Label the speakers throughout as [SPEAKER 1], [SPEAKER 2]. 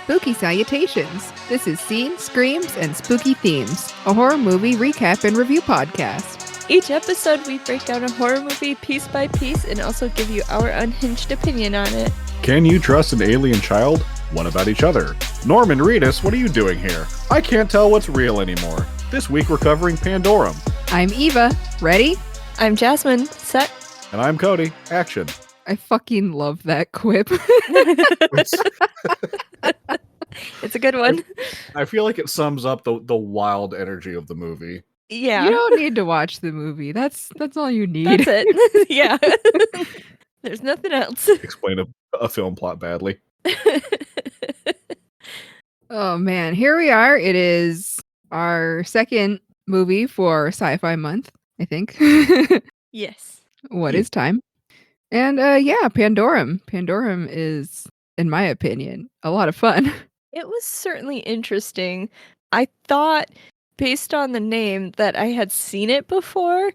[SPEAKER 1] Spooky salutations! This is Scenes, Screams, and Spooky Themes, a horror movie recap and review podcast.
[SPEAKER 2] Each episode we break down a horror movie piece by piece and also give you our unhinged opinion on it.
[SPEAKER 3] Can you trust an alien child? What about each other? Norman Reedus, what are you doing here? I can't tell what's real anymore. This week we're covering Pandorum.
[SPEAKER 1] I'm Eva. Ready?
[SPEAKER 2] I'm Jasmine. Set.
[SPEAKER 3] And I'm Cody. Action.
[SPEAKER 1] I fucking love that quip.
[SPEAKER 2] It's a good one.
[SPEAKER 3] I feel like it sums up the wild energy of the movie.
[SPEAKER 2] Yeah.
[SPEAKER 1] You don't need to watch the movie. That's all you need.
[SPEAKER 2] That's it. Yeah. There's nothing else.
[SPEAKER 3] Explain a film plot badly.
[SPEAKER 1] Oh man, here we are. It is our second movie for Sci-Fi Month, I think.
[SPEAKER 2] Yes.
[SPEAKER 1] What is time? And yeah, Pandorum. Pandorum is, in my opinion, a lot of fun.
[SPEAKER 2] It was certainly interesting. I thought, based on the name, that I had seen it before.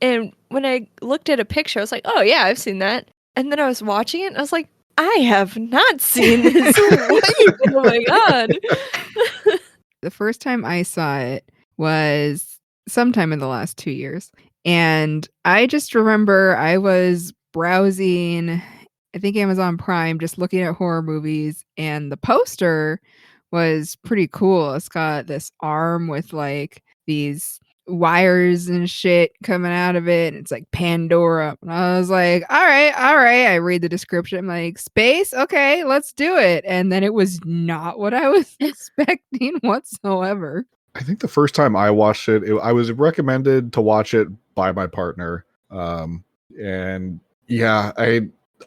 [SPEAKER 2] And when I looked at a picture, I was like, oh yeah, I've seen that. And then I was watching it and I was like, I have not seen this. Oh my god.
[SPEAKER 1] The first time I saw it was sometime in the last 2 years. And I just remember I was browsing, I think Amazon Prime, just looking at horror movies, and the poster was pretty cool. It's got this arm with like these wires and shit coming out of it, and it's like Pandora. And I was like, all right. I read the description. I'm like, space? Okay, let's do it. And then it was not what I was expecting whatsoever.
[SPEAKER 3] I think the first time I watched it, I was recommended to watch it by my partner. And yeah, I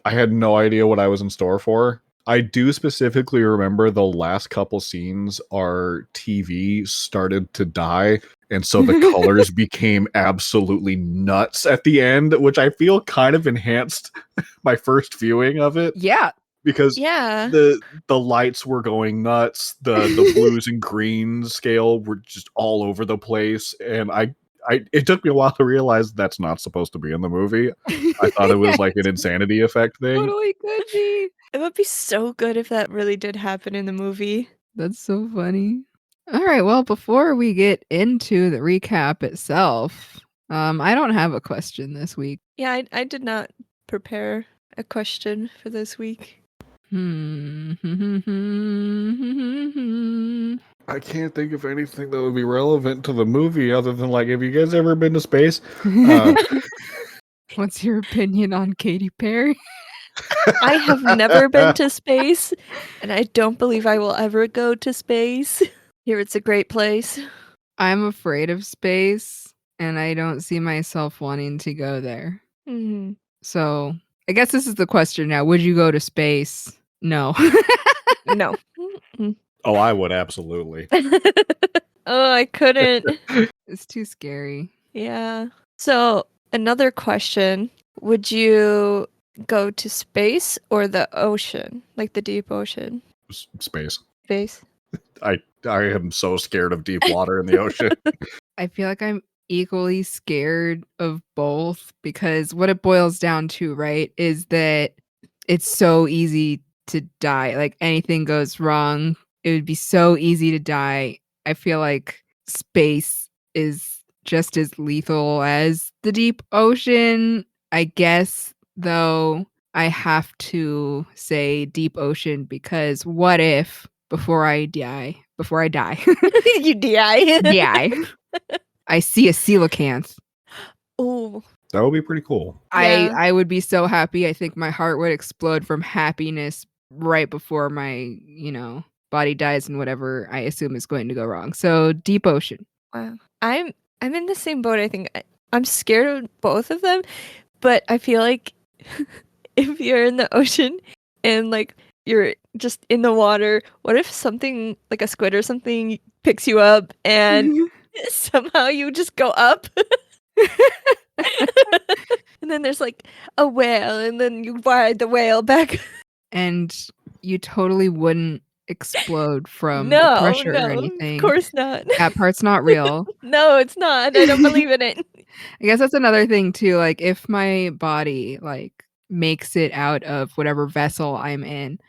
[SPEAKER 3] had no idea what I was in store for. I do specifically remember the last couple scenes, our TV started to die, and so the colors became absolutely nuts at the end, which I feel kind of enhanced my first viewing of it.
[SPEAKER 1] Yeah.
[SPEAKER 3] Because
[SPEAKER 2] the
[SPEAKER 3] lights were going nuts, the blues and greens scale were just all over the place, and it took me a while to realize that's not supposed to be in the movie. I thought it was like an insanity effect thing.
[SPEAKER 1] Totally could be.
[SPEAKER 2] It would be so good if that really did happen in the movie.
[SPEAKER 1] That's so funny. All right, well, before we get into the recap itself, I don't have a question this week.
[SPEAKER 2] Yeah, I did not prepare a question for this week.
[SPEAKER 3] I can't think of anything that would be relevant to the movie other than like, have you guys ever been to space?
[SPEAKER 1] What's your opinion on Katy Perry?
[SPEAKER 2] I have never been to space, and I don't believe I will ever go to space. Here it's a great place.
[SPEAKER 1] I'm afraid of space, and I don't see myself wanting to go there.
[SPEAKER 2] Mm-hmm.
[SPEAKER 1] So I guess this is the question now. Would you go to space? No.
[SPEAKER 2] No.
[SPEAKER 3] Oh, I would absolutely.
[SPEAKER 2] Oh, I couldn't.
[SPEAKER 1] It's too scary.
[SPEAKER 2] Yeah. So another question. Would you go to space or the ocean? Like the deep ocean?
[SPEAKER 3] Space.
[SPEAKER 2] Space?
[SPEAKER 3] I am so scared of deep water in the ocean.
[SPEAKER 1] I feel like I'm equally scared of both, because what it boils down to, right, is that it's so easy to die. Like anything goes wrong, it would be so easy to die. I feel like space is just as lethal as the deep ocean. I guess, though, I have to say deep ocean, because what if before I die,
[SPEAKER 2] You die.
[SPEAKER 1] I see a coelacanth.
[SPEAKER 2] Oh.
[SPEAKER 3] That would be pretty cool.
[SPEAKER 2] Yeah.
[SPEAKER 1] I would be so happy. I think my heart would explode from happiness right before my, body dies and whatever I assume is going to go wrong. So deep ocean.
[SPEAKER 2] Wow. I'm in the same boat. I think I'm scared of both of them, but I feel like if you're in the ocean and like you're just in the water, what if something like a squid or something picks you up and somehow you just go up? And then there's like a whale, and then you ride the whale back.
[SPEAKER 1] And you totally wouldn't explode from the pressure or anything.
[SPEAKER 2] Of course not.
[SPEAKER 1] That part's not real.
[SPEAKER 2] No, it's not. I don't believe in it.
[SPEAKER 1] I guess that's another thing too. Like if my body like makes it out of whatever vessel I'm in,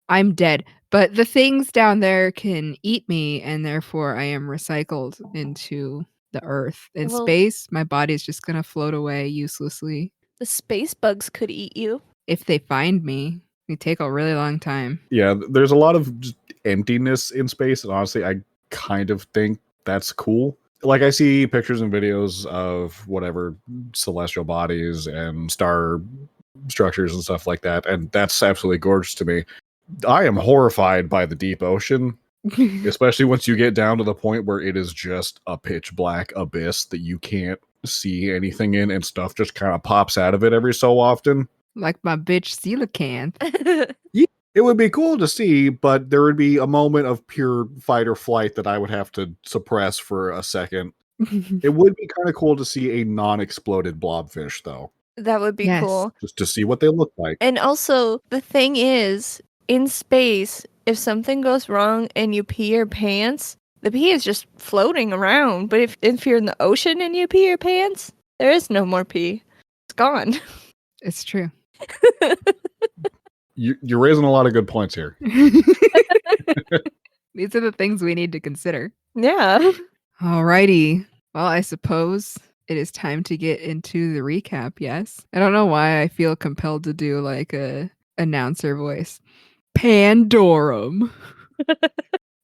[SPEAKER 1] I'm dead. But the things down there can eat me, and therefore I am recycled into the earth. In
[SPEAKER 2] Well-
[SPEAKER 1] space, my body's just gonna float away uselessly.
[SPEAKER 2] The space bugs could eat you.
[SPEAKER 1] If they find me, it take a really long time.
[SPEAKER 3] Yeah, there's a lot of just emptiness in space, and honestly, I kind of think that's cool. Like, I see pictures and videos of whatever celestial bodies and star structures and stuff like that, and that's absolutely gorgeous to me. I am horrified by the deep ocean, especially once you get down to the point where it is just a pitch black abyss that you can't see anything in, and stuff just kind of pops out of it every so often.
[SPEAKER 1] Like my bitch coelacanth.
[SPEAKER 3] It would be cool to see, but there would be a moment of pure fight or flight that I would have to suppress for a second. It would be kind of cool to see a non-exploded blobfish, though,
[SPEAKER 2] That would be
[SPEAKER 1] Yes.
[SPEAKER 2] cool.
[SPEAKER 3] just to see what they look like.
[SPEAKER 2] And also, the thing is, in space, if something goes wrong and you pee your pants, the pee is just floating around. But if you're in the ocean and you pee your pants, there is no more pee. It's gone.
[SPEAKER 1] It's true.
[SPEAKER 3] You're raising a lot of good points here.
[SPEAKER 1] These are the things we need to consider.
[SPEAKER 2] Yeah.
[SPEAKER 1] Alrighty. Well, I suppose it is time to get into the recap, yes? I don't know why I feel compelled to do like a announcer voice. Pandorum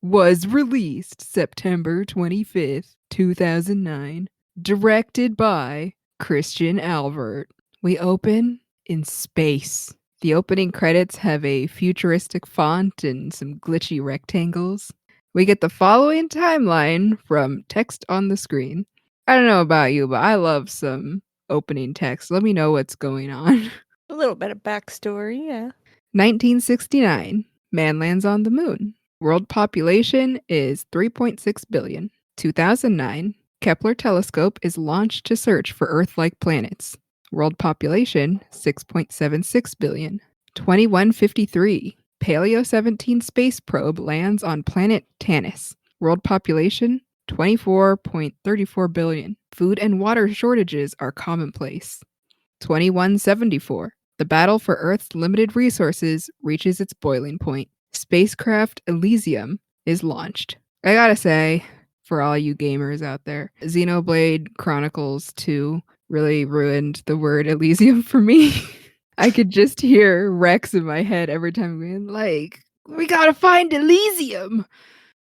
[SPEAKER 1] was released September 25th, 2009, directed by Christian Albert. We open in space. The opening credits have a futuristic font and some glitchy rectangles. We get the following timeline from text on the screen. I don't know about you, but I love some opening text. Let me know what's going on.
[SPEAKER 2] A little bit of backstory, yeah.
[SPEAKER 1] 1969, man lands on the moon. World population is 3.6 billion. 2009, Kepler telescope is launched to search for Earth-like planets. World population 6.76 billion. 2153, Paleo 17 space probe lands on planet Tanis. World population 24.34 billion. Food and water shortages are commonplace. 2174, the battle for Earth's limited resources reaches its boiling point. Spacecraft Elysium is launched. I gotta say, for all you gamers out there, Xenoblade Chronicles 2 really ruined the word Elysium for me. I could just hear Rex in my head every time being like, we gotta find Elysium.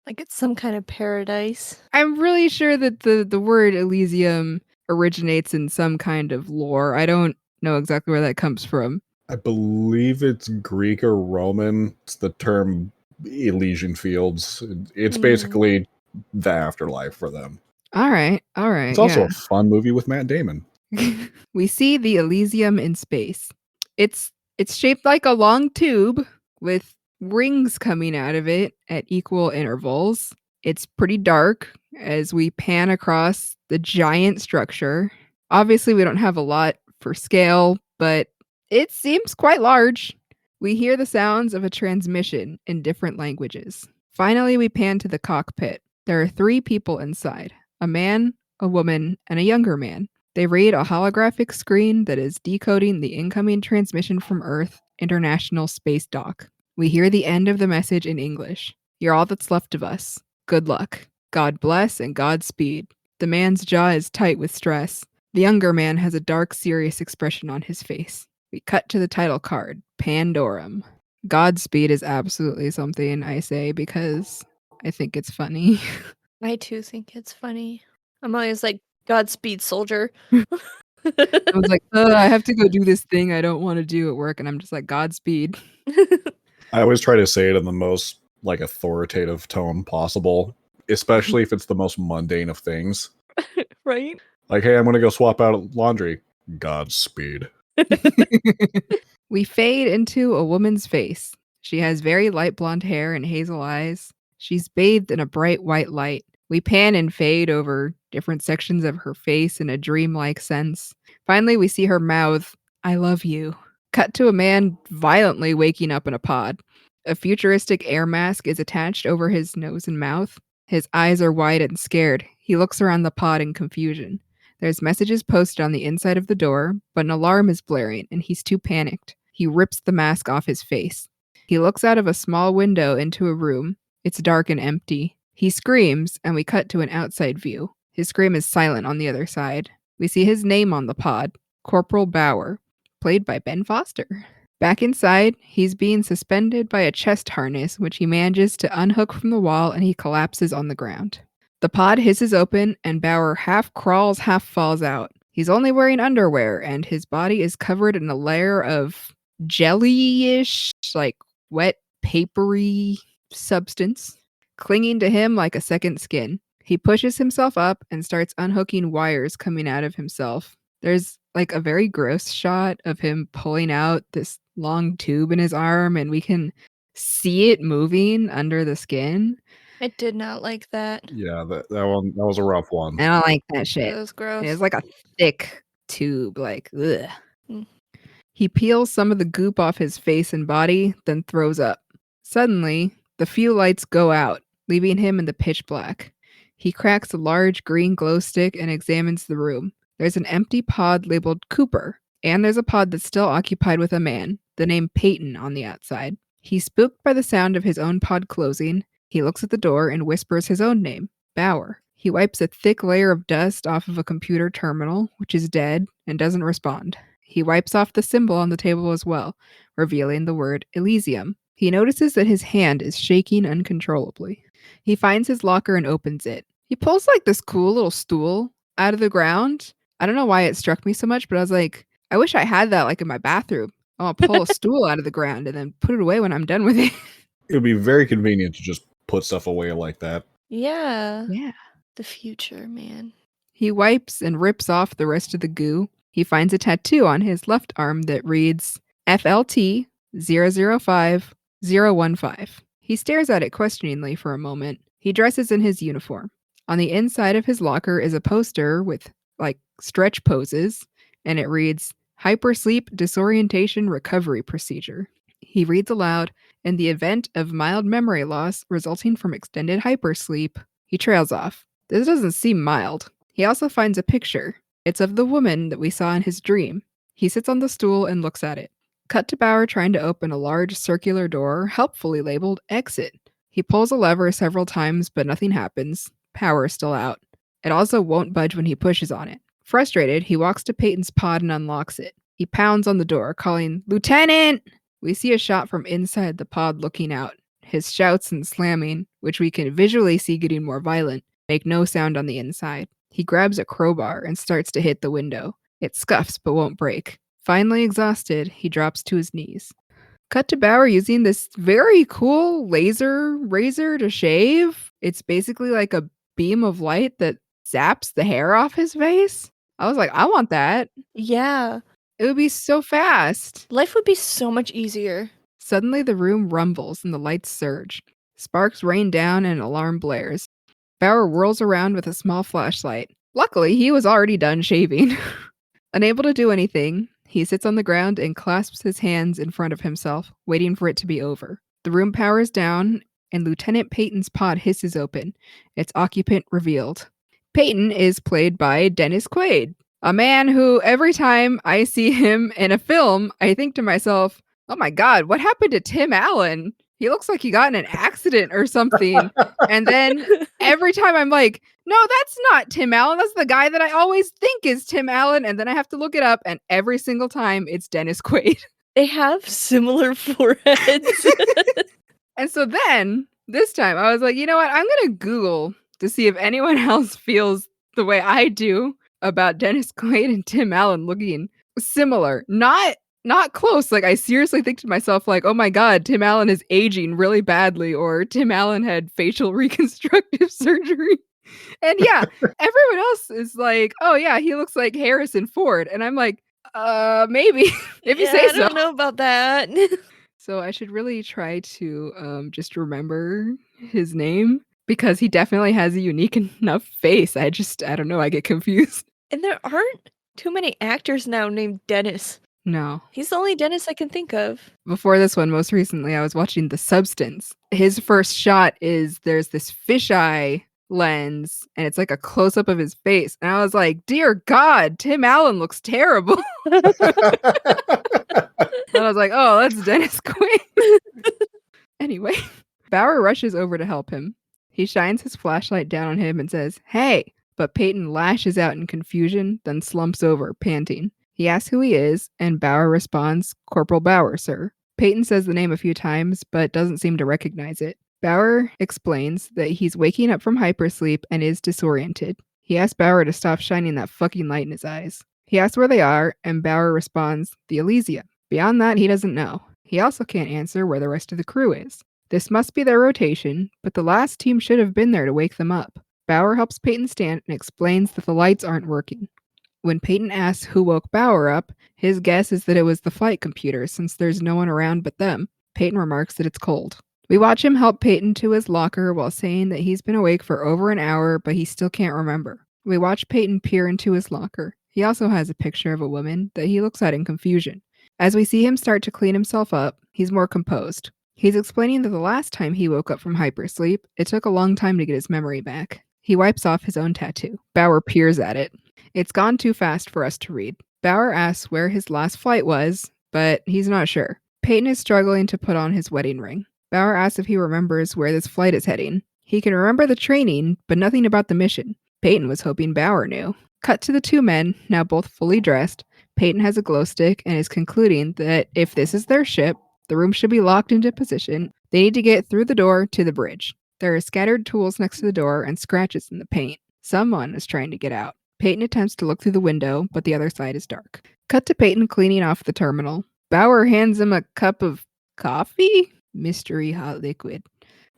[SPEAKER 2] Like it's some kind of paradise.
[SPEAKER 1] I'm really sure that the word Elysium originates in some kind of lore. I don't know exactly where that comes from.
[SPEAKER 3] I believe it's Greek or Roman. It's the term Elysian Fields. It's basically the afterlife for them.
[SPEAKER 1] All right.
[SPEAKER 3] It's also a fun movie with Matt Damon.
[SPEAKER 1] We see the Elysium in space. It's shaped like a long tube with rings coming out of it at equal intervals. It's pretty dark as we pan across the giant structure. Obviously, we don't have a lot for scale, but it seems quite large. We hear the sounds of a transmission in different languages. Finally, we pan to the cockpit. There are 3 people inside: a man, a woman, and a younger man. They read a holographic screen that is decoding the incoming transmission from Earth International Space Dock. We hear the end of the message in English. You're all that's left of us. Good luck. God bless and Godspeed. The man's jaw is tight with stress. The younger man has a dark, serious expression on his face. We cut to the title card, Pandorum. Godspeed is absolutely something I say because I think it's funny.
[SPEAKER 2] I too think it's funny. I'm always like, Godspeed, soldier.
[SPEAKER 1] I was like, I have to go do this thing I don't want to do at work, and I'm just like, Godspeed.
[SPEAKER 3] I always try to say it in the most like authoritative tone possible, especially if it's the most mundane of things.
[SPEAKER 2] Right?
[SPEAKER 3] Like, hey, I'm gonna go swap out laundry. Godspeed.
[SPEAKER 1] We fade into a woman's face. She has very light blonde hair and hazel eyes. She's bathed in a bright white light. We pan and fade over different sections of her face in a dreamlike sense. Finally, we see her mouth, I love you. Cut to a man violently waking up in a pod. A futuristic air mask is attached over his nose and mouth. His eyes are wide and scared. He looks around the pod in confusion. There's messages posted on the inside of the door, but an alarm is blaring and he's too panicked. He rips the mask off his face. He looks out of a small window into a room. It's dark and empty. He screams, and we cut to an outside view. His scream is silent on the other side. We see his name on the pod, Corporal Bauer, played by Ben Foster. Back inside, he's being suspended by a chest harness, which he manages to unhook from the wall, and he collapses on the ground. The pod hisses open, and Bauer half crawls, half falls out. He's only wearing underwear, and his body is covered in a layer of jelly-ish, like wet, papery substance, clinging to him like a second skin. He pushes himself up and starts unhooking wires coming out of himself. There's like a very gross shot of him pulling out this long tube in his arm, and we can see it moving under the skin.
[SPEAKER 2] I did not like that.
[SPEAKER 3] Yeah, that was a rough one.
[SPEAKER 1] I don't like that shit.
[SPEAKER 2] It was gross.
[SPEAKER 1] It's like a thick tube, like, ugh.
[SPEAKER 2] Mm.
[SPEAKER 1] He peels some of the goop off his face and body, then throws up. Suddenly, the few lights go out, leaving him in the pitch black. He cracks a large green glow stick and examines the room. There's an empty pod labeled Cooper, and there's a pod that's still occupied with a man, the name Peyton on the outside. He's spooked by the sound of his own pod closing. He looks at the door and whispers his own name, Bauer. He wipes a thick layer of dust off of a computer terminal, which is dead, and doesn't respond. He wipes off the symbol on the table as well, revealing the word Elysium. He notices that his hand is shaking uncontrollably. He finds his locker and opens it. He pulls like this cool little stool out of the ground. I don't know why it struck me so much, but I was like, I wish I had that like in my bathroom. I'll pull a stool out of the ground and then put it away when I'm done with it.
[SPEAKER 3] It would be very convenient to just put stuff away like that.
[SPEAKER 2] Yeah.
[SPEAKER 1] Yeah.
[SPEAKER 2] The future, man.
[SPEAKER 1] He wipes and rips off the rest of the goo. He finds a tattoo on his left arm that reads FLT 005015. He stares at it questioningly for a moment. He dresses in his uniform. On the inside of his locker is a poster with like stretch poses, and it reads Hypersleep Disorientation Recovery Procedure. He reads aloud, in the event of mild memory loss resulting from extended hypersleep. He trails off. This doesn't seem mild. He also finds a picture. It's of the woman that we saw in his dream. He sits on the stool and looks at it. Cut to Bauer trying to open a large circular door, helpfully labeled Exit. He pulls a lever several times, but nothing happens. Power is still out. It also won't budge when he pushes on it. Frustrated, he walks to Peyton's pod and unlocks it. He pounds on the door, calling, Lieutenant! We see a shot from inside the pod looking out. His shouts and slamming, which we can visually see getting more violent, make no sound on the inside. He grabs a crowbar and starts to hit the window. It scuffs but won't break. Finally exhausted, he drops to his knees. Cut to Bauer using this very cool laser razor to shave. It's basically like a beam of light that zaps the hair off his face. I was like, I want that.
[SPEAKER 2] Yeah.
[SPEAKER 1] It would be so fast.
[SPEAKER 2] Life would be so much easier.
[SPEAKER 1] Suddenly the room rumbles and the lights surge. Sparks rain down and an alarm blares. Bauer whirls around with a small flashlight. Luckily, he was already done shaving. Unable to do anything, he sits on the ground and clasps his hands in front of himself, waiting for it to be over. The room powers down, and Lieutenant Peyton's pod hisses open, its occupant revealed. Peyton is played by Dennis Quaid, a man who, every time I see him in a film, I think to myself, oh my God, what happened to Tim Allen? He looks like he got in an accident or something. And then every time I'm like, no, that's not Tim Allen. That's the guy that I always think is Tim Allen. And then I have to look it up. And every single time it's Dennis Quaid.
[SPEAKER 2] They have similar foreheads.
[SPEAKER 1] And so then this time I was like, you know what? I'm going to Google to see if anyone else feels the way I do about Dennis Quaid and Tim Allen looking similar. Not close. Like, I seriously think to myself, like, oh my God, Tim Allen is aging really badly, or Tim Allen had facial reconstructive surgery. And yeah, everyone else is like, oh yeah, he looks like Harrison Ford. And I'm like, maybe, if you say so.
[SPEAKER 2] I don't know about that.
[SPEAKER 1] So I should really try to just remember his name, because he definitely has a unique enough face. I don't know, I get confused.
[SPEAKER 2] And there aren't too many actors now named Dennis.
[SPEAKER 1] No.
[SPEAKER 2] He's the only Dennis I can think of.
[SPEAKER 1] Before this one, most recently, I was watching The Substance. His first shot is there's this fisheye lens, and it's like a close-up of his face. And I was like, dear God, Tim Allen looks terrible. And I was like, oh, that's Dennis Quaid. Anyway, Bauer rushes over to help him. He shines his flashlight down on him and says, "Hey!" But Peyton lashes out in confusion, then slumps over, panting. He asks who he is, and Bauer responds, "Corporal Bauer, sir." Peyton says the name a few times, but doesn't seem to recognize it. Bauer explains that he's waking up from hypersleep and is disoriented. He asks Bauer to stop shining that fucking light in his eyes. He asks where they are, and Bauer responds, "The Elysia." Beyond that, he doesn't know. He also can't answer where the rest of the crew is. This must be their rotation, but the last team should have been there to wake them up. Bauer helps Peyton stand and explains that the lights aren't working. When Peyton asks who woke Bauer up, his guess is that it was the flight computer since there's no one around but them. Peyton remarks that it's cold. We watch him help Peyton to his locker while saying that he's been awake for over an hour, but he still can't remember. We watch Peyton peer into his locker. He also has a picture of a woman that he looks at in confusion. As we see him start to clean himself up, he's more composed. He's explaining that the last time he woke up from hypersleep, it took a long time to get his memory back. He wipes off his own tattoo. Bauer peers at it. It's gone too fast for us to read. Bauer asks where his last flight was, but he's not sure. Peyton is struggling to put on his wedding ring. Bauer asks if he remembers where this flight is heading. He can remember the training, but nothing about the mission. Peyton was hoping Bauer knew. Cut to the two men, now both fully dressed. Peyton has a glow stick and is concluding that if this is their ship, the room should be locked into position. They need to get through the door to the bridge. There are scattered tools next to the door and scratches in the paint. Someone is trying to get out. Peyton attempts to look through the window, but the other side is dark. Cut to Peyton cleaning off the terminal. Bauer hands him a cup of coffee? Mystery hot liquid.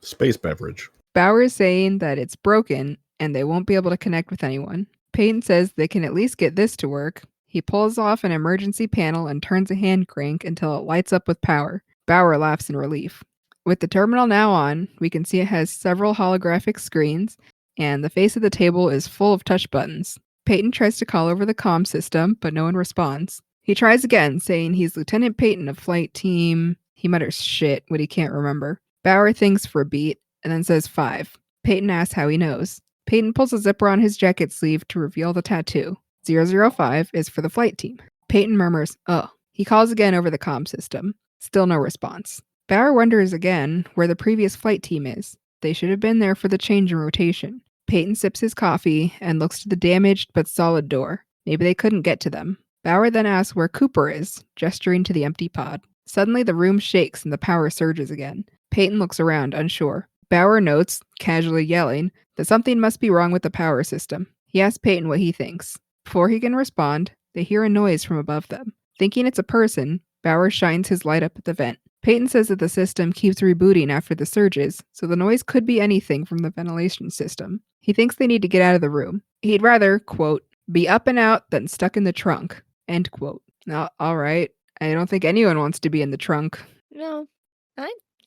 [SPEAKER 3] Space beverage.
[SPEAKER 1] Bauer is saying that it's broken and they won't be able to connect with anyone. Peyton says they can at least get this to work. He pulls off an emergency panel and turns a hand crank until it lights up with power. Bauer laughs in relief. With the terminal now on, we can see it has several holographic screens, and the face of the table is full of touch buttons. Peyton tries to call over the comm system, but no one responds. He tries again, saying he's Lieutenant Peyton of Flight Team... He mutters shit, what he can't remember. Bauer thinks for a beat, and then says 5. Peyton asks how he knows. Peyton pulls a zipper on his jacket sleeve to reveal the tattoo. 005 is for the flight team. Peyton murmurs, "Oh." He calls again over the comm system. Still no response. Bauer wonders again where the previous flight team is. They should have been there for the change in rotation. Peyton sips his coffee and looks to the damaged but solid door. Maybe they couldn't get to them. Bauer then asks where Cooper is, gesturing to the empty pod. Suddenly the room shakes and the power surges again. Peyton looks around, unsure. Bauer notes, casually yelling, that something must be wrong with the power system. He asks Peyton what he thinks. Before he can respond, they hear a noise from above them. Thinking it's a person, Bauer shines his light up at the vent. Peyton says that the system keeps rebooting after the surges, so the noise could be anything from the ventilation system. He thinks they need to get out of the room. He'd rather, quote, be up and out than stuck in the trunk, end quote. Now, all right. I don't think anyone wants to be in the trunk.
[SPEAKER 2] No,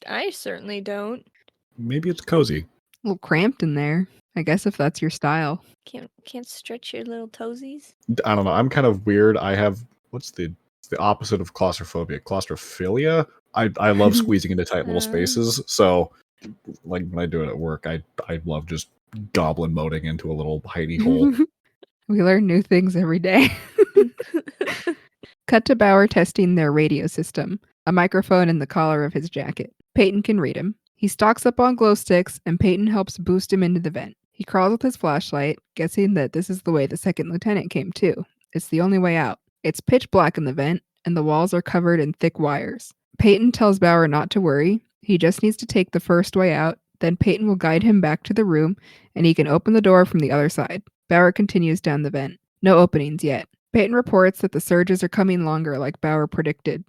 [SPEAKER 2] I certainly don't.
[SPEAKER 3] Maybe it's cozy.
[SPEAKER 1] A little cramped in there, I guess, if that's your style.
[SPEAKER 2] Can't stretch your little toesies.
[SPEAKER 3] I don't know. I'm kind of weird. I have what's the opposite of claustrophobia? Claustrophilia. I love squeezing into tight little spaces. So, like when I do it at work, I love just goblin moding into a little hidey hole.
[SPEAKER 1] We learn new things every day. Cut to Bauer testing their radio system, a microphone in the collar of his jacket. Peyton can read him. He stocks up on glow sticks, and Peyton helps boost him into the vent. He crawls with his flashlight, guessing that this is the way the second lieutenant came too. It's the only way out. It's pitch black in the vent, and the walls are covered in thick wires. Peyton tells Bauer not to worry. He just needs to take the first way out, then Peyton will guide him back to the room, and he can open the door from the other side. Bauer continues down the vent. No openings yet. Peyton reports that the surges are coming longer like Bauer predicted.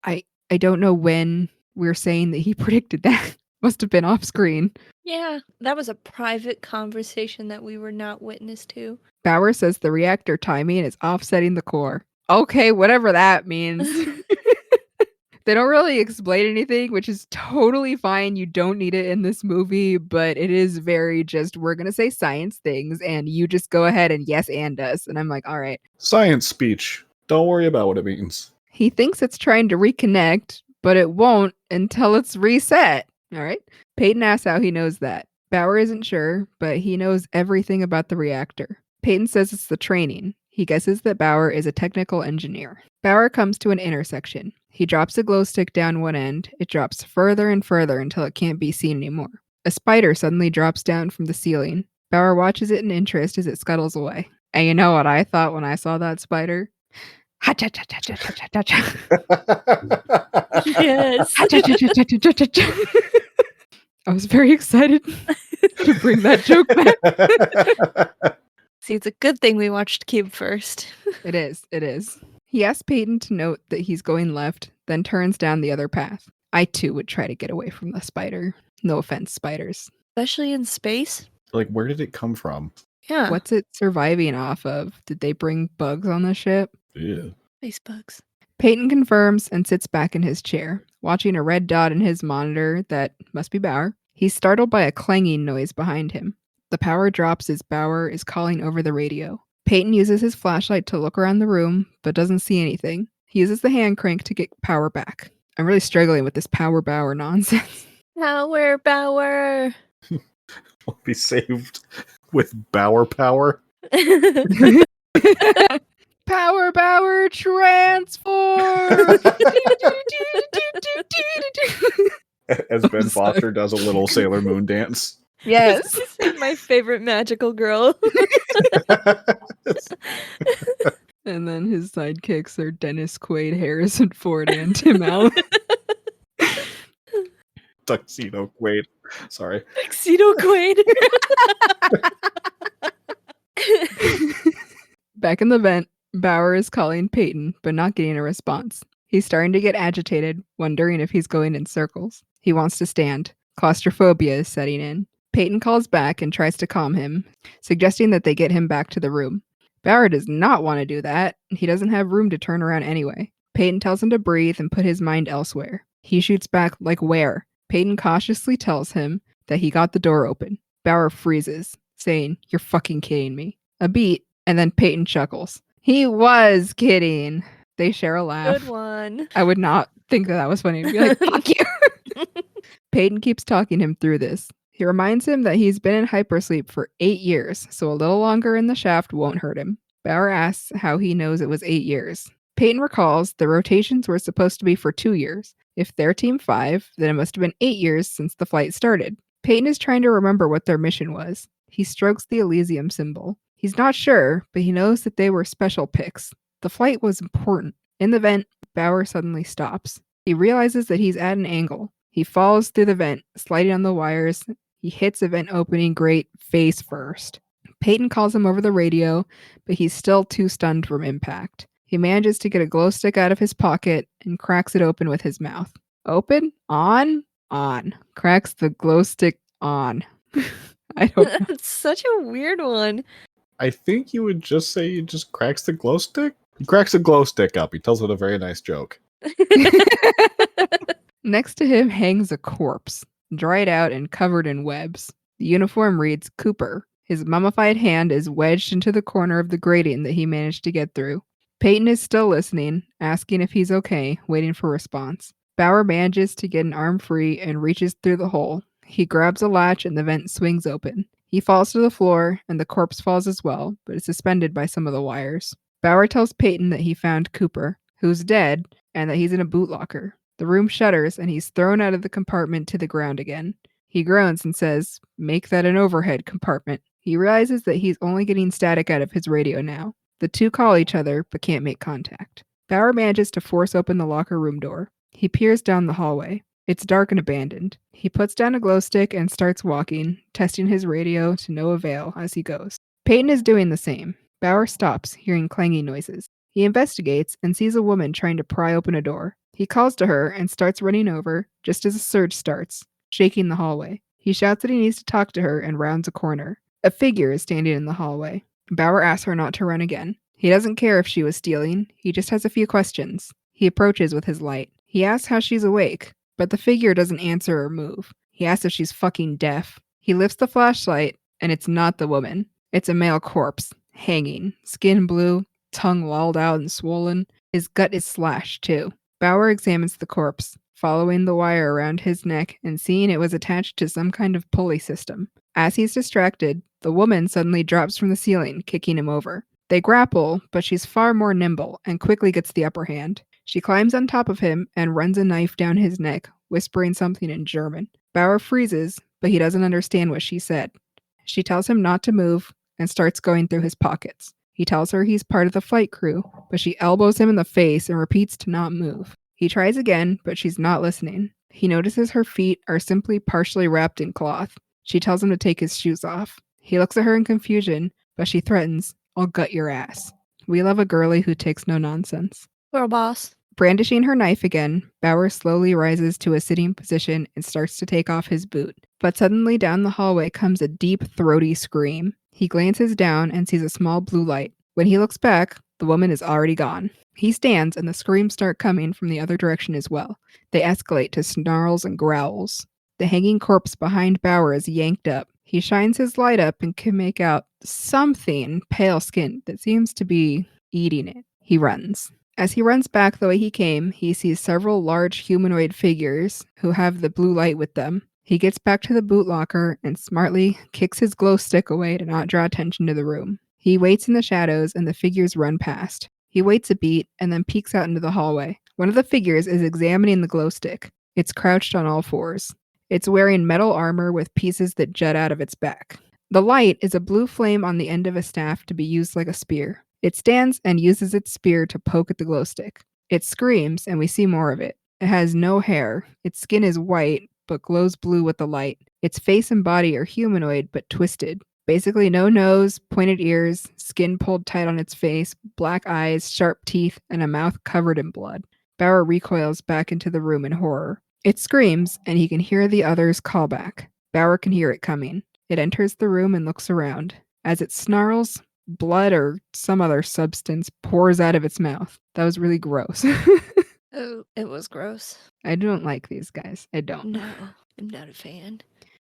[SPEAKER 1] I don't know when we're saying that he predicted that. Must have been off screen.
[SPEAKER 2] Yeah, that was a private conversation that we were not witness to.
[SPEAKER 1] Bauer says the reactor timing is offsetting the core. Okay, whatever that means. They don't really explain anything, which is totally fine. You don't need it in this movie, but it is very just, we're going to say science things, and you just go ahead and yes and us. And I'm like, all right.
[SPEAKER 3] Science speech. Don't worry about what it means.
[SPEAKER 1] He thinks it's trying to reconnect, but it won't until it's reset. All right. Peyton asks how he knows that. Bauer isn't sure, but he knows everything about the reactor. Peyton says it's the training. He guesses that Bauer is a technical engineer. Bauer comes to an intersection. He drops a glow stick down one end. It drops further and further until it can't be seen anymore. A spider suddenly drops down from the ceiling. Bauer watches it in interest as it scuttles away. And you know what I thought when I saw that spider?
[SPEAKER 2] Yes.
[SPEAKER 1] I was very excited to bring that joke back.
[SPEAKER 2] See, it's a good thing we watched Cube first.
[SPEAKER 1] It is. It is. He asks Peyton to note that he's going left, then turns down the other path. I too would try to get away from the spider. No offense, spiders.
[SPEAKER 2] Especially in space.
[SPEAKER 3] Like, where did it come from?
[SPEAKER 2] Yeah.
[SPEAKER 1] What's it surviving off of? Did they bring bugs on the ship?
[SPEAKER 3] Yeah.
[SPEAKER 2] Space bugs.
[SPEAKER 1] Peyton confirms and sits back in his chair, watching a red dot in his monitor that must be Bauer. He's startled by a clanging noise behind him. The power drops as Bauer is calling over the radio. Peyton uses his flashlight to look around the room, but doesn't see anything. He uses the hand crank to get power back. I'm really struggling with this Power Bauer nonsense.
[SPEAKER 2] Power Bauer.
[SPEAKER 3] Will be saved with Bauer power.
[SPEAKER 1] Power Bauer transform!
[SPEAKER 3] As Ben
[SPEAKER 1] I'm
[SPEAKER 3] Foster
[SPEAKER 1] sorry.
[SPEAKER 3] does a little Sailor Moon dance.
[SPEAKER 1] Yes.
[SPEAKER 2] My favorite magical girl.
[SPEAKER 1] And then his sidekicks are Dennis Quaid, Harrison Ford, and Tim Allen.
[SPEAKER 3] Tuxedo Quaid. Sorry.
[SPEAKER 2] Tuxedo Quaid.
[SPEAKER 1] Back in the vent, Bauer is calling Peyton, but not getting a response. He's starting to get agitated, wondering if he's going in circles. He wants to stand. Claustrophobia is setting in. Peyton calls back and tries to calm him, suggesting that they get him back to the room. Bauer does not want to do that. He doesn't have room to turn around anyway. Peyton tells him to breathe and put his mind elsewhere. He shoots back, like where? Peyton cautiously tells him that he got the door open. Bauer freezes, saying, "You're fucking kidding me." A beat, and then Peyton chuckles. He was kidding. They share a laugh.
[SPEAKER 2] Good one.
[SPEAKER 1] I would not think that was funny. I'd be like, fuck you. Peyton keeps talking him through this. He reminds him that he's been in hypersleep for 8 years, so a little longer in the shaft won't hurt him. Bauer asks how he knows it was 8 years. Peyton recalls the rotations were supposed to be for 2 years. If they're Team 5, then it must have been 8 years since the flight started. Peyton is trying to remember what their mission was. He strokes the Elysium symbol. He's not sure, but he knows that they were special picks. The flight was important. In the vent, Bauer suddenly stops. He realizes that he's at an angle. He falls through the vent, sliding on the wires. He hits a vent opening grate face first. Peyton calls him over the radio, but he's still too stunned from impact. He manages to get a glow stick out of his pocket and cracks it open with his mouth. Open? On? On. Cracks the glow stick on. I don't know.
[SPEAKER 2] That's such a weird one.
[SPEAKER 3] I think you would just say he just cracks the glow stick. He cracks the glow stick up. He tells it a very nice joke.
[SPEAKER 1] Next to him hangs a corpse, dried out and covered in webs. The uniform reads Cooper. His mummified hand is wedged into the corner of the grating that he managed to get through. Peyton is still listening, asking if he's okay, waiting for response. Bauer manages to get an arm free and reaches through the hole. He grabs a latch and the vent swings open. He falls to the floor, and the corpse falls as well, but is suspended by some of the wires. Bauer tells Peyton that he found Cooper, who's dead, and that he's in a bootlocker. The room shudders, and he's thrown out of the compartment to the ground again. He groans and says, "Make that an overhead compartment." He realizes that he's only getting static out of his radio now. The two call each other, but can't make contact. Bauer manages to force open the locker room door. He peers down the hallway. It's dark and abandoned. He puts down a glow stick and starts walking, testing his radio to no avail as he goes. Peyton is doing the same. Bauer stops, hearing clanging noises. He investigates and sees a woman trying to pry open a door. He calls to her and starts running over just as a surge starts, shaking the hallway. He shouts that he needs to talk to her and rounds a corner. A figure is standing in the hallway. Bauer asks her not to run again. He doesn't care if she was stealing. He just has a few questions. He approaches with his light. He asks how she's awake, but the figure doesn't answer or move. He asks if she's fucking deaf. He lifts the flashlight, and it's not the woman. It's a male corpse, hanging, skin blue, tongue lolled out and swollen. His gut is slashed, too. Bauer examines the corpse, following the wire around his neck and seeing it was attached to some kind of pulley system. As he's distracted, the woman suddenly drops from the ceiling, kicking him over. They grapple, but she's far more nimble and quickly gets the upper hand. She climbs on top of him and runs a knife down his neck, whispering something in German. Bauer freezes, but he doesn't understand what she said. She tells him not to move and starts going through his pockets. He tells her he's part of the flight crew, but she elbows him in the face and repeats to not move. He tries again, but she's not listening. He notices her feet are simply partially wrapped in cloth. She tells him to take his shoes off. He looks at her in confusion, but she threatens, "I'll gut your ass." We love a girlie who takes no nonsense.
[SPEAKER 2] Girl boss.
[SPEAKER 1] Brandishing her knife again, Bauer slowly rises to a sitting position and starts to take off his boot. But suddenly down the hallway comes a deep, throaty scream. He glances down and sees a small blue light. When he looks back, the woman is already gone. He stands and the screams start coming from the other direction as well. They escalate to snarls and growls. The hanging corpse behind Bauer is yanked up. He shines his light up and can make out something pale-skinned that seems to be eating it. He runs. As he runs back the way he came, he sees several large humanoid figures who have the blue light with them. He gets back to the boot locker and smartly kicks his glow stick away to not draw attention to the room. He waits in the shadows and the figures run past. He waits a beat and then peeks out into the hallway. One of the figures is examining the glow stick. It's crouched on all fours. It's wearing metal armor with pieces that jut out of its back. The light is a blue flame on the end of a staff to be used like a spear. It stands and uses its spear to poke at the glow stick. It screams, and we see more of it. It has no hair. Its skin is white, but glows blue with the light. Its face and body are humanoid, but twisted. Basically no nose, pointed ears, skin pulled tight on its face, black eyes, sharp teeth, and a mouth covered in blood. Bauer recoils back into the room in horror. It screams, and he can hear the others call back. Bauer can hear it coming. It enters the room and looks around. As it snarls, blood or some other substance pours out of its mouth. That was really gross.
[SPEAKER 2] Oh, it was gross.
[SPEAKER 1] I don't like these guys. I don't.
[SPEAKER 2] No, I'm not a fan.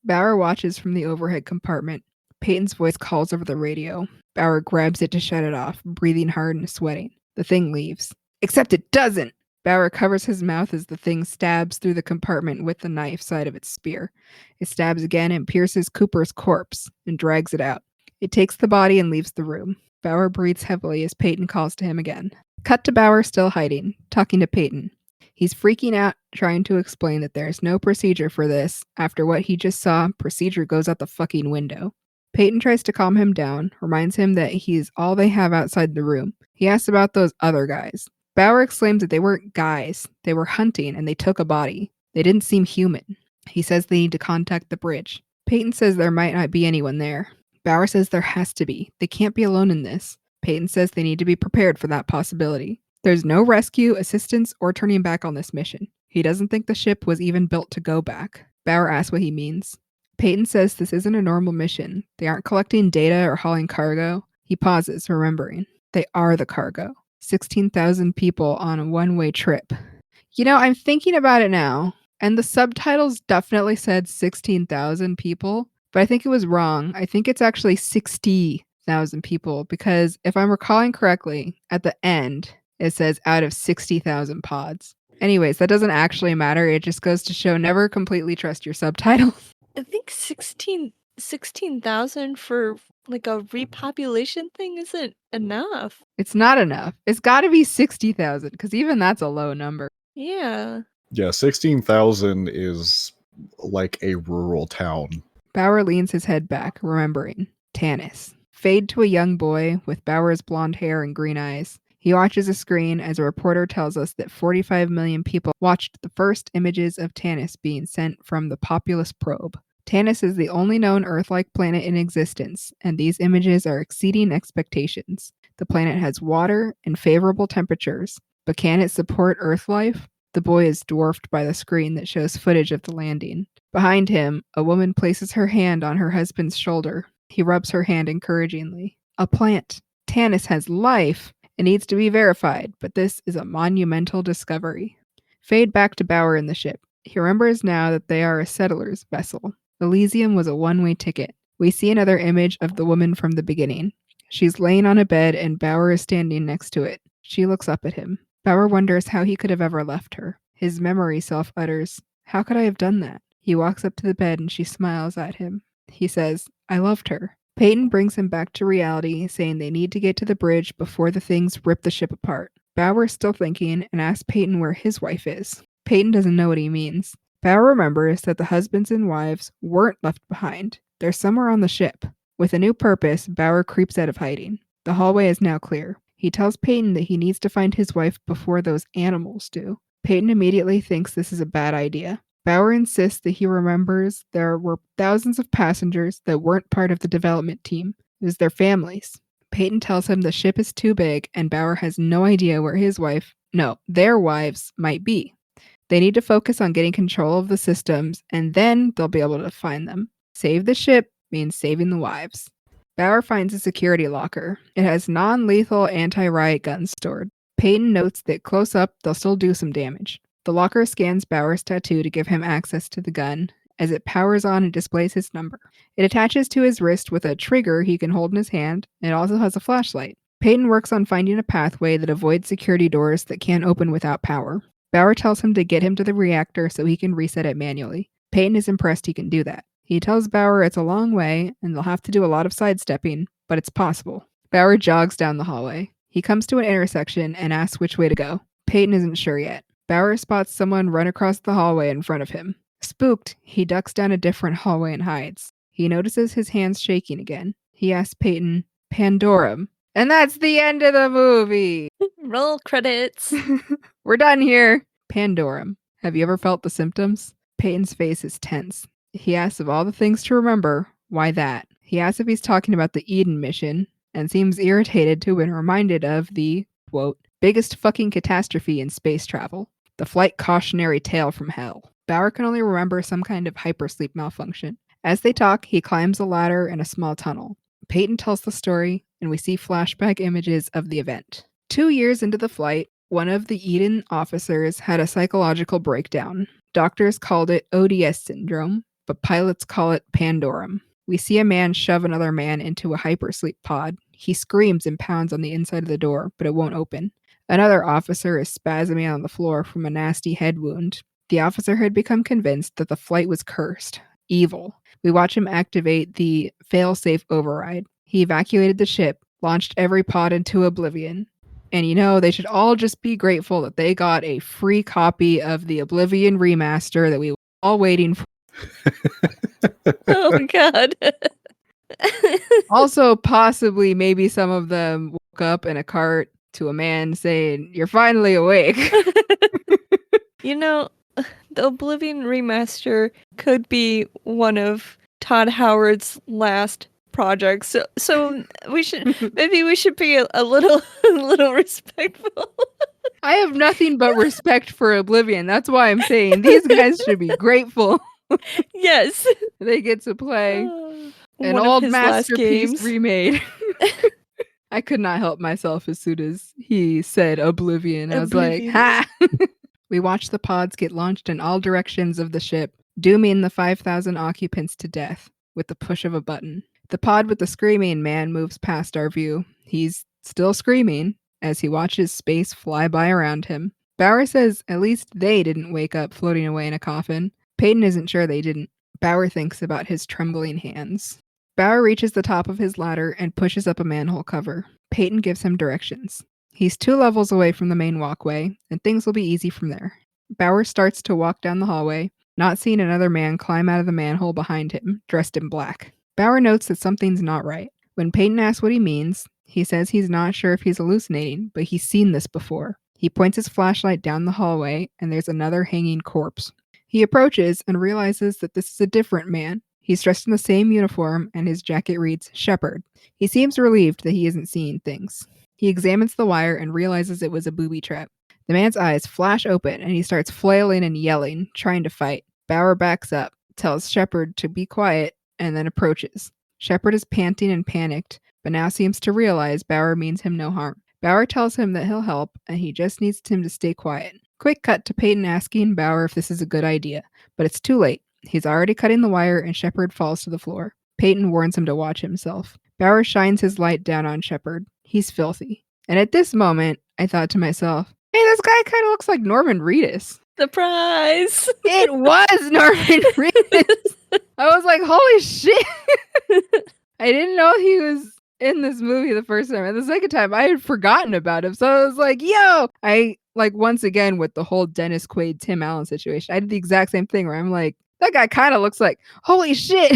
[SPEAKER 1] Bauer watches from the overhead compartment. Peyton's voice calls over the radio. Bauer grabs it to shut it off, breathing hard and sweating. The thing leaves. Except it doesn't! Bauer covers his mouth as the thing stabs through the compartment with the knife side of its spear. It stabs again and pierces Cooper's corpse and drags it out. It takes the body and leaves the room. Bauer breathes heavily as Peyton calls to him again. Cut to Bauer still hiding, talking to Peyton. He's freaking out, trying to explain that there's no procedure for this. After what he just saw, procedure goes out the fucking window. Peyton tries to calm him down, reminds him that he's all they have outside the room. He asks about those other guys. Bauer exclaims that they weren't guys. They were hunting and they took a body. They didn't seem human. He says they need to contact the bridge. Peyton says there might not be anyone there. Bauer says there has to be. They can't be alone in this. Peyton says they need to be prepared for that possibility. There's no rescue, assistance, or turning back on this mission. He doesn't think the ship was even built to go back. Bauer asks what he means. Peyton says this isn't a normal mission. They aren't collecting data or hauling cargo. He pauses, remembering. They are the cargo. 16,000 people on a one-way trip. You know, I'm thinking about it now, and the subtitles definitely said 16,000 people, but I think it was wrong. I think it's actually 60,000 people, because if I'm recalling correctly, at the end, it says out of 60,000 pods. Anyways, that doesn't actually matter. It just goes to show never completely trust your subtitles.
[SPEAKER 2] I think 16,000 for like a repopulation thing isn't enough.
[SPEAKER 1] It's not enough. It's got to be 60,000, because even that's a low number.
[SPEAKER 2] Yeah.
[SPEAKER 3] Yeah, 16,000 is like a rural town.
[SPEAKER 1] Bauer leans his head back, remembering. Tanis. Fade to a young boy with Bauer's blonde hair and green eyes. He watches a screen as a reporter tells us that 45 million people watched the first images of Tanis being sent from the Populus probe. Tanis is the only known Earth-like planet in existence, and these images are exceeding expectations. The planet has water and favorable temperatures, but can it support Earth life? The boy is dwarfed by the screen that shows footage of the landing. Behind him, a woman places her hand on her husband's shoulder. He rubs her hand encouragingly. A plant. Tanis has life. It needs to be verified, but this is a monumental discovery. Fade back to Bauer in the ship. He remembers now that they are a settler's vessel. Elysium was a one-way ticket. We see another image of the woman from the beginning. She's laying on a bed and Bauer is standing next to it. She looks up at him. Bauer wonders how he could have ever left her. His memory self utters, "How could I have done that?" He walks up to the bed and she smiles at him. He says, "I loved her." Peyton brings him back to reality, saying they need to get to the bridge before the things rip the ship apart. Bauer is still thinking and asks Peyton where his wife is. Peyton doesn't know what he means. Bauer remembers that the husbands and wives weren't left behind. They're somewhere on the ship. With a new purpose, Bauer creeps out of hiding. The hallway is now clear. He tells Peyton that he needs to find his wife before those animals do. Peyton immediately thinks this is a bad idea. Bauer insists that he remembers there were thousands of passengers that weren't part of the development team. It was their families. Peyton tells him the ship is too big and Bauer has no idea where their wives might be. They need to focus on getting control of the systems and then they'll be able to find them. Save the ship means saving the wives. Bauer finds a security locker. It has non-lethal anti-riot guns stored. Peyton notes that close up they'll still do some damage. The locker scans Bauer's tattoo to give him access to the gun. As it powers on, it displays his number. It attaches to his wrist with a trigger he can hold in his hand. It also has a flashlight. Peyton works on finding a pathway that avoids security doors that can't open without power. Bauer tells him to get him to the reactor so he can reset it manually. Peyton is impressed he can do that. He tells Bauer it's a long way and they'll have to do a lot of sidestepping, but it's possible. Bauer jogs down the hallway. He comes to an intersection and asks which way to go. Peyton isn't sure yet. Bauer spots someone run across the hallway in front of him. Spooked, he ducks down a different hallway and hides. He notices his hands shaking again. He asks Peyton, Pandorum. And that's the end of the movie!
[SPEAKER 2] Roll credits.
[SPEAKER 1] We're done here. Pandorum. Have you ever felt the symptoms? Peyton's face is tense. He asks of all the things to remember, why that? He asks if he's talking about the Eden mission, and seems irritated to have been reminded of the, quote, biggest fucking catastrophe in space travel. The flight cautionary tale from hell. Bauer can only remember some kind of hypersleep malfunction. As they talk, he climbs a ladder in a small tunnel. Peyton tells the story, and we see flashback images of the event. 2 years into the flight, one of the Eden officers had a psychological breakdown. Doctors called it ODS syndrome, but pilots call it Pandorum. We see a man shove another man into a hypersleep pod. He screams and pounds on the inside of the door, but it won't open. Another officer is spasming on the floor from a nasty head wound. The officer had become convinced that the flight was cursed, evil. We watch him activate the fail-safe override. He evacuated the ship, launched every pod into oblivion. And they should all just be grateful that they got a free copy of the Oblivion remaster that we were all waiting for.
[SPEAKER 2] Oh, God.
[SPEAKER 1] Also, possibly, maybe some of them woke up in a cart to a man saying, "You're finally awake."
[SPEAKER 2] The Oblivion remaster could be one of Todd Howard's last projects. So we should be a little respectful.
[SPEAKER 1] I have nothing but respect for Oblivion. That's why I'm saying these guys should be grateful.
[SPEAKER 2] Yes.
[SPEAKER 1] They get to play an
[SPEAKER 2] One of
[SPEAKER 1] old
[SPEAKER 2] his last
[SPEAKER 1] masterpiece
[SPEAKER 2] games.
[SPEAKER 1] remade. I could not help myself as soon as he said Oblivion. I was like, ha! We watch the pods get launched in all directions of the ship, dooming the 5,000 occupants to death with the push of a button. The pod with the screaming man moves past our view. He's still screaming as he watches space fly by around him. Bauer says at least they didn't wake up floating away in a coffin. Peyton isn't sure they didn't. Bauer thinks about his trembling hands. Bauer reaches the top of his ladder and pushes up a manhole cover. Peyton gives him directions. He's 2 levels away from the main walkway, and things will be easy from there. Bauer starts to walk down the hallway, not seeing another man climb out of the manhole behind him, dressed in black. Bauer notes that something's not right. When Peyton asks what he means, he says he's not sure if he's hallucinating, but he's seen this before. He points his flashlight down the hallway, and there's another hanging corpse. He approaches and realizes that this is a different man. He's dressed in the same uniform, and his jacket reads Shepherd. He seems relieved that he isn't seeing things. He examines the wire and realizes it was a booby trap. The man's eyes flash open, and he starts flailing and yelling, trying to fight. Bauer backs up, tells Shepherd to be quiet, and then approaches. Shepherd is panting and panicked, but now seems to realize Bauer means him no harm. Bauer tells him that he'll help, and he just needs him to stay quiet. Quick cut to Peyton asking Bauer if this is a good idea, but it's too late. He's already cutting the wire, and Shepherd falls to the floor. Peyton warns him to watch himself. Bauer shines his light down on Shepherd. He's filthy. And at this moment, I thought to myself, hey, this guy kind of looks like Norman Reedus.
[SPEAKER 2] Surprise!
[SPEAKER 1] It was Norman Reedus. I was like, holy shit. I didn't know he was in this movie the first time. And the second time, I had forgotten about him. So I was like, yo! I, like, once again, with the whole Dennis Quaid, Tim Allen situation, I did the exact same thing where I'm like, that guy kind of looks like, holy shit!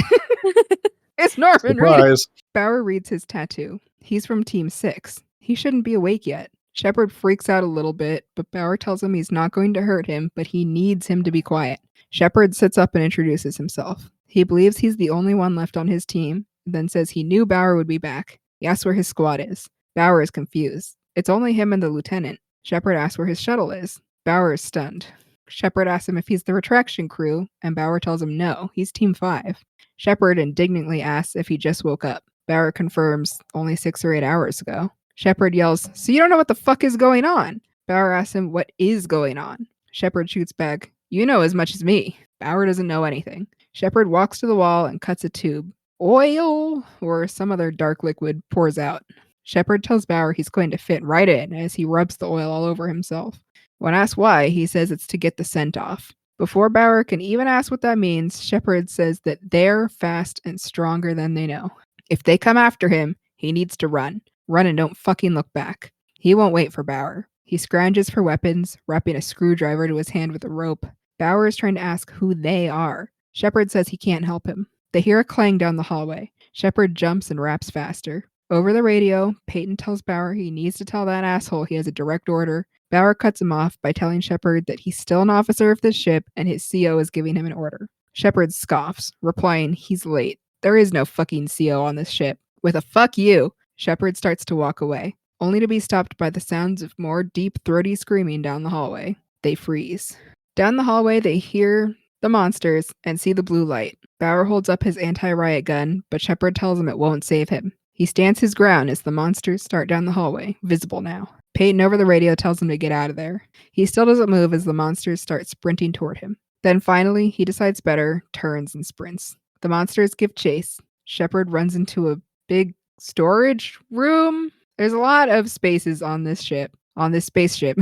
[SPEAKER 1] It's Norman Reedus.
[SPEAKER 3] Surprise.
[SPEAKER 1] Bauer reads his tattoo. He's from Team 6. He shouldn't be awake yet. Shepard freaks out a little bit, but Bauer tells him he's not going to hurt him, but he needs him to be quiet. Shepard sits up and introduces himself. He believes he's the only one left on his team, then says he knew Bauer would be back. He asks where his squad is. Bauer is confused. It's only him and the lieutenant. Shepard asks where his shuttle is. Bauer is stunned. Shepard asks him if he's the retraction crew, and Bauer tells him no, he's Team 5. Shepard indignantly asks if he just woke up. Bauer confirms only 6 or 8 hours ago. Shepard yells, so you don't know what the fuck is going on? Bauer asks him what is going on. Shepard shoots back, you know as much as me. Bauer doesn't know anything. Shepard walks to the wall and cuts a tube. Oil or some other dark liquid pours out. Shepard tells Bauer he's going to fit right in as he rubs the oil all over himself. When asked why, he says it's to get the scent off. Before Bauer can even ask what that means, Shepard says that they're fast and stronger than they know. If they come after him, he needs to run. Run and don't fucking look back. He won't wait for Bauer. He scrounges for weapons, wrapping a screwdriver to his hand with a rope. Bauer is trying to ask who they are. Shepard says he can't help him. They hear a clang down the hallway. Shepard jumps and raps faster. Over the radio, Peyton tells Bauer he needs to tell that asshole he has a direct order. Bauer cuts him off by telling Shepard that he's still an officer of the ship and his CO is giving him an order. Shepard scoffs, replying he's late. There is no fucking CO on this ship. With a fuck you, Shepard starts to walk away, only to be stopped by the sounds of more deep, throaty screaming down the hallway. They freeze. Down the hallway, they hear the monsters and see the blue light. Bauer holds up his anti-riot gun, but Shepard tells him it won't save him. He stands his ground as the monsters start down the hallway, visible now. Peyton over the radio tells him to get out of there. He still doesn't move as the monsters start sprinting toward him. Then finally, he decides better, turns and sprints. The monsters give chase. Shepard runs into a big storage room. There's a lot of spaces on this ship, on this spaceship,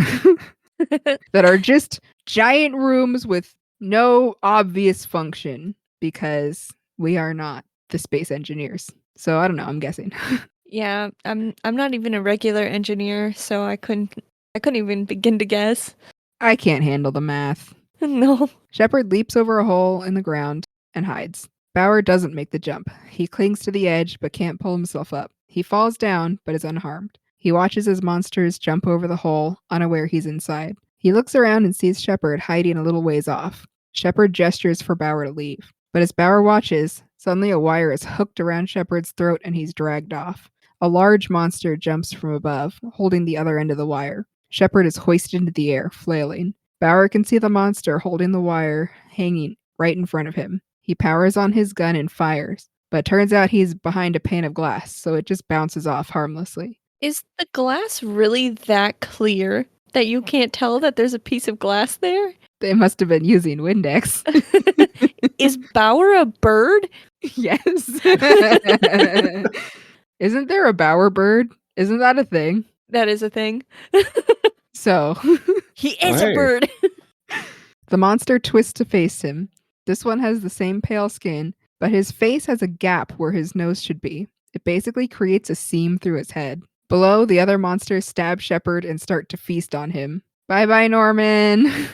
[SPEAKER 1] that are just giant rooms with no obvious function because we are not the space engineers. So I don't know, I'm guessing.
[SPEAKER 2] Yeah, I'm not even a regular engineer, so I couldn't even begin to guess.
[SPEAKER 1] I can't handle the math.
[SPEAKER 2] No.
[SPEAKER 1] Shepard leaps over a hole in the ground and hides. Bauer doesn't make the jump. He clings to the edge but can't pull himself up. He falls down but is unharmed. He watches as monsters jump over the hole, unaware he's inside. He looks around and sees Shepard hiding a little ways off. Shepard gestures for Bauer to leave. But as Bauer watches, suddenly a wire is hooked around Shepard's throat and he's dragged off. A large monster jumps from above, holding the other end of the wire. Shepard is hoisted into the air, flailing. Bauer can see the monster holding the wire, hanging right in front of him. He powers on his gun and fires, but turns out he's behind a pane of glass, so it just bounces off harmlessly.
[SPEAKER 2] Is the glass really that clear that you can't tell that there's a piece of glass there?
[SPEAKER 1] They must have been using Windex.
[SPEAKER 2] Is Bauer a bird?
[SPEAKER 1] Yes. Isn't there a Bauer bird? Isn't that a thing?
[SPEAKER 2] That is a thing.
[SPEAKER 1] So.
[SPEAKER 2] He is a bird.
[SPEAKER 1] The monster twists to face him. This one has the same pale skin, but his face has a gap where his nose should be. It basically creates a seam through his head. Below, the other monsters stab Shepard and start to feast on him. Bye-bye, Norman.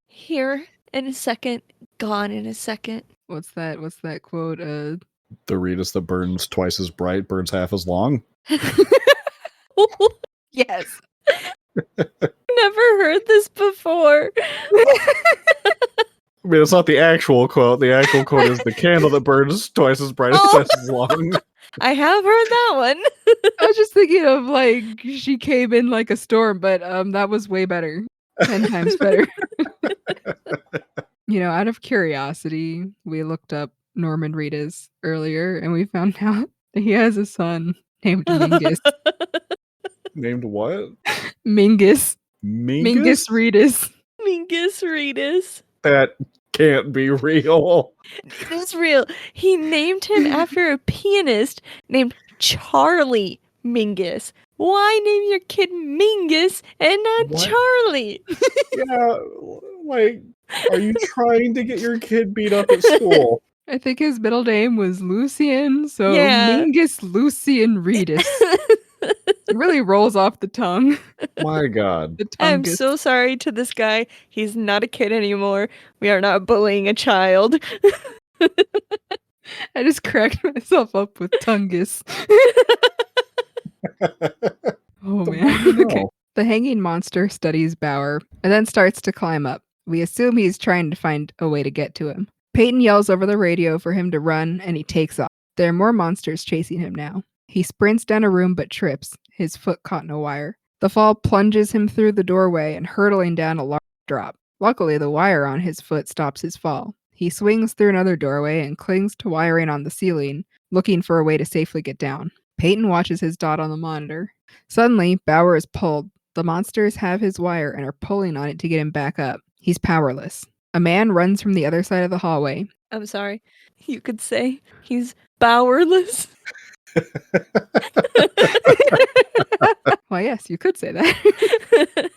[SPEAKER 2] Here in a second, gone in a second.
[SPEAKER 1] What's that quote?
[SPEAKER 3] The Reedus that burns twice as bright, burns half as long.
[SPEAKER 1] Yes.
[SPEAKER 2] Never heard this before.
[SPEAKER 3] I mean, it's not the actual quote. The actual quote is the candle that burns twice as bright as twice as long.
[SPEAKER 2] I have heard that one.
[SPEAKER 1] I was just thinking of like she came in like a storm, but that was way better. 10 times better. You know, out of curiosity, we looked up Norman Reedus earlier and we found out that he has a son named Mingus.
[SPEAKER 3] Named what?
[SPEAKER 1] Mingus.
[SPEAKER 3] Mingus
[SPEAKER 1] Reedus.
[SPEAKER 2] Mingus Reedus.
[SPEAKER 3] That can't be real.
[SPEAKER 2] It is real. He named him after a pianist named Charlie Mingus. Why name your kid Mingus and not
[SPEAKER 3] What?
[SPEAKER 2] Charlie?
[SPEAKER 3] Yeah, like, are you trying to get your kid beat up at school?
[SPEAKER 1] I think his middle name was Lucian, so
[SPEAKER 2] Yeah.
[SPEAKER 1] Mingus Lucian Reedus. It really rolls off the tongue.
[SPEAKER 3] My God.
[SPEAKER 1] The
[SPEAKER 2] I'm
[SPEAKER 1] tungus.
[SPEAKER 2] so sorry to this guy. He's not a kid anymore. We are not bullying a child.
[SPEAKER 1] I just cracked myself up with tungus. Oh
[SPEAKER 3] The
[SPEAKER 1] man.
[SPEAKER 3] more you
[SPEAKER 1] Okay.
[SPEAKER 3] know.
[SPEAKER 1] The hanging monster studies Bauer and then starts to climb up. We assume he's trying to find a way to get to him. Peyton yells over the radio for him to run and he takes off. There are more monsters chasing him now. He sprints down a room but trips, his foot caught in a wire. The fall plunges him through the doorway and hurtling down a large drop. Luckily, the wire on his foot stops his fall. He swings through another doorway and clings to wiring on the ceiling, looking for a way to safely get down. Peyton watches his dot on the monitor. Suddenly, Bauer is pulled. The monsters have his wire and are pulling on it to get him back up. He's powerless. A man runs from the other side of the hallway.
[SPEAKER 2] I'm sorry. You could say he's powerless.
[SPEAKER 1] Well, yes, you could say that.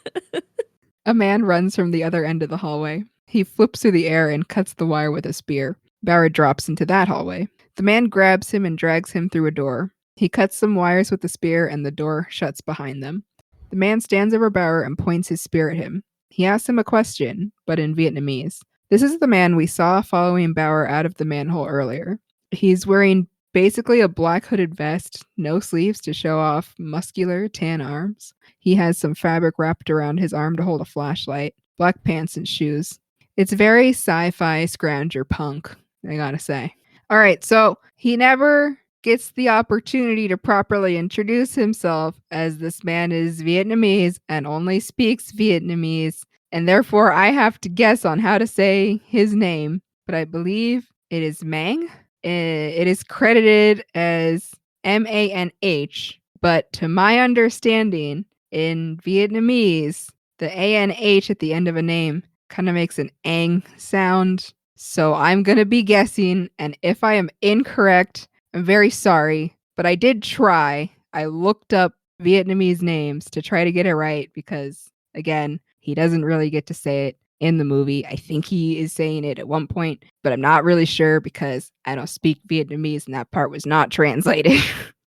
[SPEAKER 1] A man runs from the other end of the hallway. He flips through the air and cuts the wire with a spear. Bauer drops into that hallway. The man grabs him and drags him through a door. He cuts some wires with the spear and the door shuts behind them. The man stands over Bauer and points his spear at him. He asks him a question, but in Vietnamese. This is the man we saw following Bauer out of the manhole earlier. He's wearing basically a black hooded vest, no sleeves to show off muscular tan arms. He has some fabric wrapped around his arm to hold a flashlight, black pants and shoes. It's very sci-fi scrounger punk, I gotta say. All right, so he never gets the opportunity to properly introduce himself, as this man is Vietnamese and only speaks Vietnamese, and therefore I have to guess on how to say his name, but I believe it is Mang. It is credited as MANH, but to my understanding, in Vietnamese, the ANH at the end of a name kind of makes an ang sound. So I'm going to be guessing, and if I am incorrect, I'm very sorry, but I did try. I looked up Vietnamese names to try to get it right because, again, he doesn't really get to say it in the movie. I think he is saying it at one point, but I'm not really sure because I don't speak Vietnamese and that part was not translated.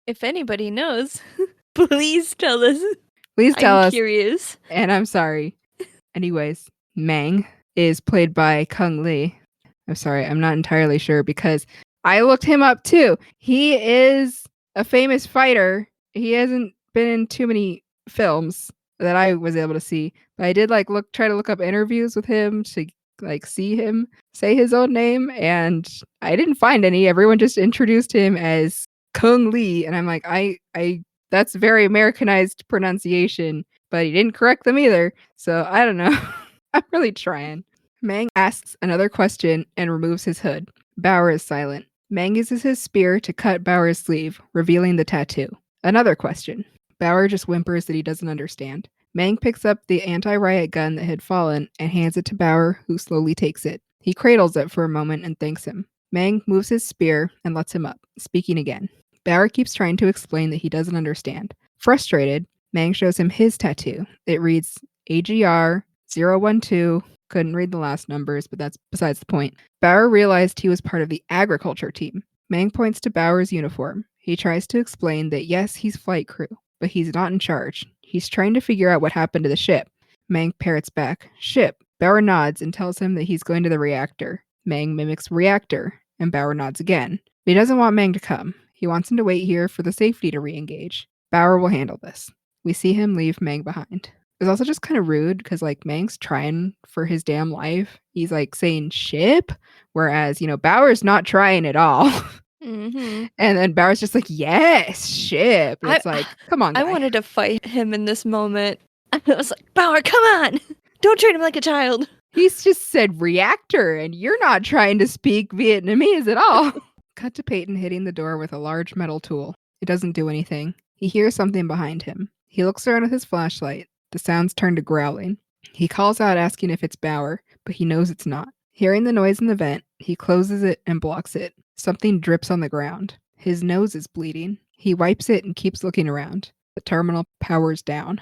[SPEAKER 2] If anybody knows, please tell us.
[SPEAKER 1] Please tell
[SPEAKER 2] I'm
[SPEAKER 1] us.
[SPEAKER 2] curious.
[SPEAKER 1] And I'm sorry. Anyways, Mang is played by Kung Lee. I'm sorry, I'm not entirely sure because I looked him up too. He is a famous fighter. He hasn't been in too many films that I was able to see, but I did try to look up interviews with him to see him say his own name, and I didn't find any. Everyone just introduced him as Kung Lee, and I'm like, I that's very Americanized pronunciation, but he didn't correct them either. So I don't know. I'm really trying. Mang asks another question and removes his hood. Bauer is silent. Mang uses his spear to cut Bauer's sleeve, revealing the tattoo. Another question. Bauer just whimpers that he doesn't understand. Mang picks up the anti-riot gun that had fallen and hands it to Bauer, who slowly takes it. He cradles it for a moment and thanks him. Mang moves his spear and lets him up, speaking again. Bauer keeps trying to explain that he doesn't understand. Frustrated, Mang shows him his tattoo. It reads AGR 012. Couldn't read the last numbers, but that's besides the point. Bauer realized he was part of the agriculture team. Mang points to Bauer's uniform. He tries to explain that yes, he's flight crew, but he's not in charge. He's trying to figure out what happened to the ship. Mang parrots back, ship. Bauer nods and tells him that he's going to the reactor. Mang mimics reactor, and Bauer nods again. But he doesn't want Mang to come. He wants him to wait here for the safety to re-engage. Bauer will handle this. We see him leave Mang behind. It's also just kind of rude because Mang's trying for his damn life. He's saying ship, whereas, Bauer's not trying at all.
[SPEAKER 2] Mm-hmm.
[SPEAKER 1] And then Bauer's just like, yes, ship. And it's come on, guy.
[SPEAKER 2] I wanted to fight him in this moment. I was like, Bauer, come on. Don't treat him like a child.
[SPEAKER 1] He's just said reactor, and you're not trying to speak Vietnamese at all. Cut to Peyton hitting the door with a large metal tool. It doesn't do anything. He hears something behind him. He looks around with his flashlight. The sounds turn to growling. He calls out asking if it's Bauer, but he knows it's not. Hearing the noise in the vent, he closes it and blocks it. Something drips on the ground. His nose is bleeding. He wipes it and keeps looking around. The terminal powers down.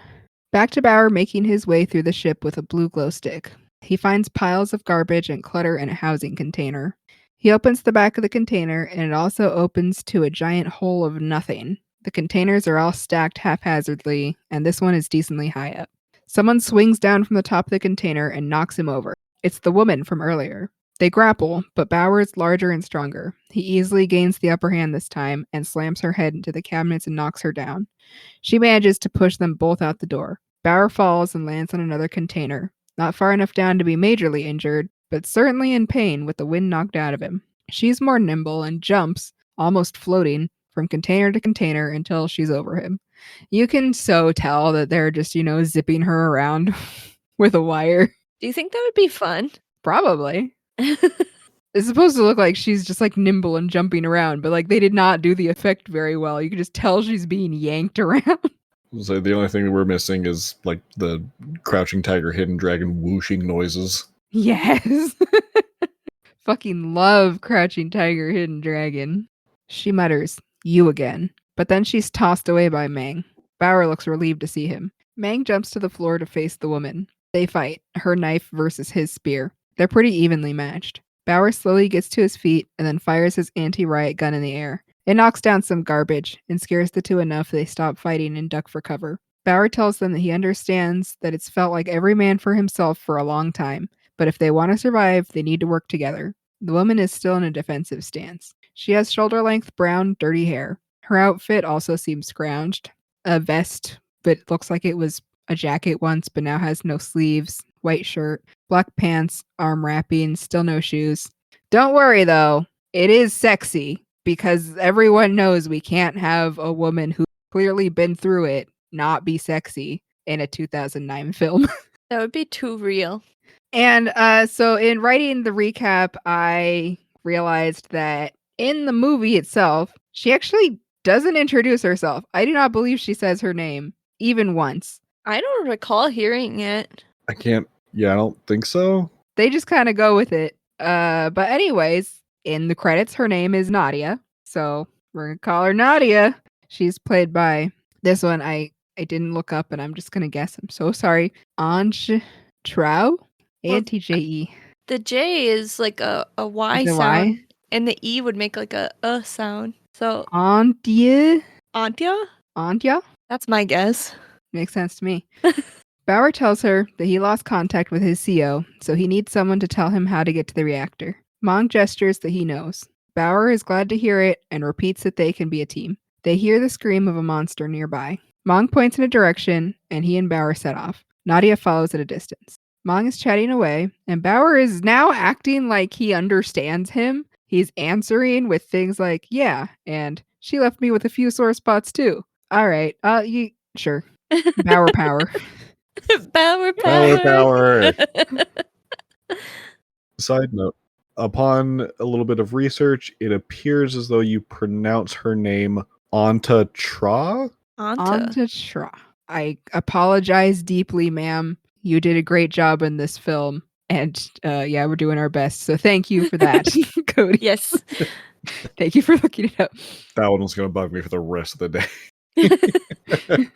[SPEAKER 1] Back to Bauer making his way through the ship with a blue glow stick. He finds piles of garbage and clutter in a housing container. He opens the back of the container, and it also opens to a giant hole of nothing. The containers are all stacked haphazardly, and this one is decently high up. Someone swings down from the top of the container and knocks him over. It's the woman from earlier. They grapple, but Bauer is larger and stronger. He easily gains the upper hand this time and slams her head into the cabinets and knocks her down. She manages to push them both out the door. Bauer falls and lands on another container, not far enough down to be majorly injured, but certainly in pain with the wind knocked out of him. She's more nimble and jumps, almost floating, from container to container until she's over him. You can so tell that they're just, zipping her around with a wire.
[SPEAKER 2] Do you think that would be fun?
[SPEAKER 1] Probably. It's supposed to look like she's just like nimble and jumping around, but like they did not do the effect very well. You can just tell she's being yanked around.
[SPEAKER 3] So the only thing that we're missing is like the crouching tiger, hidden dragon whooshing noises.
[SPEAKER 1] Yes. Fucking love Crouching Tiger, Hidden Dragon. She mutters, "You again." But then she's tossed away by Mang. Bauer looks relieved to see him. Mang jumps to the floor to face the woman. They fight, her knife versus his spear. They're pretty evenly matched. Bauer slowly gets to his feet and then fires his anti-riot gun in the air. It knocks down some garbage and scares the two enough they stop fighting and duck for cover. Bauer tells them that he understands that it's felt like every man for himself for a long time, but if they want to survive, they need to work together. The woman is still in a defensive stance. She has shoulder-length brown, dirty hair. Her outfit also seems scrounged. A vest, but it looks like it was a jacket once, but now has no sleeves. White shirt, black pants, arm wrapping, still no shoes. Don't worry though, it is sexy, because everyone knows we can't have a woman who's clearly been through it not be sexy in a 2009 film.
[SPEAKER 2] That would be too real.
[SPEAKER 1] And so in writing the recap, I realized that in the movie itself, she actually doesn't introduce herself. I do not believe she says her name, even once.
[SPEAKER 2] I don't recall hearing it.
[SPEAKER 3] I don't think so.
[SPEAKER 1] They just kind of go with it. But anyways, in the credits, her name is Nadia. So we're going to call her Nadia. She's played by this one. I didn't look up, and I'm just going to guess. I'm so sorry. Anj Trau? A-N-T-J-E.
[SPEAKER 2] The J is like a Y
[SPEAKER 1] Is it
[SPEAKER 2] sound.
[SPEAKER 1] Y?
[SPEAKER 2] And the E would make like a sound. So
[SPEAKER 1] Antje?
[SPEAKER 2] Antja?
[SPEAKER 1] Antja?
[SPEAKER 2] That's my guess.
[SPEAKER 1] Makes sense to me. Bauer tells her that he lost contact with his CO, so he needs someone to tell him how to get to the reactor. Mong gestures that he knows. Bauer is glad to hear it and repeats that they can be a team. They hear the scream of a monster nearby. Mong points in a direction, and he and Bauer set off. Nadia follows at a distance. Mong is chatting away, and Bauer is now acting like he understands him. He's answering with things like, "Yeah, and she left me with a few sore spots too. All right, sure. Bauer power."
[SPEAKER 2] Bauer
[SPEAKER 3] Power,
[SPEAKER 2] power.
[SPEAKER 3] Side note, upon a little bit of research, it appears as though you pronounce her name Anta Tra?
[SPEAKER 2] Anta.
[SPEAKER 1] Tra. I apologize deeply, ma'am. You did a great job in this film. And we're doing our best. So thank you for that, Cody.
[SPEAKER 2] Yes.
[SPEAKER 1] Thank you for looking it up.
[SPEAKER 3] That one was going to bug me for the rest of the day.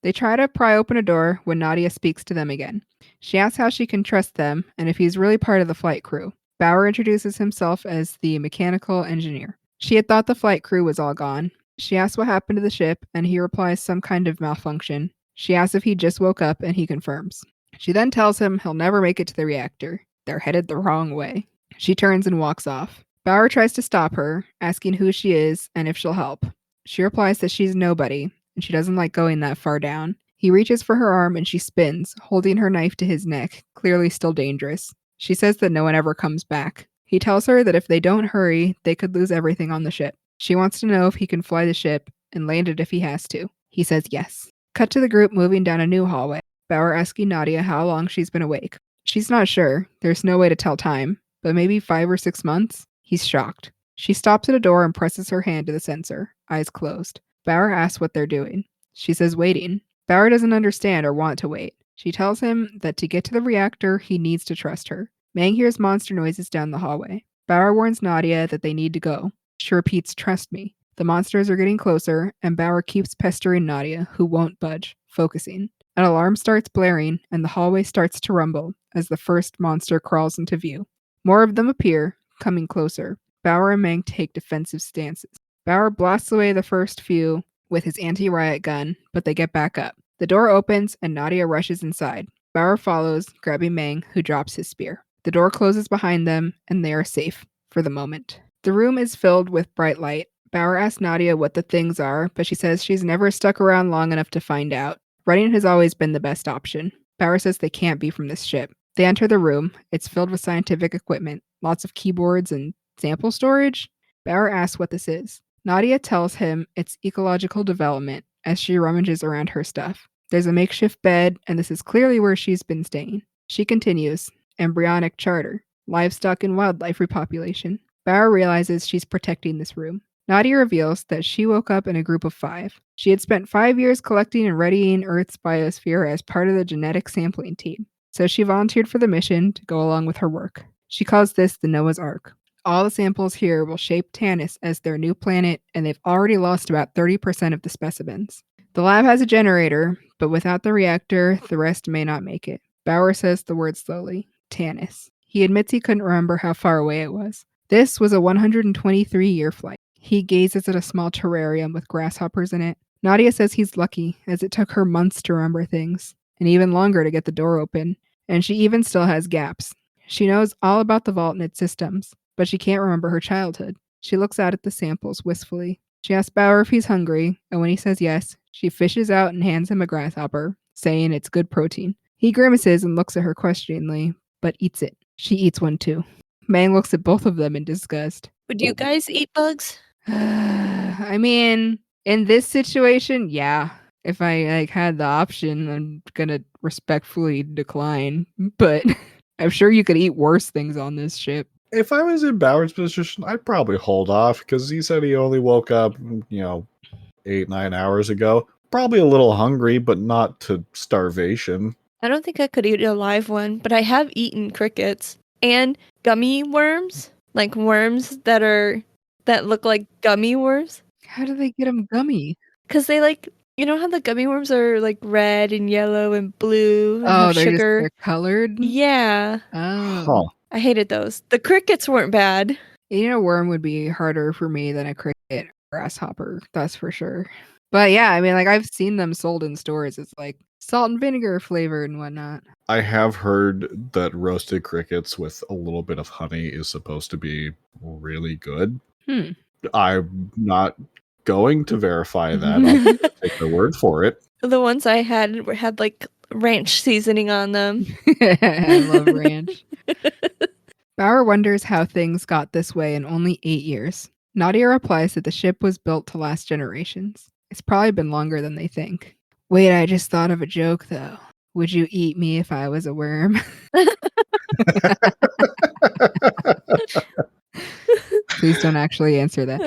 [SPEAKER 1] They try to pry open a door when Nadia speaks to them again. She asks how she can trust them and if he's really part of the flight crew. Bauer introduces himself as the mechanical engineer. She had thought the flight crew was all gone. She asks what happened to the ship, and he replies some kind of malfunction. She asks if he just woke up, and he confirms. She then tells him he'll never make it to the reactor. They're headed the wrong way. She turns and walks off. Bauer tries to stop her, asking who she is and if she'll help. She replies that she's nobody, and she doesn't like going that far down. He reaches for her arm and she spins, holding her knife to his neck, clearly still dangerous. She says that no one ever comes back. He tells her that if they don't hurry, they could lose everything on the ship. She wants to know if he can fly the ship and land it if he has to. He says yes. Cut to the group moving down a new hallway. Bauer asking Nadia how long she's been awake. She's not sure. There's no way to tell time, but maybe 5 or 6 months? He's shocked. She stops at a door and presses her hand to the sensor, eyes closed. Bauer asks what they're doing. She says waiting. Bauer doesn't understand or want to wait. She tells him that to get to the reactor, he needs to trust her. Mang hears monster noises down the hallway. Bauer warns Nadia that they need to go. She repeats, "Trust me." The monsters are getting closer, and Bauer keeps pestering Nadia, who won't budge, focusing. An alarm starts blaring, and the hallway starts to rumble as the first monster crawls into view. More of them appear, coming closer. Bauer and Mang take defensive stances. Bauer blasts away the first few with his anti-riot gun, but they get back up. The door opens and Nadia rushes inside. Bauer follows, grabbing Mang, who drops his spear. The door closes behind them, and they are safe for the moment. The room is filled with bright light. Bauer asks Nadia what the things are, but she says she's never stuck around long enough to find out. Running has always been the best option. Bauer says they can't be from this ship. They enter the room. It's filled with scientific equipment, lots of keyboards and sample storage. Bauer asks what this is. Nadia tells him it's ecological development as she rummages around her stuff. There's a makeshift bed, and this is clearly where she's been staying. She continues, embryonic charter, livestock and wildlife repopulation. Bauer realizes she's protecting this room. Nadia reveals that she woke up in a group of 5. She had spent 5 years collecting and readying Earth's biosphere as part of the genetic sampling team, so she volunteered for the mission to go along with her work. She calls this the Noah's Ark. All the samples here will shape Tanis as their new planet, and they've already lost about 30% of the specimens. The lab has a generator, but without the reactor, the rest may not make it. Bauer says the word slowly, Tanis. He admits he couldn't remember how far away it was. This was a 123-year flight. He gazes at a small terrarium with grasshoppers in it. Nadia says he's lucky, as it took her months to remember things, and even longer to get the door open, and she even still has gaps. She knows all about the vault and its systems, but she can't remember her childhood. She looks out at the samples wistfully. She asks Bauer if he's hungry, and when he says yes, she fishes out and hands him a grasshopper, saying it's good protein. He grimaces and looks at her questioningly, but eats it. She eats one too. Mang looks at both of them in disgust.
[SPEAKER 2] Would you guys eat bugs?
[SPEAKER 1] I mean, in this situation, yeah. If I had the option, I'm gonna respectfully decline. But I'm sure you could eat worse things on this ship.
[SPEAKER 3] If I was in Bauer's position, I'd probably hold off because he said he only woke up, 8-9 hours ago. Probably a little hungry, but not to starvation.
[SPEAKER 2] I don't think I could eat a live one, but I have eaten crickets and gummy worms, like worms that look like gummy worms.
[SPEAKER 1] How do they get them gummy?
[SPEAKER 2] Because they how the gummy worms are like red and yellow and blue and have sugar.
[SPEAKER 1] They're colored?
[SPEAKER 2] Yeah.
[SPEAKER 1] Oh.
[SPEAKER 3] Huh.
[SPEAKER 2] I hated those. The crickets weren't bad.
[SPEAKER 1] Eating a worm would be harder for me than a cricket or grasshopper, that's for sure. But yeah, I mean, I've seen them sold in stores. It's like salt and vinegar flavored and whatnot.
[SPEAKER 3] I have heard that roasted crickets with a little bit of honey is supposed to be really good. I'm not going to verify that. I'll take their word for it.
[SPEAKER 2] The ones I had like ranch seasoning on them.
[SPEAKER 1] I love ranch. Bauer wonders how things got this way in only 8 years. Nadia replies that the ship was built to last generations. It's probably been longer than they think. Wait, I just thought of a joke, though. Would you eat me if I was a worm? Please don't actually answer that.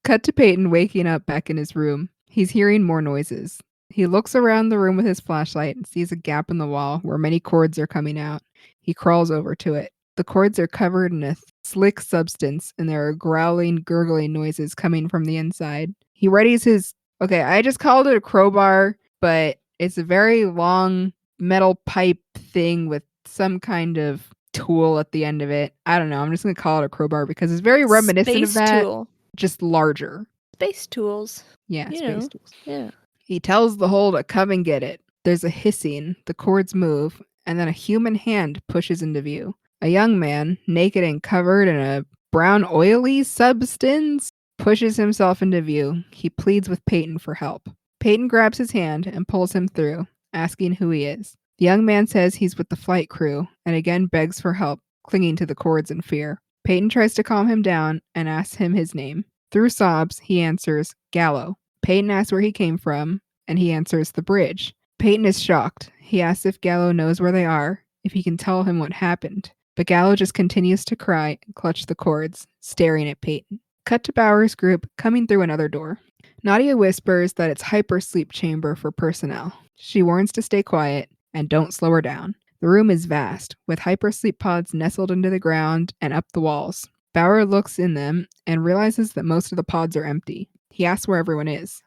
[SPEAKER 1] Cut to Peyton waking up back in his room. He's hearing more noises. He looks around the room with his flashlight and sees a gap in the wall where many cords are coming out. He crawls over to it. The cords are covered in a slick substance, and there are growling, gurgling noises coming from the inside. He readies his... Okay, I just called it a crowbar, but it's a very long metal pipe thing with some kind of tool at the end of it. I don't know. I'm just going to call it a crowbar because it's very reminiscent
[SPEAKER 2] Space
[SPEAKER 1] of that.
[SPEAKER 2] Tool.
[SPEAKER 1] Just larger.
[SPEAKER 2] Space tools.
[SPEAKER 1] Yeah,
[SPEAKER 2] Space
[SPEAKER 1] tools.
[SPEAKER 2] Yeah.
[SPEAKER 1] He tells the hole to come and get it. There's a hissing, the cords move, and then a human hand pushes into view. A young man, naked and covered in a brown oily substance, pushes himself into view. He pleads with Peyton for help. Peyton grabs his hand and pulls him through, asking who he is. The young man says he's with the flight crew, and again begs for help, clinging to the cords in fear. Peyton tries to calm him down and asks him his name. Through sobs, he answers, Gallo. Peyton asks where he came from, and he answers the bridge. Peyton is shocked. He asks if Gallo knows where they are, if he can tell him what happened. But Gallo just continues to cry and clutch the cords, staring at Peyton. Cut to Bauer's group, coming through another door. Nadia whispers that it's hypersleep chamber for personnel. She warns to stay quiet and don't slow her down. The room is vast, with hypersleep pods nestled into the ground and up the walls. Bauer looks in them and realizes that most of the pods are empty. He asks where everyone is.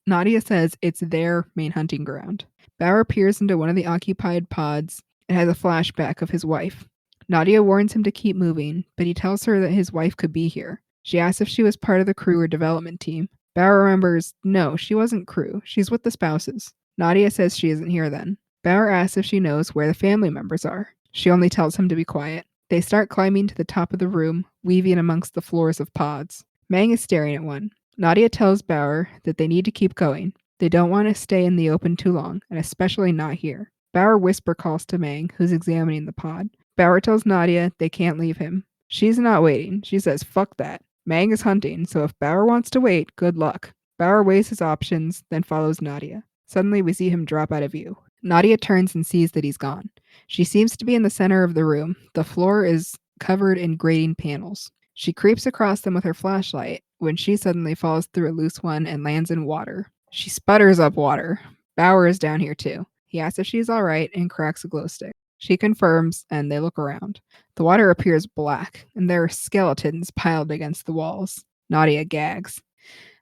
[SPEAKER 1] Nadia says it's their main hunting ground. Bauer peers into one of the occupied pods and has a flashback of his wife. Nadia warns him to keep moving, but he tells her that his wife could be here. She asks if she was part of the crew or development team. Bauer remembers, no, she wasn't crew. She's with the spouses. Nadia says she isn't here then. Bauer asks if she knows where the family members are. She only tells him to be quiet. They start climbing to the top of the room, weaving amongst the floors of pods. Mang is staring at one. Nadia tells Bauer that they need to keep going. They don't want to stay in the open too long, and especially not here. Bauer whisper calls to Mang, who's examining the pod. Bauer tells Nadia they can't leave him. She's not waiting. She says, fuck that. Mang is hunting, so if Bauer wants to wait, good luck. Bauer weighs his options, then follows Nadia. Suddenly, we see him drop out of view. Nadia turns and sees that he's gone. She seems to be in the center of the room. The floor is covered in grating panels. She creeps across them with her flashlight when she suddenly falls through a loose one and lands in water. She sputters up water. Bauer is down here too. He asks if she's all right and cracks a glow stick. She confirms, and they look around. The water appears black, and there are skeletons piled against the walls. Nadia gags.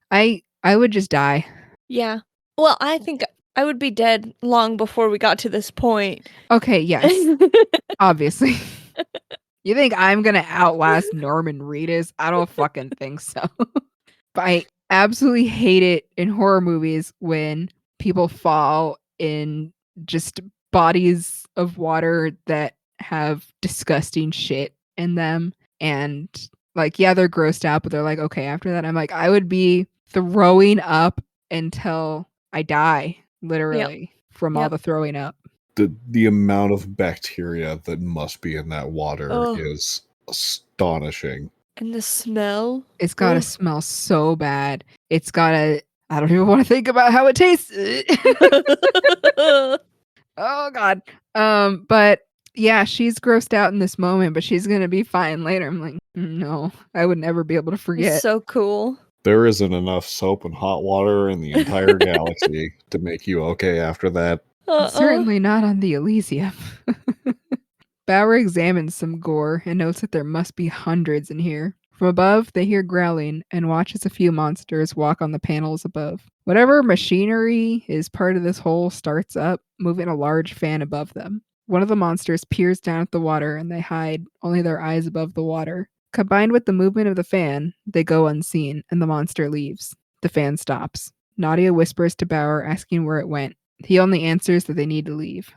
[SPEAKER 1] I would just die.
[SPEAKER 2] Yeah. Well, I think I would be dead long before we got to this point.
[SPEAKER 1] Okay, yes. Obviously. You think I'm gonna outlast Norman Reedus? I don't fucking think so. But I absolutely hate it in horror movies when people fall in just bodies of water that have disgusting shit in them. And like, yeah, they're grossed out, but they're like, okay, after that, I'm like, I would be throwing up until I die, literally, from all the throwing up.
[SPEAKER 3] The amount of bacteria that must be in that water is astonishing.
[SPEAKER 2] And the smell.
[SPEAKER 1] It's gotta smell so bad. It's gotta, I don't even want to think about how it tastes. Oh God. But yeah, she's grossed out in this moment, but she's gonna be fine later. I'm like, no, I would never be able to forget.
[SPEAKER 2] It's so cool.
[SPEAKER 3] There isn't enough soap and hot water in the entire galaxy to make you okay after that.
[SPEAKER 1] Certainly not on the Elysium. Bauer examines some gore and notes that there must be hundreds in here. From above, they hear growling and watch as a few monsters walk on the panels above. Whatever machinery is part of this hole starts up, moving a large fan above them. One of the monsters peers down at the water and they hide, only their eyes above the water. Combined with the movement of the fan, they go unseen and the monster leaves. The fan stops. Nadia whispers to Bauer, asking where it went. He only answers that they need to leave.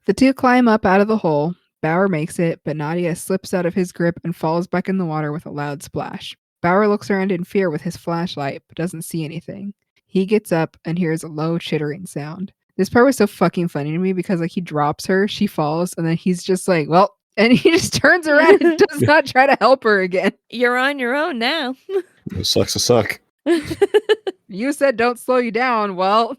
[SPEAKER 1] The two climb up out of the hole. Bauer makes it, but Nadia slips out of his grip and falls back in the water with a loud splash. Bauer looks around in fear with his flashlight, but doesn't see anything. He gets up and hears a low chittering sound. This part was so fucking funny to me because like he drops her, she falls, and then he's just like, well, and he just turns around and does not try to help her again.
[SPEAKER 2] You're on your own now.
[SPEAKER 3] It sucks to suck.
[SPEAKER 1] You said don't slow you down. Well,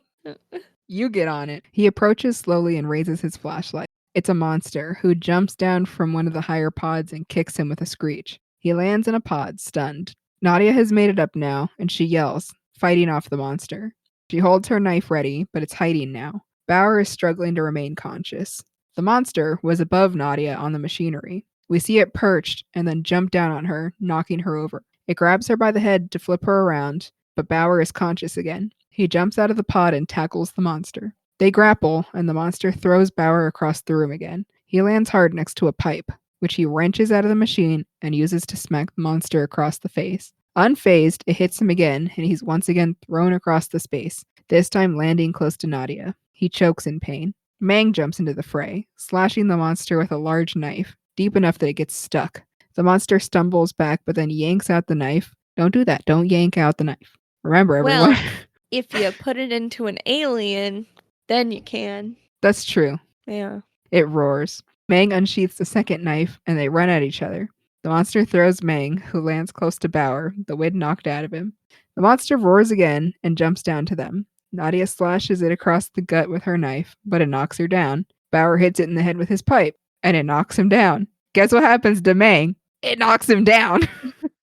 [SPEAKER 1] you get on it. He approaches slowly and raises his flashlight. It's a monster who jumps down from one of the higher pods and kicks him with a screech. He lands in a pod, stunned. Nadia has made it up now, and she yells, fighting off the monster. She holds her knife ready, but it's hiding now. Bauer is struggling to remain conscious. The monster was above Nadia on the machinery. We see it perched and then jump down on her, knocking her over. It grabs her by the head to flip her around, but Bauer is conscious again. He jumps out of the pod and tackles the monster. They grapple, and the monster throws Bauer across the room again. He lands hard next to a pipe, which he wrenches out of the machine and uses to smack the monster across the face. Unfazed, it hits him again, and he's once again thrown across the space, this time landing close to Nadia. He chokes in pain. Mang jumps into the fray, slashing the monster with a large knife, deep enough that it gets stuck. The monster stumbles back, but then yanks out the knife. Don't do that. Don't yank out the knife. Remember, everyone.
[SPEAKER 2] Well, if you put it into an alien, then you can.
[SPEAKER 1] That's true.
[SPEAKER 2] Yeah.
[SPEAKER 1] It roars. Mang unsheaths the second knife, and they run at each other. The monster throws Mang, who lands close to Bauer, the wind knocked out of him. The monster roars again and jumps down to them. Nadia slashes it across the gut with her knife, but it knocks her down. Bauer hits it in the head with his pipe, and it knocks him down. Guess what happens to Mang? It knocks him down.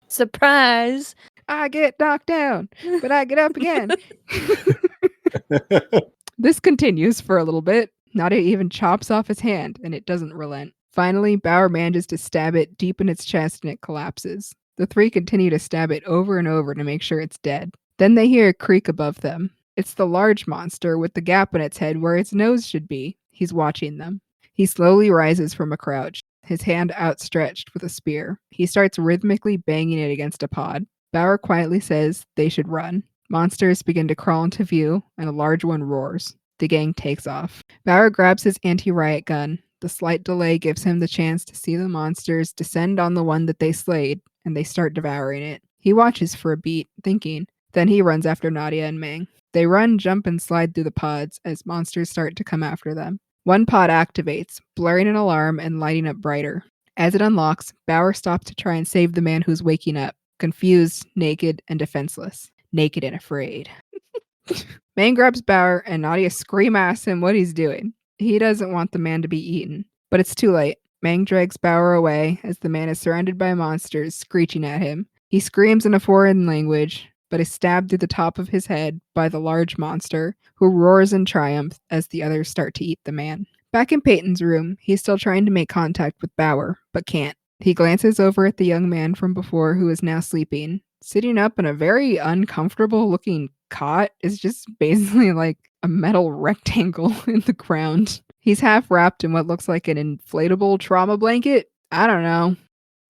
[SPEAKER 2] Surprise!
[SPEAKER 1] I get knocked down, but I get up again. This continues for a little bit. Nadia even chops off his hand, and it doesn't relent. Finally, Bauer manages to stab it deep in its chest, and it collapses. The three continue to stab it over and over to make sure it's dead. Then they hear a creak above them. It's the large monster with the gap in its head where its nose should be. He's watching them. He slowly rises from a crouch. his hand outstretched with a spear. He starts rhythmically banging it against a pod. Bauer quietly says they should run. Monsters begin to crawl into view, and a large one roars. The gang takes off. Bauer grabs his anti-riot gun. The slight delay gives him the chance to see the monsters descend on the one that they slayed, and they start devouring it. He watches for a beat, thinking. Then he runs after Nadia and Mang. They run, jump, and slide through the pods as monsters start to come after them. One pod activates, blaring an alarm and lighting up brighter. As it unlocks, Bauer stops to try and save the man who's waking up, confused, naked, and defenseless. Naked and afraid. Mang grabs Bauer, and Nadia asks him what he's doing. He doesn't want the man to be eaten, but it's too late. Mang drags Bauer away as the man is surrounded by monsters screeching at him. He screams in a foreign language, but is stabbed through the top of his head by the large monster, who roars in triumph as the others start to eat the man. Back in Peyton's room, he's still trying to make contact with Bauer, but can't. He glances over at the young man from before who is now sleeping. Sitting up in a very uncomfortable looking cot is just basically like a metal rectangle in the ground. He's half wrapped in what looks like an inflatable trauma blanket. I don't know.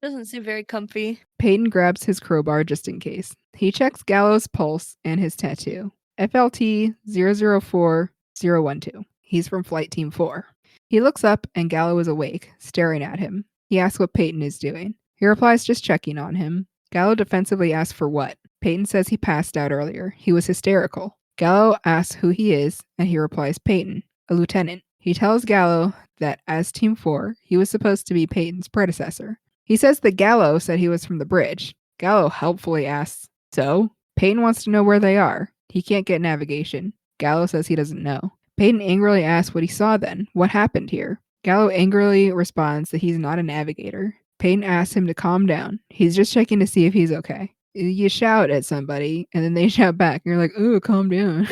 [SPEAKER 2] Doesn't seem very comfy.
[SPEAKER 1] Peyton grabs his crowbar just in case. He checks Gallo's pulse and his tattoo. FLT 004012. He's from Flight Team 4. He looks up and Gallo is awake, staring at him. He asks what Peyton is doing. He replies just checking on him. Gallo defensively asks for what. Peyton says he passed out earlier. He was hysterical. Gallo asks who he is, and he replies Peyton, a lieutenant. He tells Gallo that as Team 4, he was supposed to be Peyton's predecessor. He says that Gallo said he was from the bridge. Gallo helpfully asks, so? Peyton wants to know where they are. He can't get navigation. Gallo says he doesn't know. Peyton angrily asks what he saw then. What happened here? Gallo angrily responds that he's not a navigator. Peyton asks him to calm down. He's just checking to see if he's okay. You shout at somebody, and then they shout back. You're like, ooh, calm down.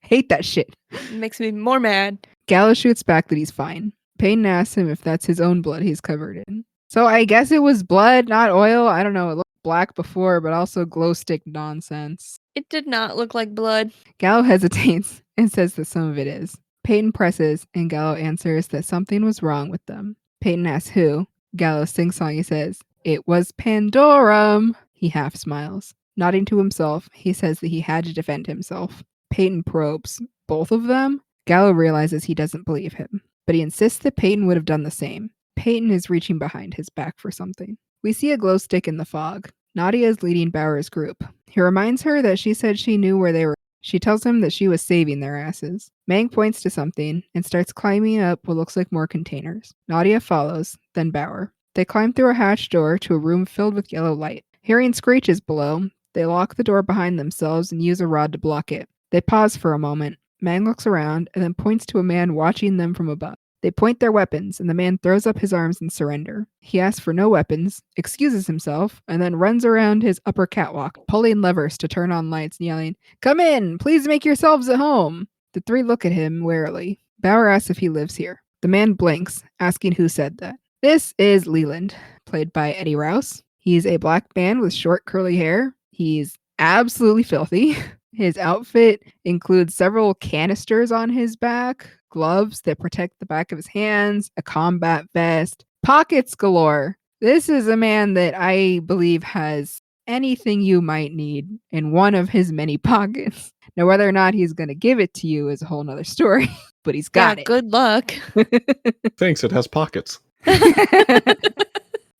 [SPEAKER 1] Hate that shit.
[SPEAKER 2] It makes me more mad.
[SPEAKER 1] Gallo shoots back that he's fine. Peyton asks him if that's his own blood he's covered in. So I guess it was blood, not oil. I don't know. It looked black before, but also glow stick nonsense.
[SPEAKER 2] It did not look like blood.
[SPEAKER 1] Gallo hesitates and says that some of it is. Peyton presses, and Gallo answers that something was wrong with them. Peyton asks who. Gallo sing-songy says, it was Pandorum. He half smiles. Nodding to himself, he says that he had to defend himself. Peyton probes. Both of them? Gallo realizes he doesn't believe him, but he insists that Peyton would have done the same. Peyton is reaching behind his back for something. We see a glow stick in the fog. Nadia is leading Bauer's group. He reminds her that she said she knew where they were. She tells him that she was saving their asses. Mang points to something and starts climbing up what looks like more containers. Nadia follows, then Bauer. They climb through a hatch door to a room filled with yellow light. Hearing screeches below, they lock the door behind themselves and use a rod to block it. They pause for a moment. Mang looks around and then points to a man watching them from above. They point their weapons, and the man throws up his arms in surrender. He asks for no weapons, excuses himself, and then runs around his upper catwalk, pulling levers to turn on lights and yelling, "Come in! Please make yourselves at home!" The three look at him warily. Bauer asks if he lives here. The man blinks, asking who said that. This is Leland, played by Eddie Rouse. He's a black man with short curly hair. He's absolutely filthy. His outfit includes several canisters on his back, gloves that protect the back of his hands, a combat vest, pockets galore. This is a man that I believe has anything you might need in one of his many pockets. Now, whether or not he's going to give it to you is a whole nother story, but he's got it.
[SPEAKER 2] Good luck.
[SPEAKER 3] Thanks, it has pockets.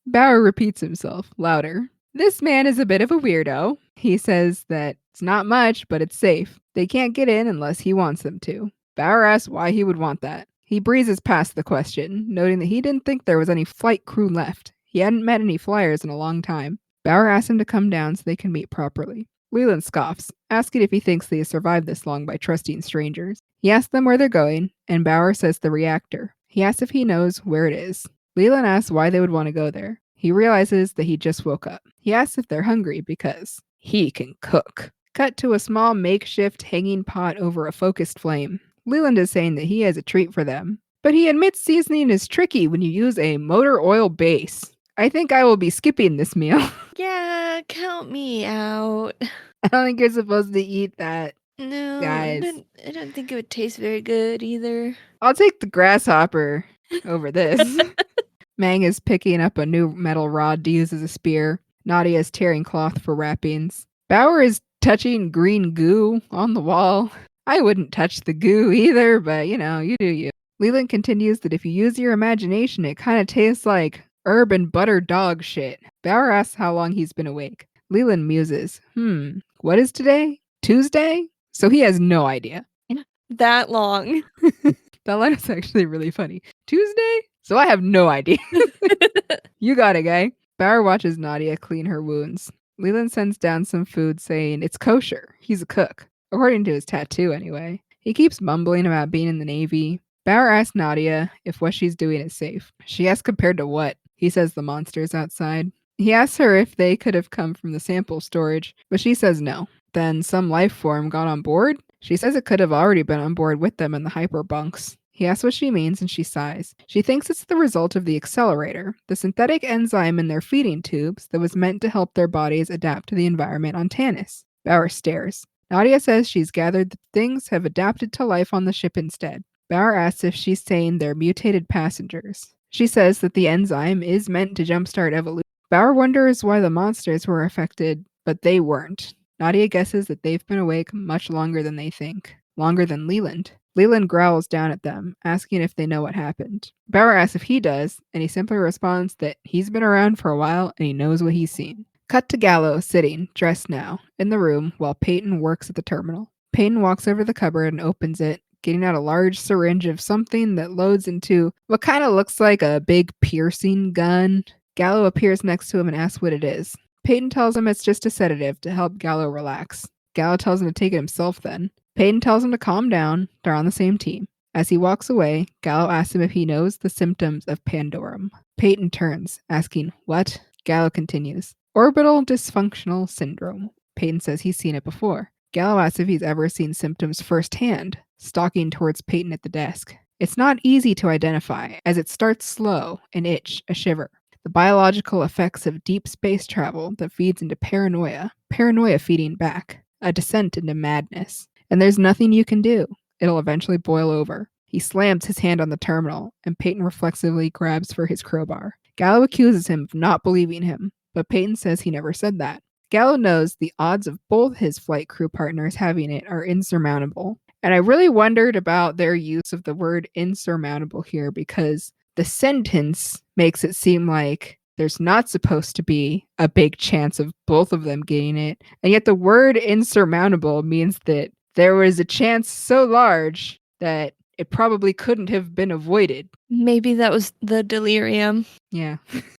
[SPEAKER 1] Bauer repeats himself, louder. This man is a bit of a weirdo. He says that it's not much, but it's safe. They can't get in unless he wants them to. Bauer asks why he would want that. He breezes past the question, noting that he didn't think there was any flight crew left. He hadn't met any flyers in a long time. Bauer asks him to come down so they can meet properly. Leland scoffs, asking if he thinks they have survived this long by trusting strangers. He asks them where they're going, and Bauer says the reactor. He asks if he knows where it is. Leland asks why they would want to go there. He realizes that he just woke up. He asks if they're hungry because he can cook. Cut to a small makeshift hanging pot over a focused flame. Leland is saying that he has a treat for them, but he admits seasoning is tricky when you use a motor oil base. I think I will be skipping this meal.
[SPEAKER 2] Yeah, count me out.
[SPEAKER 1] I don't think you're supposed to eat that.
[SPEAKER 2] No,
[SPEAKER 1] Guys.
[SPEAKER 2] I don't think it would taste very good either.
[SPEAKER 1] I'll take the grasshopper over this. Mang is picking up a new metal rod to use as a spear. Nadia is tearing cloth for wrappings. Bauer is touching green goo on the wall. I wouldn't touch the goo either, but you do you. Leland continues that if you use your imagination, it kind of tastes like herb and butter dog shit. Bauer asks how long he's been awake. Leland muses. What is today? Tuesday? So he has no idea.
[SPEAKER 2] That long.
[SPEAKER 1] That line is actually really funny. Tuesday? So I have no idea. You got it, guy. Bauer watches Nadia clean her wounds. Leland sends down some food saying it's kosher. He's a cook. According to his tattoo, anyway. He keeps mumbling about being in the Navy. Bauer asks Nadia if what she's doing is safe. She asks compared to what? He says the monsters outside. He asks her if they could have come from the sample storage, but she says no. Then some life form got on board? She says it could have already been on board with them in the hyperbunks. He asks what she means and she sighs. She thinks it's the result of the accelerator, the synthetic enzyme in their feeding tubes that was meant to help their bodies adapt to the environment on Tanis. Bauer stares. Nadia says she's gathered that things have adapted to life on the ship instead. Bauer asks if she's saying they're mutated passengers. She says that the enzyme is meant to jumpstart evolution. Bauer wonders why the monsters were affected, but they weren't. Nadia guesses that they've been awake much longer than they think. Longer than Leland. Leland growls down at them, asking if they know what happened. Bauer asks if he does, and he simply responds that he's been around for a while and he knows what he's seen. Cut to Gallo sitting, dressed now, in the room while Peyton works at the terminal. Peyton walks over to the cupboard and opens it, getting out a large syringe of something that loads into what kind of looks like a big piercing gun. Gallo appears next to him and asks what it is. Peyton tells him it's just a sedative to help Gallo relax. Gallo tells him to take it himself then. Peyton tells him to calm down. They're on the same team. As he walks away, Gallo asks him if he knows the symptoms of Pandorum. Peyton turns, asking, what? Gallo continues, orbital dysfunctional syndrome. Peyton says he's seen it before. Gallo asks if he's ever seen symptoms firsthand, stalking towards Peyton at the desk. It's not easy to identify, as it starts slow, an itch, a shiver. The biological effects of deep space travel that feeds into paranoia feeding back, a descent into madness. And there's nothing you can do. It'll eventually boil over. He slams his hand on the terminal, and Peyton reflexively grabs for his crowbar. Gallo accuses him of not believing him, but Peyton says he never said that. Gallo knows the odds of both his flight crew partners having it are insurmountable. And I really wondered about their use of the word insurmountable here because the sentence makes it seem like there's not supposed to be a big chance of both of them getting it. And yet the word insurmountable means that there was a chance so large that it probably couldn't have been avoided.
[SPEAKER 2] Maybe that was the delirium.
[SPEAKER 1] Yeah.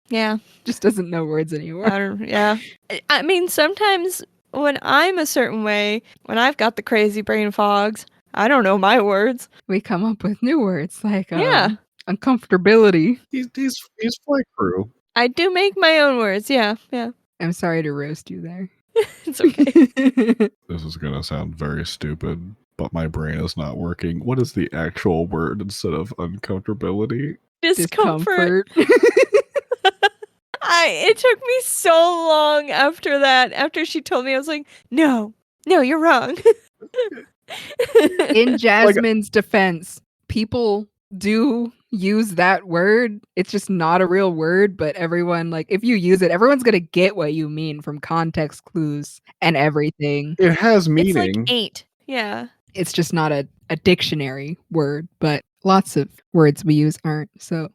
[SPEAKER 2] Yeah.
[SPEAKER 1] Just doesn't know words anymore.
[SPEAKER 2] Yeah. I mean, sometimes when I'm a certain way, when I've got the crazy brain fogs, I don't know my words.
[SPEAKER 1] We come up with new words like
[SPEAKER 2] Yeah.
[SPEAKER 1] Uncomfortability.
[SPEAKER 3] He's flight crew.
[SPEAKER 2] I do make my own words. Yeah.
[SPEAKER 1] I'm sorry to roast you there.
[SPEAKER 2] It's okay.
[SPEAKER 3] This is gonna sound very stupid, but my brain is not working. What is the actual word instead of uncomfortability?
[SPEAKER 2] Discomfort. It took me so long after that. After she told me, I was like, no, you're wrong.
[SPEAKER 1] In Jasmine's defense, people do use that word. It's just not a real word, but everyone, like, if you use it, everyone's gonna get what you mean from context clues and everything.
[SPEAKER 3] It has meaning.
[SPEAKER 2] It's like 8. Yeah.
[SPEAKER 1] It's just not a dictionary word, but lots of words we use aren't. So,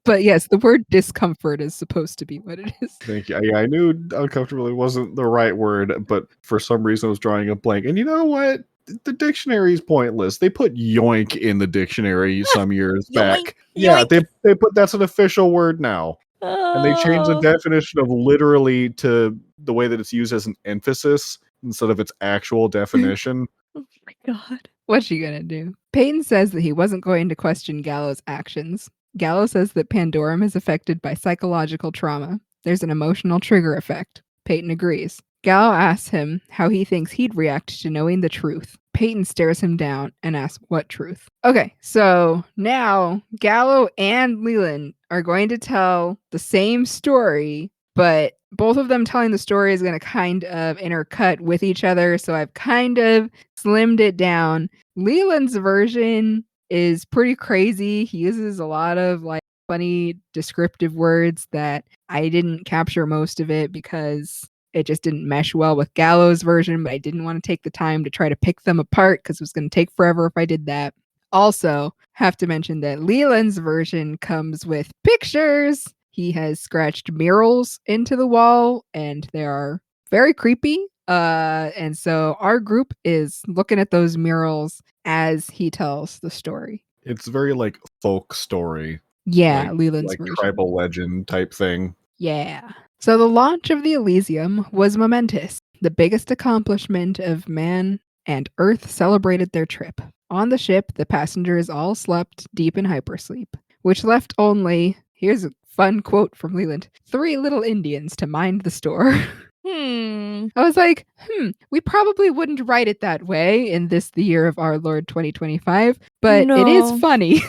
[SPEAKER 1] but yes, the word discomfort is supposed to be what it is.
[SPEAKER 3] Thank you. I knew uncomfortability wasn't the right word, but for some reason I was drawing a blank. And you know what? The dictionary is pointless. They put yoink in the dictionary some years back. Yeah, they put that's an official word now. And they changed the definition of literally to the way that it's used as an emphasis instead of its actual definition.
[SPEAKER 2] Oh my god.
[SPEAKER 1] What's she gonna do? Peyton says that he wasn't going to question Gallo's actions. Gallo says that Pandorum is affected by psychological trauma. There's an emotional trigger effect. Peyton agrees. Gallo asks him how he thinks he'd react to knowing the truth. Peyton stares him down and asks what truth. Okay, so now Gallo and Leland are going to tell the same story, but both of them telling the story is going to kind of intercut with each other, so I've kind of slimmed it down. Leland's version is pretty crazy. He uses a lot of like funny descriptive words that I didn't capture most of it because it just didn't mesh well with Gallo's version, but I didn't want to take the time to try to pick them apart because it was going to take forever if I did that. Also, have to mention that Leland's version comes with pictures. He has scratched murals into the wall, and they are very creepy. And so our group is looking at those murals as he tells the story.
[SPEAKER 3] It's very like folk story,
[SPEAKER 1] Yeah, Leland's
[SPEAKER 3] like
[SPEAKER 1] version.
[SPEAKER 3] tribal legend type thing.
[SPEAKER 1] Yeah. So the launch of the Elysium was momentous. The biggest accomplishment of man and Earth celebrated their trip. On the ship, the passengers all slept deep in hypersleep, which left only, here's a fun quote from Leland, 3 little Indians to mind the store. I was like, we probably wouldn't write it that way in this, the year of our Lord 2025, but it is
[SPEAKER 2] No.
[SPEAKER 1] funny.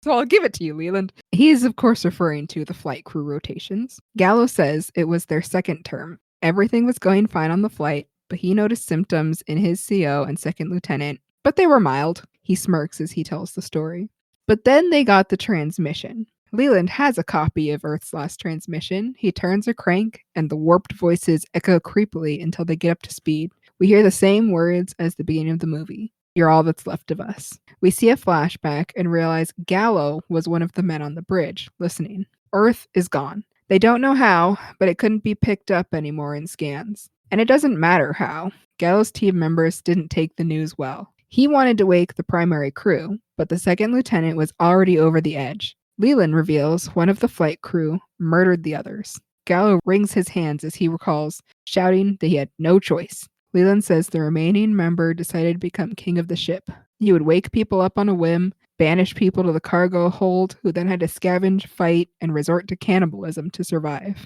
[SPEAKER 1] So I'll give it to you, Leland. He is, of course, referring to the flight crew rotations. Gallo says it was their second term. Everything was going fine on the flight, but he noticed symptoms in his CO and second lieutenant, but they were mild. He smirks as he tells the story. But then they got the transmission. Leland has a copy of Earth's last transmission. He turns a crank, and the warped voices echo creepily until they get up to speed. We hear the same words as the beginning of the movie. You're all that's left of us. We see a flashback and realize Gallo was one of the men on the bridge, listening. Earth is gone. They don't know how, but it couldn't be picked up anymore in scans. And it doesn't matter how. Gallo's team members didn't take the news well. He wanted to wake the primary crew, but the second lieutenant was already over the edge. Leland reveals one of the flight crew murdered the others. Gallo wrings his hands as he recalls, shouting that he had no choice. Leland says the remaining member decided to become king of the ship. He would wake people up on a whim, banish people to the cargo hold, who then had to scavenge, fight, and resort to cannibalism to survive.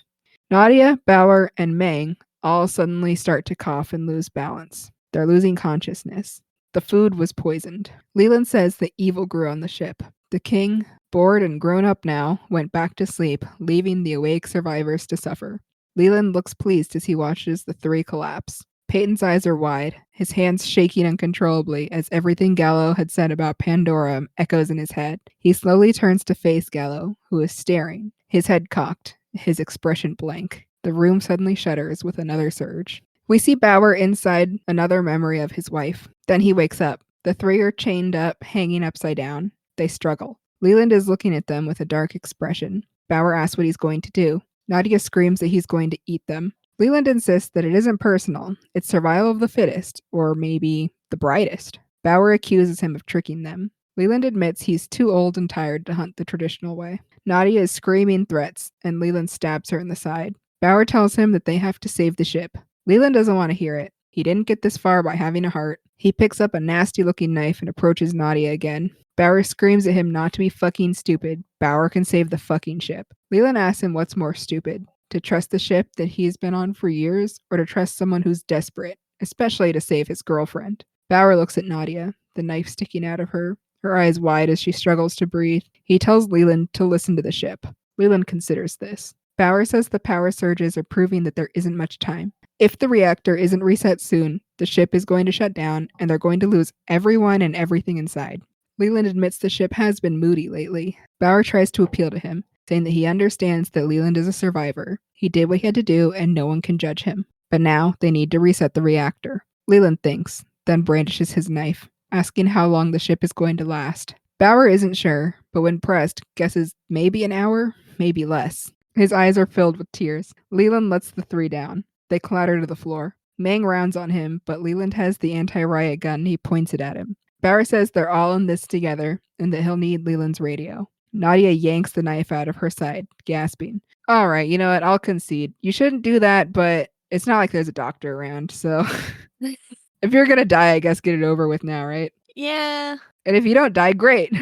[SPEAKER 1] Nadia, Bauer, and Meng all suddenly start to cough and lose balance. They're losing consciousness. The food was poisoned. Leland says the evil grew on the ship. The king, bored and grown up now, went back to sleep, leaving the awake survivors to suffer. Leland looks pleased as he watches the 3 collapse. Peyton's eyes are wide, his hands shaking uncontrollably as everything Gallo had said about Pandorum echoes in his head. He slowly turns to face Gallo, who is staring, his head cocked, his expression blank. The room suddenly shudders with another surge. We see Bauer inside another memory of his wife. Then he wakes up. The 3 are chained up, hanging upside down. They struggle. Leland is looking at them with a dark expression. Bauer asks what he's going to do. Nadia screams that he's going to eat them. Leland insists that it isn't personal, it's survival of the fittest, or maybe the brightest. Bauer accuses him of tricking them. Leland admits he's too old and tired to hunt the traditional way. Nadia is screaming threats, and Leland stabs her in the side. Bauer tells him that they have to save the ship. Leland doesn't want to hear it. He didn't get this far by having a heart. He picks up a nasty-looking knife and approaches Nadia again. Bauer screams at him not to be fucking stupid. Bauer can save the fucking ship. Leland asks him what's more stupid. To trust the ship that he's been on for years, or to trust someone who's desperate, especially to save his girlfriend. Bauer looks at Nadia, the knife sticking out of her eyes wide as she struggles to breathe. He tells Leland to listen to the ship. Leland considers this. Bauer says the power surges are proving that there isn't much time. If the reactor isn't reset soon, the ship is going to shut down, and they're going to lose everyone and everything inside. Leland admits the ship has been moody lately. Bauer tries to appeal to him, saying that he understands that Leland is a survivor. He did what he had to do, and no one can judge him. But now they need to reset the reactor. Leland thinks, then brandishes his knife, asking how long the ship is going to last. Bauer isn't sure, but when pressed, guesses maybe an hour, maybe less. His eyes are filled with tears. Leland lets the 3 down. They clatter to the floor. Meng rounds on him, but Leland has the anti-riot gun and he points it at him. Bauer says they're all in this together, and that he'll need Leland's radio. Nadia yanks the knife out of her side, gasping. All right, you know what? I'll concede. You shouldn't do that, but it's not like there's a doctor around, so if you're gonna die, I guess get it over with now, right?
[SPEAKER 2] Yeah.
[SPEAKER 1] And if you don't die, great.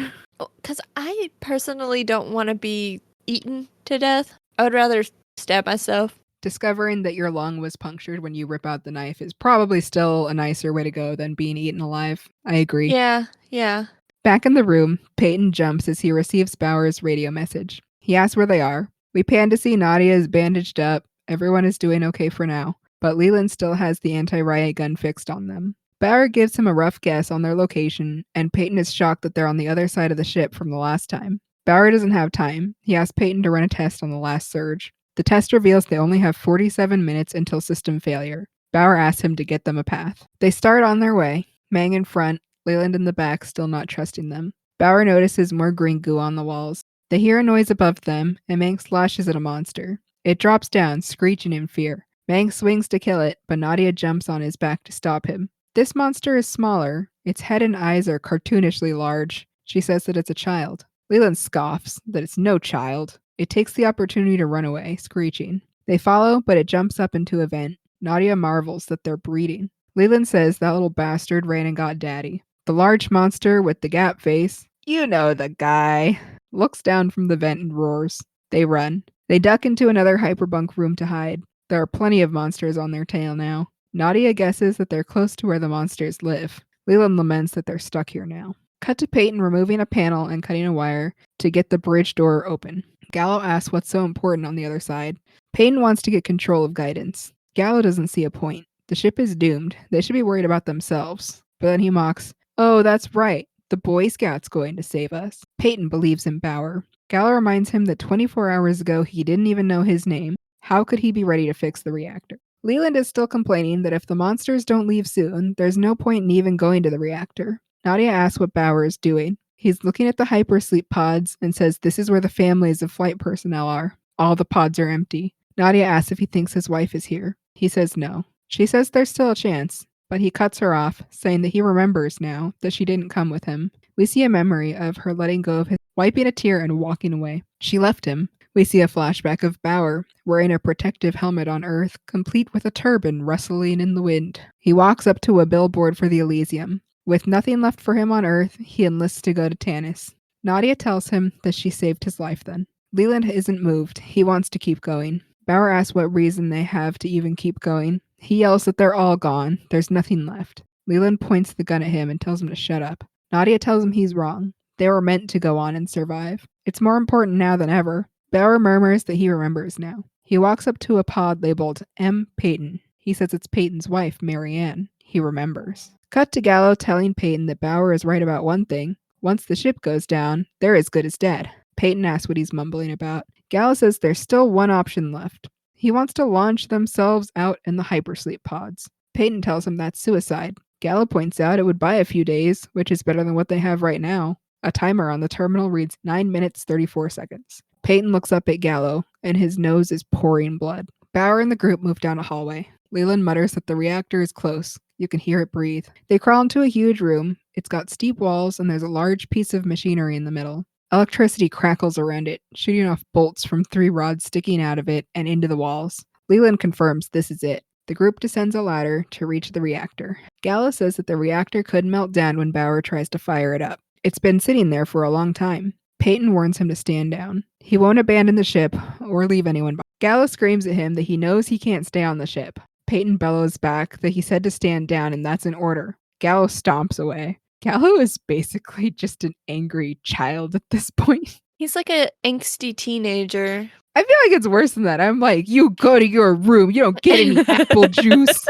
[SPEAKER 2] Because I personally don't want to be eaten to death. I would rather stab myself.
[SPEAKER 1] Discovering that your lung was punctured when you rip out the knife is probably still a nicer way to go than being eaten alive. I agree.
[SPEAKER 2] Yeah.
[SPEAKER 1] Back in the room, Peyton jumps as he receives Bauer's radio message. He asks where they are. We pan to see Nadia is bandaged up. Everyone is doing okay for now, but Leland still has the anti-riot gun fixed on them. Bauer gives him a rough guess on their location, and Peyton is shocked that they're on the other side of the ship from the last time. Bauer doesn't have time. He asks Peyton to run a test on the last surge. The test reveals they only have 47 minutes until system failure. Bauer asks him to get them a path. They start on their way, Mang in front, Leland in the back, still not trusting them. Bauer notices more green goo on the walls. They hear a noise above them, and Mang slashes at a monster. It drops down, screeching in fear. Mang swings to kill it, but Nadia jumps on his back to stop him. This monster is smaller. Its head and eyes are cartoonishly large. She says that it's a child. Leland scoffs that it's no child. It takes the opportunity to run away, screeching. They follow, but it jumps up into a vent. Nadia marvels that they're breeding. Leland says that little bastard ran and got daddy. The large monster with the gap face, you know the guy, looks down from the vent and roars. They run. They duck into another hyperbunk room to hide. There are plenty of monsters on their tail now. Nadia guesses that they're close to where the monsters live. Leland laments that they're stuck here now. Cut to Peyton removing a panel and cutting a wire to get the bridge door open. Gallo asks what's so important on the other side. Peyton wants to get control of guidance. Gallo doesn't see a point. The ship is doomed. They should be worried about themselves. But then he mocks, "Oh, that's right. The Boy Scout's going to save us." Peyton believes in Bauer. Gallo reminds him that 24 hours ago he didn't even know his name. How could he be ready to fix the reactor? Leland is still complaining that if the monsters don't leave soon, there's no point in even going to the reactor. Nadia asks what Bauer is doing. He's looking at the hypersleep pods and says this is where the families of flight personnel are. All the pods are empty. Nadia asks if he thinks his wife is here. He says no. She says there's still a chance, but he cuts her off, saying that he remembers now that she didn't come with him. We see a memory of her letting go of his, wiping a tear and walking away. She left him. We see a flashback of Bauer, wearing a protective helmet on Earth, complete with a turban rustling in the wind. He walks up to a billboard for the Elysium. With nothing left for him on Earth, he enlists to go to Tanis. Nadia tells him that she saved his life then. Leland isn't moved. He wants to keep going. Bauer asks what reason they have to even keep going. He yells that they're all gone. There's nothing left. Leland points the gun at him and tells him to shut up. Nadia tells him he's wrong. They were meant to go on and survive. It's more important now than ever. Bauer murmurs that he remembers now. He walks up to a pod labeled M. Peyton. He says it's Peyton's wife, Marianne. He remembers. Cut to Gallo telling Peyton that Bauer is right about one thing. Once the ship goes down, they're as good as dead. Peyton asks what he's mumbling about. Gallo says there's still one option left. He wants to launch themselves out in the hypersleep pods. Peyton tells him that's suicide. Gallo points out it would buy a few days, which is better than what they have right now. A timer on the terminal reads 9 minutes 34 seconds. Peyton looks up at Gallo, and his nose is pouring blood. Bauer and the group move down a hallway. Leland mutters that the reactor is close. You can hear it breathe. They crawl into a huge room. It's got steep walls, and there's a large piece of machinery in the middle. Electricity crackles around it, shooting off bolts from 3 rods sticking out of it and into the walls. Leland confirms this is it. The group descends a ladder to reach the reactor. Gallo says that the reactor could melt down when Bauer tries to fire it up. It's been sitting there for a long time. Peyton warns him to stand down. He won't abandon the ship or leave anyone behind. Gallo screams at him that he knows he can't stay on the ship. Peyton bellows back that he said to stand down and that's an order. Gallo stomps away. Gallo is basically just an angry child at this point.
[SPEAKER 2] He's like an angsty teenager.
[SPEAKER 1] I feel like it's worse than that. I'm like, you go to your room. You don't get any apple juice.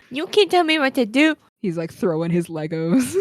[SPEAKER 2] You can't tell me what to do.
[SPEAKER 1] He's like throwing his Legos.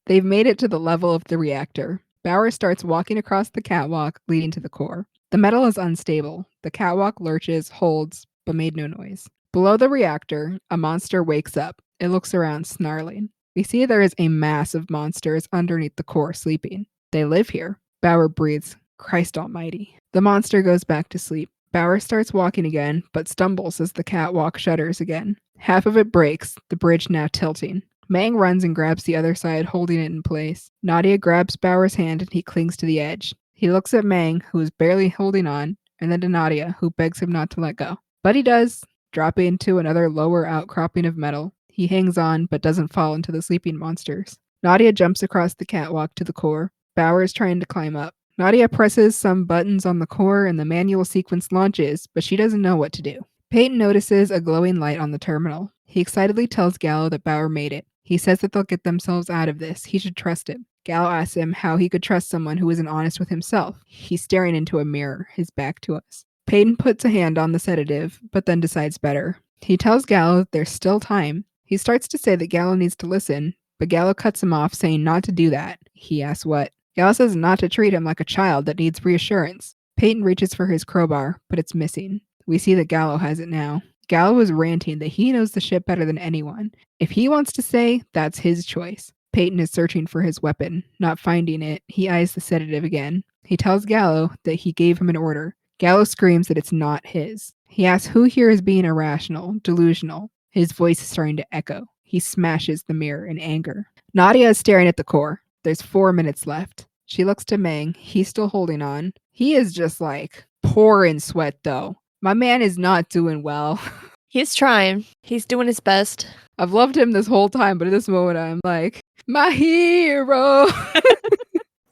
[SPEAKER 1] They've made it to the level of the reactor. Bauer starts walking across the catwalk leading to the core. The metal is unstable. The catwalk lurches, holds, but made no noise. Below the reactor, a monster wakes up. It looks around, snarling. We see there is a mass of monsters underneath the core sleeping. They live here. Bauer breathes, Christ almighty. The monster goes back to sleep. Bauer starts walking again, but stumbles as the catwalk shudders again. Half of it breaks, the bridge now tilting. Mang runs and grabs the other side, holding it in place. Nadia grabs Bauer's hand and he clings to the edge. He looks at Mang, who is barely holding on, and then to Nadia, who begs him not to let go. But he does, dropping into another lower outcropping of metal. He hangs on, but doesn't fall into the sleeping monsters. Nadia jumps across the catwalk to the core. Bauer is trying to climb up. Nadia presses some buttons on the core and the manual sequence launches, but she doesn't know what to do. Peyton notices a glowing light on the terminal. He excitedly tells Gallo that Bauer made it. He says that they'll get themselves out of this. He should trust him. Gallo asks him how he could trust someone who isn't honest with himself. He's staring into a mirror, his back to us. Peyton puts a hand on the sedative, but then decides better. He tells Gallo that there's still time. He starts to say that Gallo needs to listen, but Gallo cuts him off, saying not to do that. He asks what. Gallo says not to treat him like a child that needs reassurance. Peyton reaches for his crowbar, but it's missing. We see that Gallo has it now. Gallo is ranting that he knows the ship better than anyone. If he wants to say, that's his choice. Peyton is searching for his weapon. Not finding it, he eyes the sedative again. He tells Gallo that he gave him an order. Gallo screams that it's not his. He asks who here is being irrational, delusional. His voice is starting to echo. He smashes the mirror in anger. Nadia is staring at the core. There's 4 minutes left. She looks to Mang. He's still holding on. He is just like pouring sweat though. My man is not doing well.
[SPEAKER 2] He's trying. He's doing his best.
[SPEAKER 1] I've loved him this whole time, but at this moment I'm like, my hero.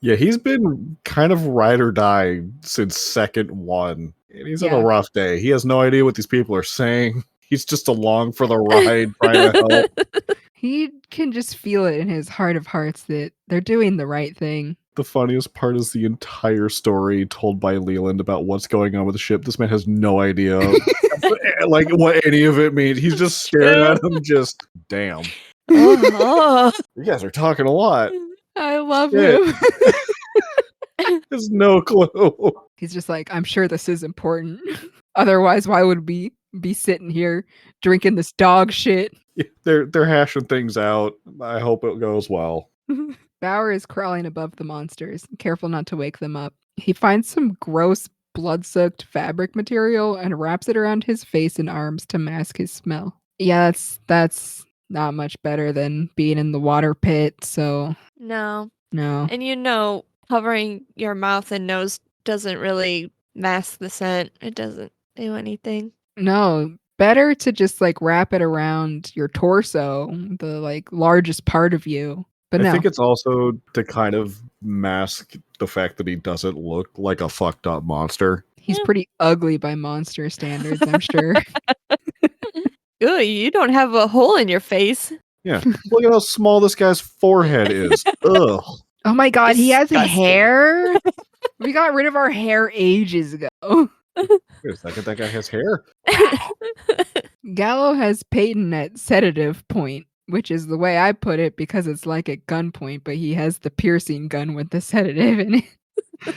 [SPEAKER 3] Yeah, he's been kind of ride or die since second one. And he's had a rough day. He has no idea what these people are saying. He's just along for the ride, trying to help.
[SPEAKER 1] He can just feel it in his heart of hearts that they're doing the right thing.
[SPEAKER 3] The funniest part is the entire story told by Leland about what's going on with the ship. This man has no idea like what any of it means. He's just staring at him, just damn.
[SPEAKER 2] Oh.
[SPEAKER 3] You guys are talking a lot.
[SPEAKER 1] I love
[SPEAKER 3] Shit.
[SPEAKER 1] him.
[SPEAKER 3] There's no clue.
[SPEAKER 1] He's just like, I'm sure this is important. Otherwise, why would we be sitting here drinking this dog shit?
[SPEAKER 3] Yeah, they're hashing things out. I hope it goes well.
[SPEAKER 1] Bauer is crawling above the monsters, careful not to wake them up. He finds some gross, blood-soaked fabric material and wraps it around his face and arms to mask his smell. Yeah, that's not much better than being in the water pit, so
[SPEAKER 2] No.
[SPEAKER 1] no.
[SPEAKER 2] And covering your mouth and nose doesn't really mask the scent. It doesn't do anything.
[SPEAKER 1] No, better to just like wrap it around your torso, the like largest part of you. But no.
[SPEAKER 3] I think it's also to kind of mask the fact that he doesn't look like a fucked up monster.
[SPEAKER 1] He's pretty ugly by monster standards, I'm sure.
[SPEAKER 2] Ooh, you don't have a hole in your face.
[SPEAKER 3] Yeah. Look at how small this guy's forehead is. Ugh.
[SPEAKER 1] Oh my god, he has
[SPEAKER 2] Disgusting.
[SPEAKER 1] hair? We got rid of our hair ages ago.
[SPEAKER 3] Wait a second, that guy has hair.
[SPEAKER 1] Gallo has Peyton at sedative point, which is the way I put it because it's like at gunpoint, but he has the piercing gun with the sedative in it.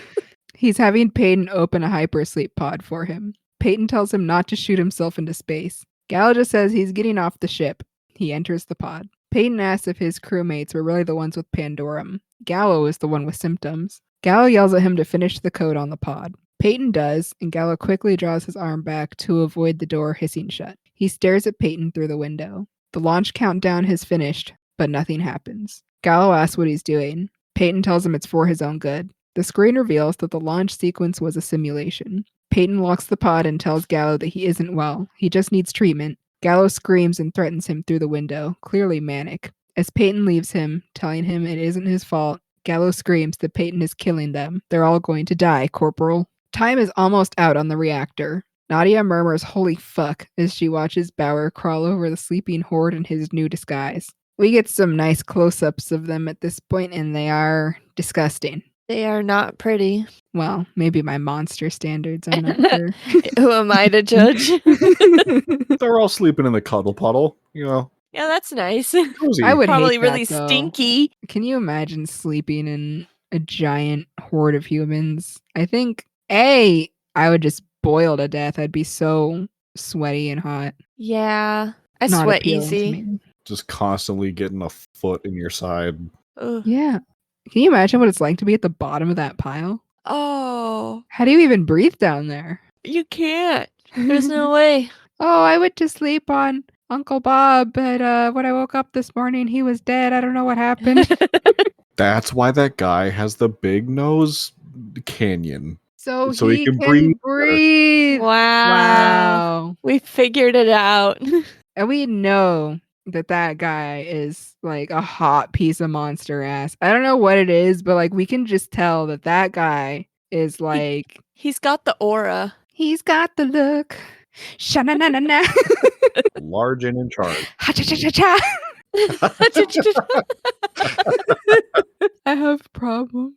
[SPEAKER 1] He's having Peyton open a hypersleep pod for him. Peyton tells him not to shoot himself into space. Gallo just says he's getting off the ship. He enters the pod. Peyton asks if his crewmates were really the ones with Pandorum. Gallo is the one with symptoms. Gallo yells at him to finish the code on the pod. Peyton does, and Gallo quickly draws his arm back to avoid the door hissing shut. He stares at Peyton through the window. The launch countdown has finished, but nothing happens. Gallo asks what he's doing. Peyton tells him it's for his own good. The screen reveals that the launch sequence was a simulation. Peyton locks the pod and tells Gallo that he isn't well. He just needs treatment. Gallo screams and threatens him through the window, clearly manic. As Peyton leaves him, telling him it isn't his fault, Gallo screams that Peyton is killing them. They're all going to die, Corporal. Time is almost out on the reactor. Nadia murmurs holy fuck as she watches Bauer crawl over the sleeping horde in his new disguise. We get some nice close-ups of them at this point, and they are disgusting.
[SPEAKER 2] They are not pretty.
[SPEAKER 1] Well, maybe by monster standards, I'm not sure.
[SPEAKER 2] Who am I to judge?
[SPEAKER 3] They're all sleeping in the cuddle puddle, you know.
[SPEAKER 2] Yeah, that's nice.
[SPEAKER 3] Cozy.
[SPEAKER 1] I would
[SPEAKER 2] Probably
[SPEAKER 1] hate that,
[SPEAKER 2] really
[SPEAKER 1] though.
[SPEAKER 2] stinky.
[SPEAKER 1] Can you imagine sleeping in a giant horde of humans? I think, I would just boil to death. I'd be so sweaty and hot.
[SPEAKER 2] Yeah, I
[SPEAKER 1] Not
[SPEAKER 2] sweat
[SPEAKER 1] appealing to
[SPEAKER 2] easy.
[SPEAKER 1] me.
[SPEAKER 3] Just constantly getting a foot in your side.
[SPEAKER 2] Ugh.
[SPEAKER 1] Yeah. Can you imagine what it's like to be at the bottom of that pile?
[SPEAKER 2] Oh,
[SPEAKER 1] How do you even breathe down there?
[SPEAKER 2] you can't. There's no way.
[SPEAKER 1] Oh, I went to sleep on Uncle Bob, but when I woke up this morning, he was dead. I don't know what happened.
[SPEAKER 3] That's why that guy has the big nose canyon.
[SPEAKER 1] So
[SPEAKER 3] he can
[SPEAKER 1] breathe.
[SPEAKER 2] Wow.
[SPEAKER 1] Wow.
[SPEAKER 2] We figured it out.
[SPEAKER 1] And we know that guy is like a hot piece of monster ass. I don't know what it is, but like we can just tell that guy is like
[SPEAKER 2] He's got the aura.
[SPEAKER 1] he's got the look. Sha-na-na-na-na.
[SPEAKER 3] Large and in charge.
[SPEAKER 1] Ha-cha-cha-cha-cha. I have a problem.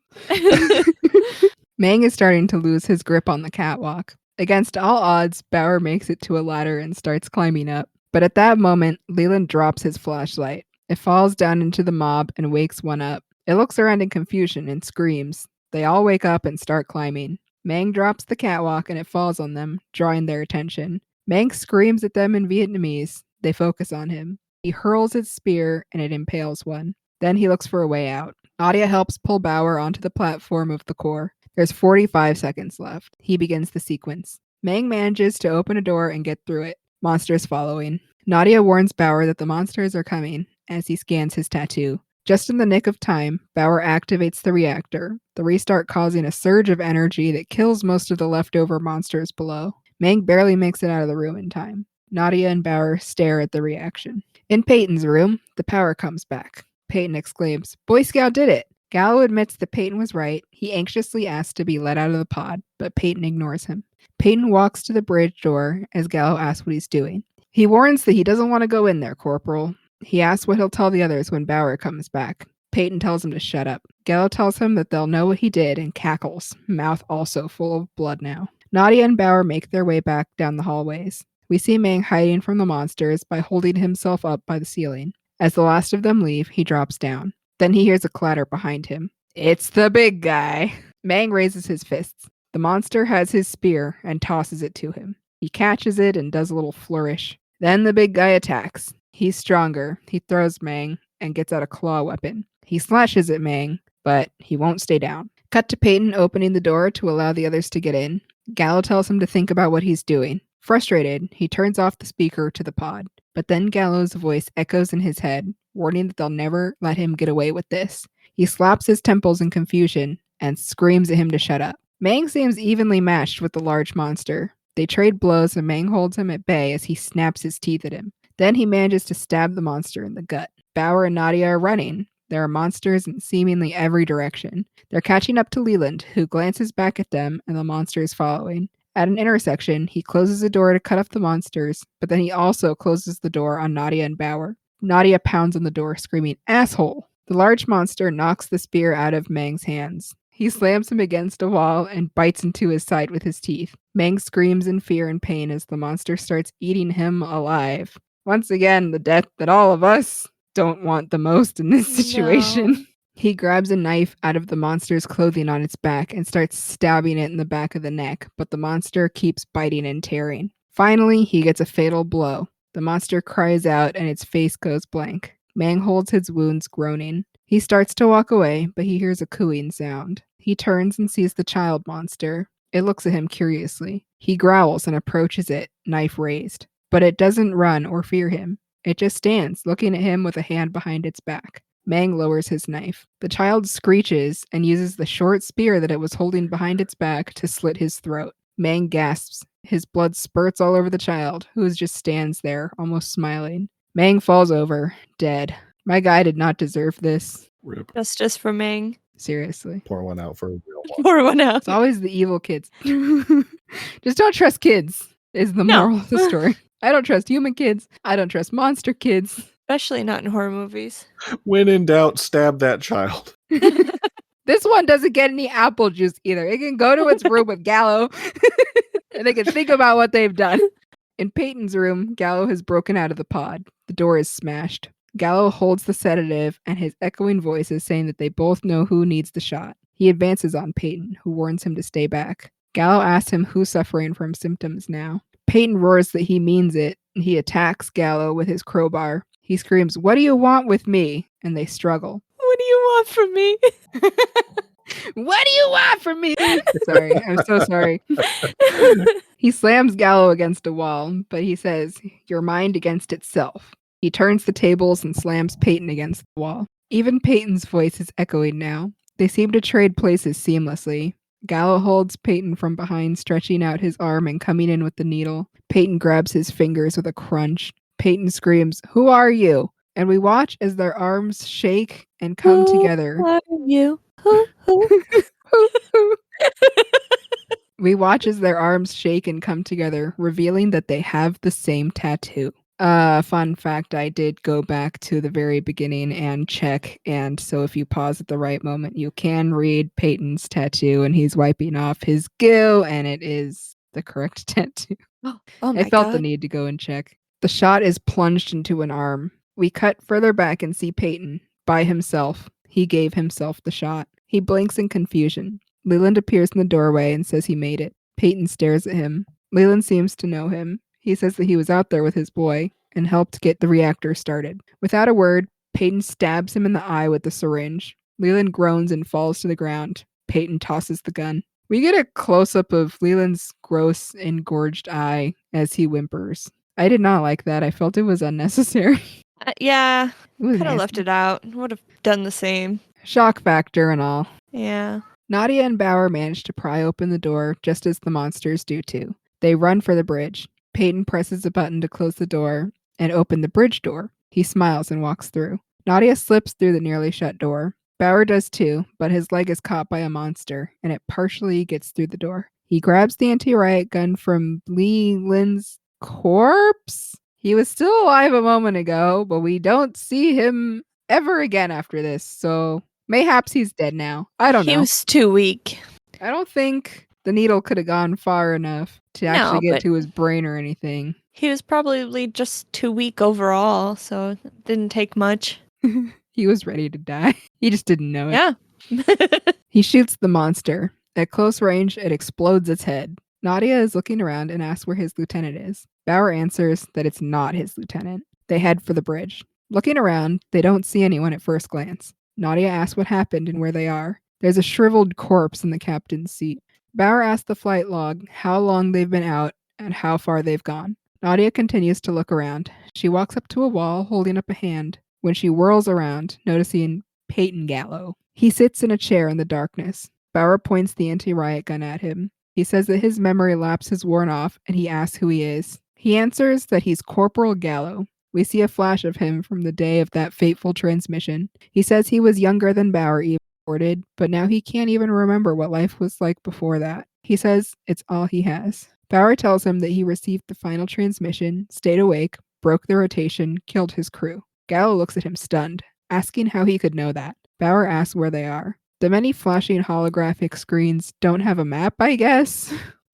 [SPEAKER 1] Mang is starting to lose his grip on the catwalk. Against all odds, Bauer makes it to a ladder and starts climbing up. But at that moment, Leland drops his flashlight. It falls down into the mob and wakes one up. It looks around in confusion and screams. They all wake up and start climbing. Mang drops the catwalk and it falls on them, drawing their attention. Mang screams at them in Vietnamese. They focus on him. He hurls his spear and it impales one. Then he looks for a way out. Nadia helps pull Bauer onto the platform of the core. There's 45 seconds left. He begins the sequence. Mang manages to open a door and get through it. Monsters following. Nadia warns Bauer that the monsters are coming as he scans his tattoo. Just in the nick of time, Bauer activates the reactor, the restart causing a surge of energy that kills most of the leftover monsters below. Mang barely makes it out of the room in time. Nadia and Bauer stare at the reaction. In Peyton's room, the power comes back. Peyton exclaims, "Boy Scout did it!" Gallo admits that Peyton was right. He anxiously asks to be let out of the pod, but Peyton ignores him. Peyton walks to the bridge door as Gallo asks what he's doing. He warns that he doesn't want to go in there, Corporal. He asks what he'll tell the others when Bauer comes back. Peyton tells him to shut up. Gallo tells him that they'll know what he did and cackles, mouth also full of blood now. Nadia and Bauer make their way back down the hallways. We see Mang hiding from the monsters by holding himself up by the ceiling. As the last of them leave, he drops down. Then he hears a clatter behind him. It's the big guy. Mang raises his fists. The monster has his spear and tosses it to him. He catches it and does a little flourish. Then the big guy attacks. He's stronger. He throws Mang and gets out a claw weapon. He slashes at Mang, but he won't stay down. Cut to Peyton opening the door to allow the others to get in. Gallo tells him to think about what he's doing. Frustrated, he turns off the speaker to the pod. But then Gallo's voice echoes in his head, warning that they'll never let him get away with this. He slaps his temples in confusion and screams at him to shut up. Mang seems evenly matched with the large monster. They trade blows and Mang holds him at bay as he snaps his teeth at him. Then he manages to stab the monster in the gut. Bauer and Nadia are running. There are monsters in seemingly every direction. They're catching up to Leland, who glances back at them, and the monster is following. At an intersection, he closes the door to cut off the monsters, but then he also closes the door on Nadia and Bauer. Nadia pounds on the door, screaming, "Asshole!" The large monster knocks the spear out of Mang's hands. He slams him against a wall and bites into his side with his teeth. Mang screams in fear and pain as the monster starts eating him alive. Once again, the death that all of us don't want the most in this situation.
[SPEAKER 2] No.
[SPEAKER 1] He grabs a knife out of the monster's clothing on its back and starts stabbing it in the back of the neck, but the monster keeps biting and tearing. Finally, he gets a fatal blow. The monster cries out and its face goes blank. Mang holds his wounds, groaning. He starts to walk away, but he hears a cooing sound. He turns and sees the child monster. It looks at him curiously. He growls and approaches it, knife raised. But it doesn't run or fear him. It just stands, looking at him with a hand behind its back. Mang lowers his knife. The child screeches and uses the short spear that it was holding behind its back to slit his throat. Mang gasps. His blood spurts all over the child, who just stands there, almost smiling. Mang falls over, dead. My guy did not deserve this.
[SPEAKER 3] Rip.
[SPEAKER 2] Justice for Mang.
[SPEAKER 1] Seriously.
[SPEAKER 3] Pour one out for a real one.
[SPEAKER 2] Pour one out.
[SPEAKER 1] It's always the evil kids. Just don't trust kids, is the moral of the story. I don't trust human kids. I don't trust monster kids.
[SPEAKER 2] Especially not in horror movies.
[SPEAKER 3] When in doubt, stab that child.
[SPEAKER 1] This one doesn't get any apple juice either. It can go to its room with Gallo and they can think about what they've done. In Peyton's room, Gallo has broken out of the pod. The door is smashed. Gallo holds the sedative and his echoing voice is saying that they both know who needs the shot. He advances on Peyton, who warns him to stay back. Gallo asks him who's suffering from symptoms now. Peyton roars that he means it. He attacks Gallo with his crowbar. He screams, "What do you want with me?" And they struggle.
[SPEAKER 2] What do you want from me?
[SPEAKER 1] What do you want from me? Sorry, I'm so sorry. He slams Gallo against a wall, but he says, "Your mind against itself." He turns the tables and slams Peyton against the wall. Even Peyton's voice is echoing now. They seem to trade places seamlessly. Gallo holds Peyton from behind, stretching out his arm and coming in with the needle. Peyton grabs his fingers with a crunch. Peyton screams, "Who are you?" And we watch as their arms shake and come together.
[SPEAKER 2] Who are you? Who?
[SPEAKER 1] We watch as their arms shake and come together, revealing that they have the same tattoo. Fun fact, I did go back to the very beginning and check, and so if you pause at the right moment, you can read Peyton's tattoo, and he's wiping off his goo, and it is the correct tattoo.
[SPEAKER 2] Oh my
[SPEAKER 1] I felt
[SPEAKER 2] God.
[SPEAKER 1] the need to go and check. The shot is plunged into an arm. We cut further back and see Peyton by himself. He gave himself the shot. He blinks in confusion. Leland appears in the doorway and says he made it. Peyton stares at him. Leland seems to know him. He says that he was out there with his boy and helped get the reactor started. Without a word, Peyton stabs him in the eye with the syringe. Leland groans and falls to the ground. Peyton tosses the gun. We get a close-up of Leland's gross, engorged eye as he whimpers. I did not like that. I felt it was unnecessary.
[SPEAKER 2] Yeah,
[SPEAKER 1] It was
[SPEAKER 2] could have left
[SPEAKER 1] nasty.
[SPEAKER 2] it out. Would have done the same.
[SPEAKER 1] Shock factor and all.
[SPEAKER 2] Yeah.
[SPEAKER 1] Nadia and Bauer manage to pry open the door just as the monsters do too. They run for the bridge. Peyton presses a button to close the door and open the bridge door. He smiles and walks through. Nadia slips through the nearly shut door. Bauer does too, but his leg is caught by a monster, and it partially gets through the door. He grabs the anti-riot gun from Leland's corpse? He was still alive a moment ago, but we don't see him ever again after this, so mayhaps he's dead now. I don't know.
[SPEAKER 2] He was too weak.
[SPEAKER 1] I don't think the needle could have gone far enough to actually get
[SPEAKER 2] but
[SPEAKER 1] to his brain or anything.
[SPEAKER 2] he was probably just too weak overall, so it didn't take much.
[SPEAKER 1] He was ready to die. He just didn't know it.
[SPEAKER 2] Yeah.
[SPEAKER 1] He shoots the monster. At close range, it explodes its head. Nadia is looking around and asks where his lieutenant is. Bauer answers that it's not his lieutenant. They head for the bridge. Looking around, they don't see anyone at first glance. Nadia asks what happened and where they are. There's a shriveled corpse in the captain's seat. Bauer asks the flight log how long they've been out and how far they've gone. Nadia continues to look around. She walks up to a wall, holding up a hand. When she whirls around, noticing Peyton Gallo. He sits in a chair in the darkness. Bauer points the anti-riot gun at him. He says that his memory lapse has worn off, and he asks who he is. He answers that he's Corporal Gallo. We see a flash of him from the day of that fateful transmission. He says he was younger than Bauer even reported, but now he can't even remember what life was like before that. He says it's all he has. Bauer tells him that he received the final transmission, stayed awake, broke the rotation, killed his crew. Gallo looks at him stunned, asking how he could know that. Bauer asks where they are. The many flashing holographic screens don't have a map, I guess.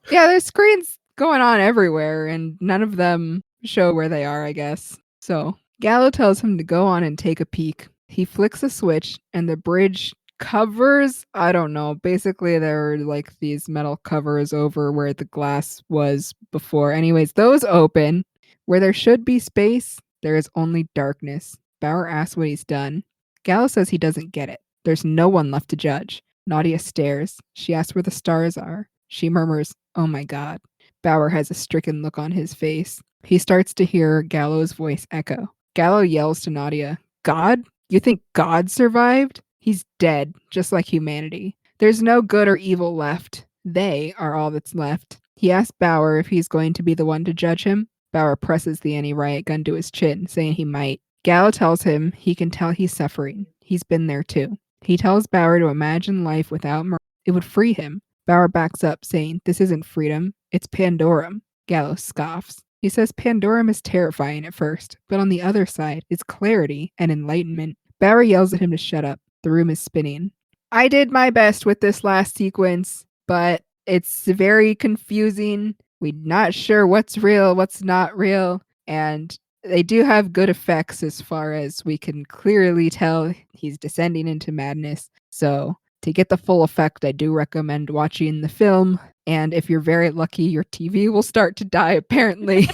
[SPEAKER 1] Yeah, there's screens going on everywhere, and none of them show where they are, I guess. So, Gallo tells him to go on and take a peek. He flicks a switch, and the bridge covers, I don't know, basically there are like these metal covers over where the glass was before. Anyways, those open. Where there should be space, there is only darkness. Bauer asks what he's done. Gallo says he doesn't get it. There's no one left to judge. Nadia stares. She asks where the stars are. She murmurs, "Oh my God." Bauer has a stricken look on his face. He starts to hear Gallo's voice echo. Gallo yells to Nadia, "God? You think God survived? He's dead, just like humanity. There's no good or evil left. They are all that's left." He asks Bauer if he's going to be the one to judge him. Bauer presses the anti-riot gun to his chin, saying he might. Gallo tells him he can tell he's suffering. He's been there too. He tells Bauer to imagine life without murder. It would free him. Bauer backs up, saying, "This isn't freedom. It's Pandorum." Gallo scoffs. He says Pandorum is terrifying at first, but on the other side is clarity and enlightenment. Bauer yells at him to shut up. The room is spinning. I did my best with this last sequence, but it's very confusing. We're not sure what's real, what's not real, and they do have good effects as far as we can clearly tell he's descending into madness. So to get the full effect, I do recommend watching the film. And if you're very lucky, your TV will start to die, apparently.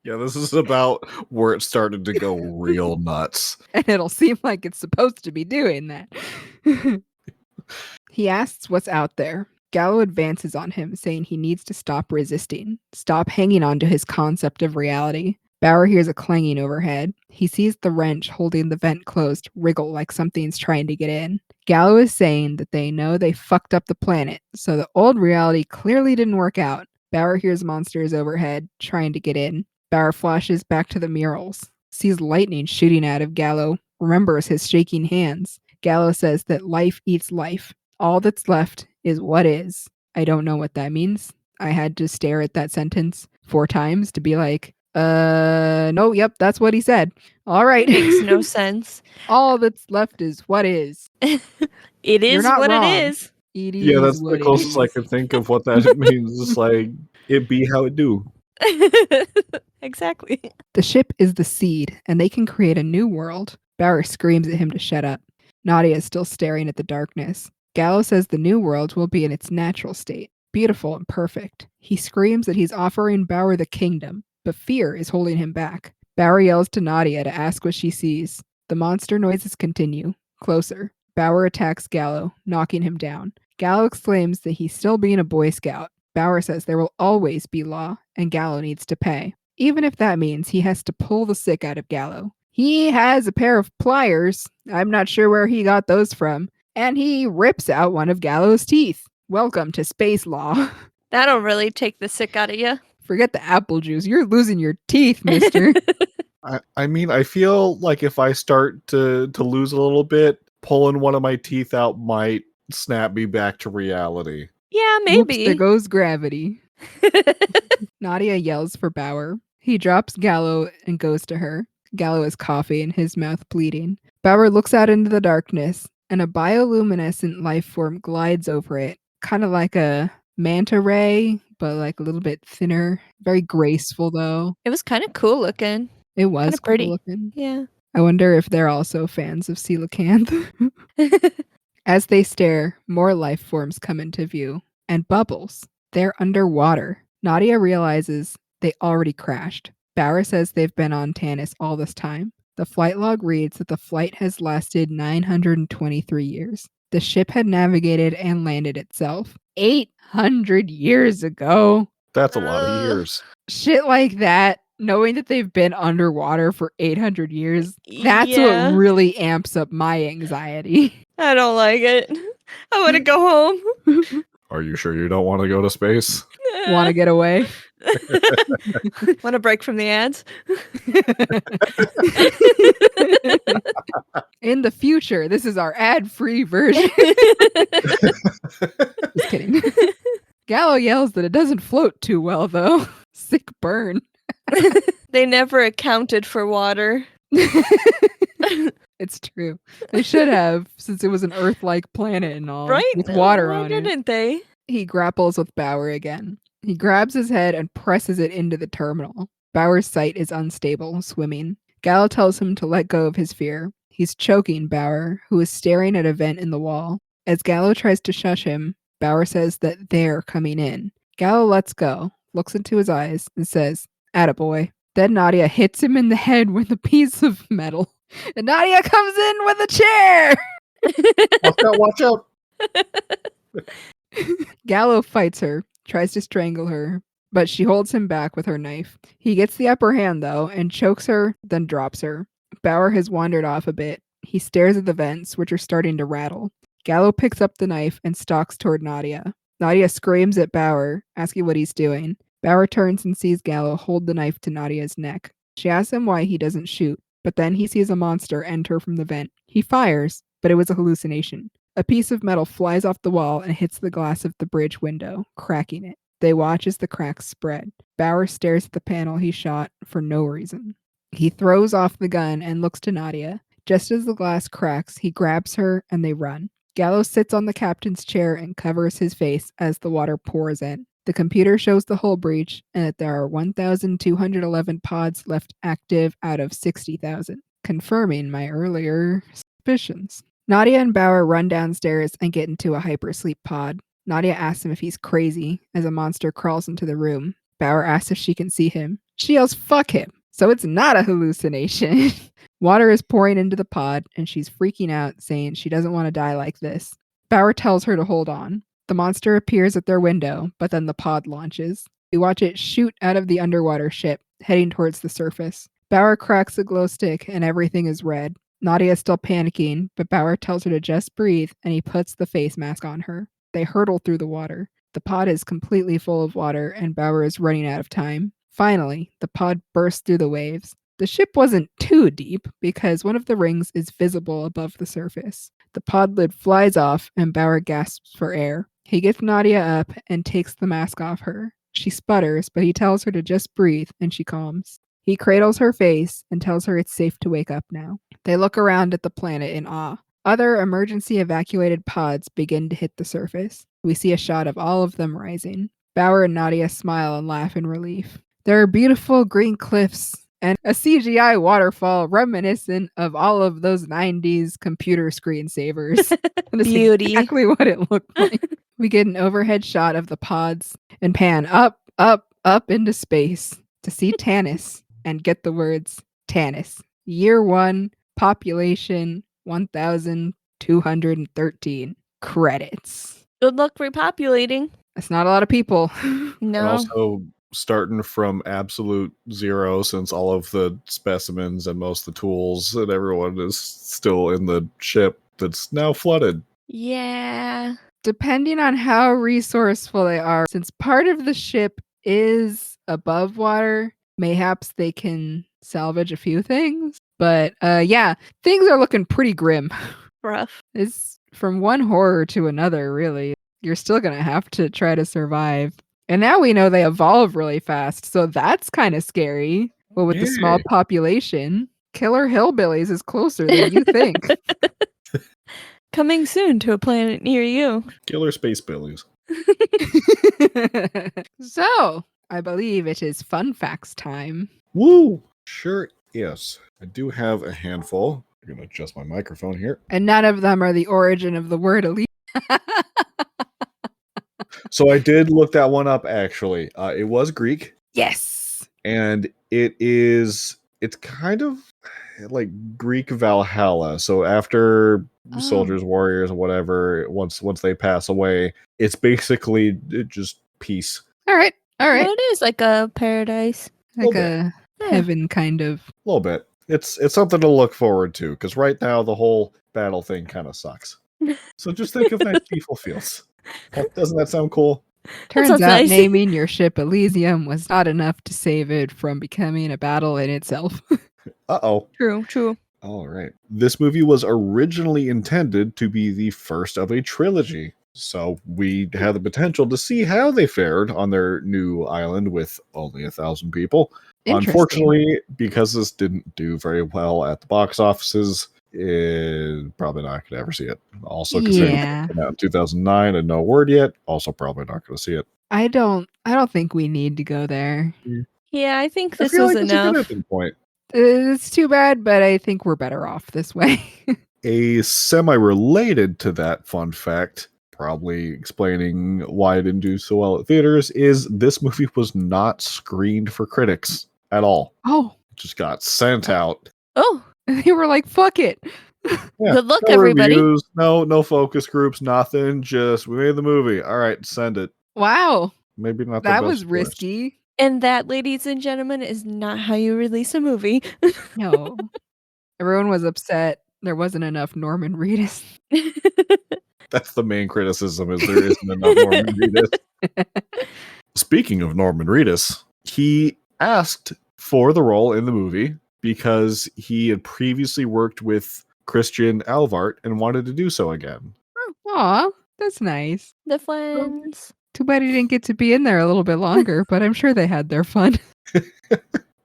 [SPEAKER 3] Yeah, this is about where it started to go real nuts.
[SPEAKER 1] And it'll seem like it's supposed to be doing that. He asks what's out there. Gallo advances on him, saying he needs to stop resisting, stop hanging on to his concept of reality. Bauer hears a clanging overhead. He sees the wrench holding the vent closed wriggle like something's trying to get in. Gallo is saying that they know they fucked up the planet, so the old reality clearly didn't work out. Bauer hears monsters overhead, trying to get in. Bauer flashes back to the murals, sees lightning shooting out of Gallo, remembers his shaking hands. Gallo says that life eats life. All that's left is what is. I don't know what that means. I had to stare at that sentence 4 times to be like, no, yep, that's what he said. All right.
[SPEAKER 2] Makes no sense.
[SPEAKER 1] All that's left is what is.
[SPEAKER 2] It is what
[SPEAKER 1] wrong.
[SPEAKER 2] it is.
[SPEAKER 1] It
[SPEAKER 3] Yeah,
[SPEAKER 1] is
[SPEAKER 3] that's
[SPEAKER 1] what
[SPEAKER 3] the
[SPEAKER 1] it
[SPEAKER 3] closest I
[SPEAKER 1] is.
[SPEAKER 3] can think of what that means. It's like, it be how it do.
[SPEAKER 2] Exactly.
[SPEAKER 1] The ship is the seed, and they can create a new world. Bauer screams at him to shut up. Nadia is still staring at the darkness. Gallo says the new world will be in its natural state, beautiful and perfect. He screams that he's offering Bauer the kingdom, but fear is holding him back. Bauer yells to Nadia to ask what she sees. The monster noises continue, closer. Bauer attacks Gallo, knocking him down. Gallo exclaims that he's still being a Boy Scout. Bauer says there will always be law, and Gallo needs to pay, even if that means he has to pull the sick out of Gallo. He has a pair of pliers. I'm not sure where he got those from. And he rips out one of Gallo's teeth. Welcome to space law.
[SPEAKER 2] That'll really take the sick out of you.
[SPEAKER 1] Forget the apple juice. You're losing your teeth, mister.
[SPEAKER 3] I mean, I feel like if I start to lose a little bit, pulling one of my teeth out might snap me back to reality.
[SPEAKER 2] Yeah,
[SPEAKER 1] Oops,
[SPEAKER 2] maybe.
[SPEAKER 1] there goes gravity. Nadia yells for Bauer. He drops Gallo and goes to her. Gallo is coughing, his mouth bleeding. Bauer looks out into the darkness, and a bioluminescent life form glides over it, kind of like a manta ray, but like a little bit thinner. Very graceful, though.
[SPEAKER 2] It was kind of cool looking.
[SPEAKER 1] It was
[SPEAKER 2] Kinda
[SPEAKER 1] cool
[SPEAKER 2] pretty.
[SPEAKER 1] looking.
[SPEAKER 2] Yeah.
[SPEAKER 1] I wonder if they're also fans of coelacanth. As they stare, more life forms come into view. And bubbles. They're underwater. Nadia realizes they already crashed. Bauer says they've been on Tanis all this time. The flight log reads that the flight has lasted 923 years. The ship had navigated and landed itself 800 years ago.
[SPEAKER 3] That's a lot of years.
[SPEAKER 1] Shit like that, knowing that they've been underwater for 800 years, that's
[SPEAKER 2] Yeah.
[SPEAKER 1] what really amps up my anxiety.
[SPEAKER 2] I don't like it. I want to go home.
[SPEAKER 3] Are you sure you don't want to go to space?
[SPEAKER 1] Want to get away?
[SPEAKER 2] Want to break from the ads?
[SPEAKER 1] In the future, this is our ad-free version. Just kidding. Gallo yells that it doesn't float too well, though. Sick burn.
[SPEAKER 2] They never accounted for water.
[SPEAKER 1] It's true. They should have, since it was an Earth-like planet and all,
[SPEAKER 2] Right?
[SPEAKER 1] with water
[SPEAKER 2] Why
[SPEAKER 1] on it.
[SPEAKER 2] didn't they?
[SPEAKER 1] He grapples with Bauer again. He grabs his head and presses it into the terminal. Bauer's sight is unstable, swimming. Gallo tells him to let go of his fear. He's choking Bauer, who is staring at a vent in the wall. As Gallo tries to shush him, Bauer says that they're coming in. Gallo lets go, looks into his eyes, and says, "Attaboy." Then Nadia hits him in the head with a piece of metal. And Nadia comes in with a chair!
[SPEAKER 3] Watch out.
[SPEAKER 1] Gallo fights her, tries to strangle her, but she holds him back with her knife. He gets the upper hand, though, and chokes her, then drops her. Bauer has wandered off a bit. He stares at the vents, which are starting to rattle. Gallo picks up the knife and stalks toward Nadia. Nadia screams at Bauer, asking what he's doing. Bauer turns and sees Gallo hold the knife to Nadia's neck. She asks him why he doesn't shoot, but then he sees a monster enter from the vent. He fires, but it was a hallucination. A piece of metal flies off the wall and hits the glass of the bridge window, cracking it. They watch as the cracks spread. Bauer stares at the panel he shot for no reason. He throws off the gun and looks to Nadia. Just as the glass cracks, he grabs her and they run. Gallo sits on the captain's chair and covers his face as the water pours in. The computer shows the hull breach and that there are 1,211 pods left active out of 60,000, confirming my earlier suspicions. Nadia and Bauer run downstairs and get into a hypersleep pod. Nadia asks him if he's crazy as a monster crawls into the room. Bauer asks if she can see him. She yells, "Fuck him!" So it's not a hallucination. Water is pouring into the pod and she's freaking out, saying she doesn't want to die like this. Bauer tells her to hold on. The monster appears at their window, but then the pod launches. We watch it shoot out of the underwater ship, heading towards the surface. Bauer cracks a glow stick and everything is red. Nadia is still panicking, but Bauer tells her to just breathe and he puts the face mask on her. They hurtle through the water. The pod is completely full of water and Bauer is running out of time. Finally, the pod bursts through the waves. The ship wasn't too deep because one of the rings is visible above the surface. The pod lid flies off and Bauer gasps for air. He gets Nadia up and takes the mask off her. She sputters, but he tells her to just breathe and she calms. He cradles her face and tells her it's safe to wake up now. They look around at the planet in awe. Other emergency evacuated pods begin to hit the surface. We see a shot of all of them rising. Bauer and Nadia smile and laugh in relief. There are beautiful green cliffs and a CGI waterfall reminiscent of all of those 90s computer screensavers. That's
[SPEAKER 2] Beauty.
[SPEAKER 1] exactly what it looked like. We get an overhead shot of the pods and pan up, up, up into space to see Tanis and get the words Tanis. Year 1, population 1,213. Credits.
[SPEAKER 2] Good luck repopulating.
[SPEAKER 1] That's not a lot of people.
[SPEAKER 3] And
[SPEAKER 2] No.
[SPEAKER 3] also starting from absolute zero, since all of the specimens and most of the tools and everyone is still in the ship that's now flooded.
[SPEAKER 2] Yeah.
[SPEAKER 1] Depending on how resourceful they are, since part of the ship is above water, mayhaps they can salvage a few things. But yeah, things are looking pretty grim.
[SPEAKER 2] Rough.
[SPEAKER 1] It's from one horror to another, really. You're still going to have to try to survive. And now we know they evolve really fast, so that's kind of scary. But with the small
[SPEAKER 3] Yeah.
[SPEAKER 1] population, killer hillbillies is closer than you think.
[SPEAKER 2] Coming soon to a planet near you.
[SPEAKER 3] Killer space billies.
[SPEAKER 1] So, I believe it is fun facts time.
[SPEAKER 3] Woo! Sure is. I do have a handful. I'm going to adjust my microphone here.
[SPEAKER 1] And none of them are the origin of the word elite.
[SPEAKER 3] So I did look that one up, actually. It was Greek,
[SPEAKER 1] Yes.
[SPEAKER 3] and it's kind of like Greek Valhalla. So after soldiers, warriors, whatever, once they pass away, it's basically just peace.
[SPEAKER 1] All right. All right.
[SPEAKER 2] Well, it is like a paradise.
[SPEAKER 1] Like
[SPEAKER 3] Little
[SPEAKER 1] a
[SPEAKER 2] Yeah.
[SPEAKER 1] heaven kind of.
[SPEAKER 3] A little bit. It's something to look forward to, because right now the whole battle thing kind of sucks. So just think of nice peaceful fields. Doesn't that sound cool?
[SPEAKER 1] Turns
[SPEAKER 2] sounds
[SPEAKER 1] out
[SPEAKER 2] nice.
[SPEAKER 1] naming your ship Elysium was not enough to save it from becoming a battle in itself.
[SPEAKER 3] Uh-oh.
[SPEAKER 2] True.
[SPEAKER 3] All right. This movie was originally intended to be the first of a trilogy. So we had the potential to see how they fared on their new island with only 1,000 people.
[SPEAKER 1] Interesting.
[SPEAKER 3] Unfortunately, because this didn't do very well at the box offices, probably not going to ever see it. Also, considering
[SPEAKER 1] Yeah.
[SPEAKER 3] it came out in 2009 and no word yet, also probably not going to see it.
[SPEAKER 1] I don't think we need to go there.
[SPEAKER 2] Yeah, I think this
[SPEAKER 3] I feel
[SPEAKER 2] was
[SPEAKER 3] like it's a good
[SPEAKER 2] enough.
[SPEAKER 3] ending point.
[SPEAKER 1] It's too bad, but I think we're better off this way.
[SPEAKER 3] A semi-related to that fun fact, probably explaining why it didn't do so well at theaters, is this movie was not screened for critics at all.
[SPEAKER 1] Oh,
[SPEAKER 3] It just got sent out.
[SPEAKER 2] Oh,
[SPEAKER 1] they were like, fuck it.
[SPEAKER 3] Yeah,
[SPEAKER 2] good luck,
[SPEAKER 3] no
[SPEAKER 2] everybody.
[SPEAKER 3] reviews, no focus groups, nothing. Just we made the movie. All right, send it.
[SPEAKER 1] Wow.
[SPEAKER 3] Maybe not the
[SPEAKER 1] That
[SPEAKER 3] best
[SPEAKER 1] was
[SPEAKER 3] choice.
[SPEAKER 1] risky.
[SPEAKER 2] And that, ladies and gentlemen, is not how you release a movie.
[SPEAKER 1] No. Everyone was upset. There wasn't enough Norman Reedus.
[SPEAKER 3] That's the main criticism, is there isn't enough Norman Reedus. Speaking of Norman Reedus, he asked for the role in the movie because he had previously worked with Christian Alvart and wanted to do so again.
[SPEAKER 1] Aw, that's nice.
[SPEAKER 2] The friends.
[SPEAKER 1] Too bad he didn't get to be in there a little bit longer, but I'm sure they had their fun.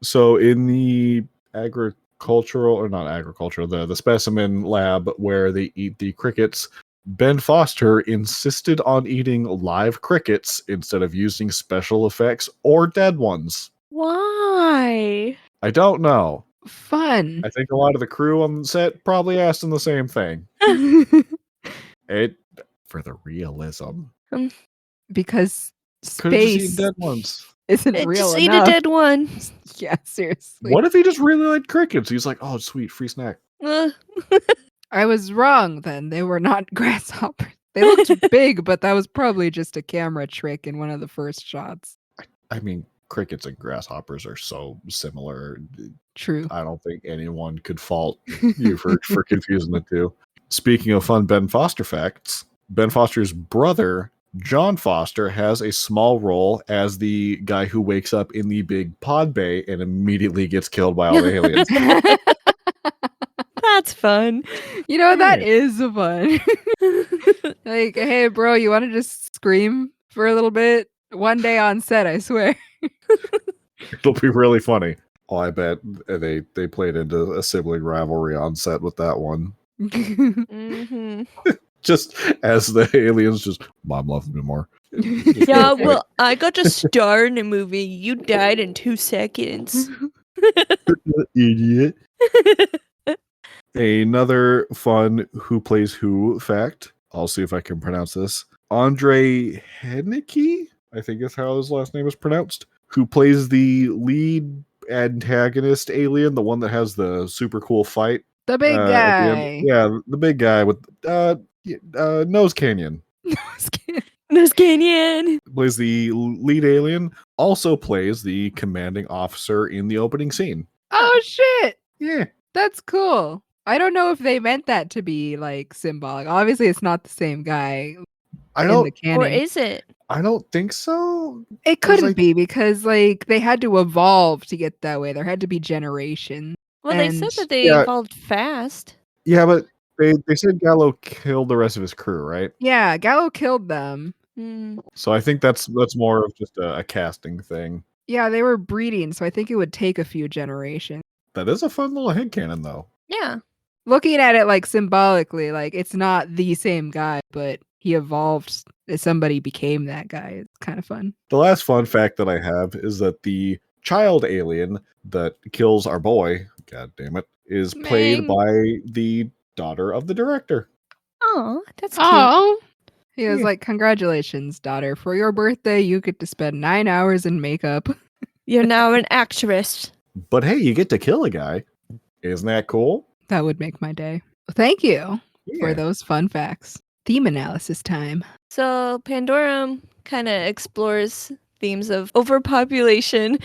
[SPEAKER 3] So in the the specimen lab where they eat the crickets, Ben Foster insisted on eating live crickets instead of using special effects or dead ones.
[SPEAKER 2] Why?
[SPEAKER 3] I don't know.
[SPEAKER 1] Fun.
[SPEAKER 3] I think a lot of the crew on the set probably asked him the same thing. It for the realism.
[SPEAKER 1] Because
[SPEAKER 3] Could have just eaten
[SPEAKER 1] space
[SPEAKER 3] dead ones.
[SPEAKER 1] isn't
[SPEAKER 2] Just
[SPEAKER 1] real
[SPEAKER 2] eat
[SPEAKER 1] enough.
[SPEAKER 2] a dead one.
[SPEAKER 1] Yeah, seriously.
[SPEAKER 3] What if he just really liked crickets? He's like, oh, sweet, free snack.
[SPEAKER 1] I was wrong then. They were not grasshoppers. They looked big, but that was probably just a camera trick in one of the first shots.
[SPEAKER 3] I mean, crickets and grasshoppers are so similar.
[SPEAKER 1] True.
[SPEAKER 3] I don't think anyone could fault you for confusing the two. Speaking of fun Ben Foster facts, Ben Foster's brother, John Foster, has a small role as the guy who wakes up in the big pod bay and immediately gets killed by all the aliens.
[SPEAKER 2] That's fun.
[SPEAKER 1] You know, that
[SPEAKER 3] Right.
[SPEAKER 1] is fun. Like, hey, bro, you want to just scream for a little bit? One day on set, I swear.
[SPEAKER 3] It'll be really funny. Oh, I bet they played into a sibling rivalry on set with that one.
[SPEAKER 2] Mm-hmm.
[SPEAKER 3] Just as the aliens just, Mom loves me more.
[SPEAKER 2] Yeah, well, I got to star in a movie. You died in 2 seconds.
[SPEAKER 3] Idiot. Another fun Who Plays Who fact. I'll see if I can pronounce this. Andre Henneke, I think is how his last name is pronounced, who plays the lead antagonist alien, the one that has the super cool fight.
[SPEAKER 1] The big
[SPEAKER 3] At the end.
[SPEAKER 1] guy.
[SPEAKER 3] Yeah, the big guy with Nose Canyon.
[SPEAKER 2] Nose Canyon.
[SPEAKER 3] Plays the lead alien, also plays the commanding officer in the opening scene.
[SPEAKER 1] Oh, shit.
[SPEAKER 3] Yeah.
[SPEAKER 1] That's cool. I don't know if they meant that to be like symbolic. Obviously, it's not the same guy
[SPEAKER 3] I
[SPEAKER 1] in the
[SPEAKER 3] don't
[SPEAKER 1] canon.
[SPEAKER 2] Or is it?
[SPEAKER 3] I don't think so.
[SPEAKER 1] It
[SPEAKER 3] 'cause,
[SPEAKER 1] couldn't
[SPEAKER 3] like-
[SPEAKER 1] be because like they had to evolve to get that way. There had to be generations.
[SPEAKER 2] Well, they said
[SPEAKER 1] And-
[SPEAKER 2] that they
[SPEAKER 3] Yeah.
[SPEAKER 2] evolved fast.
[SPEAKER 3] Yeah, but they said Gallo killed the rest of his crew, right?
[SPEAKER 1] Yeah, Gallo killed them.
[SPEAKER 3] So I think that's more of just a casting thing.
[SPEAKER 1] Yeah, they were breeding, so I think it would take a few generations.
[SPEAKER 3] That is a fun little headcanon, though.
[SPEAKER 2] Yeah.
[SPEAKER 1] Looking at it like symbolically, like it's not the same guy, but he evolved as somebody became that guy. It's kind of fun.
[SPEAKER 3] The last fun fact that I have is that the child alien that kills our boy, god damn it, is played
[SPEAKER 2] Mang.
[SPEAKER 3] by the daughter of the director.
[SPEAKER 2] Oh, that's cute.
[SPEAKER 1] Oh, he was
[SPEAKER 3] Yeah.
[SPEAKER 1] like, "Congratulations, daughter! For your birthday, you get to spend 9 hours in makeup."
[SPEAKER 2] You're now an actress.
[SPEAKER 3] But hey, you get to kill a guy. Isn't that cool?
[SPEAKER 1] That would make my day. Thank you for
[SPEAKER 3] Yeah.
[SPEAKER 1] those fun facts. Theme analysis time.
[SPEAKER 2] So Pandorum kind of explores themes of overpopulation,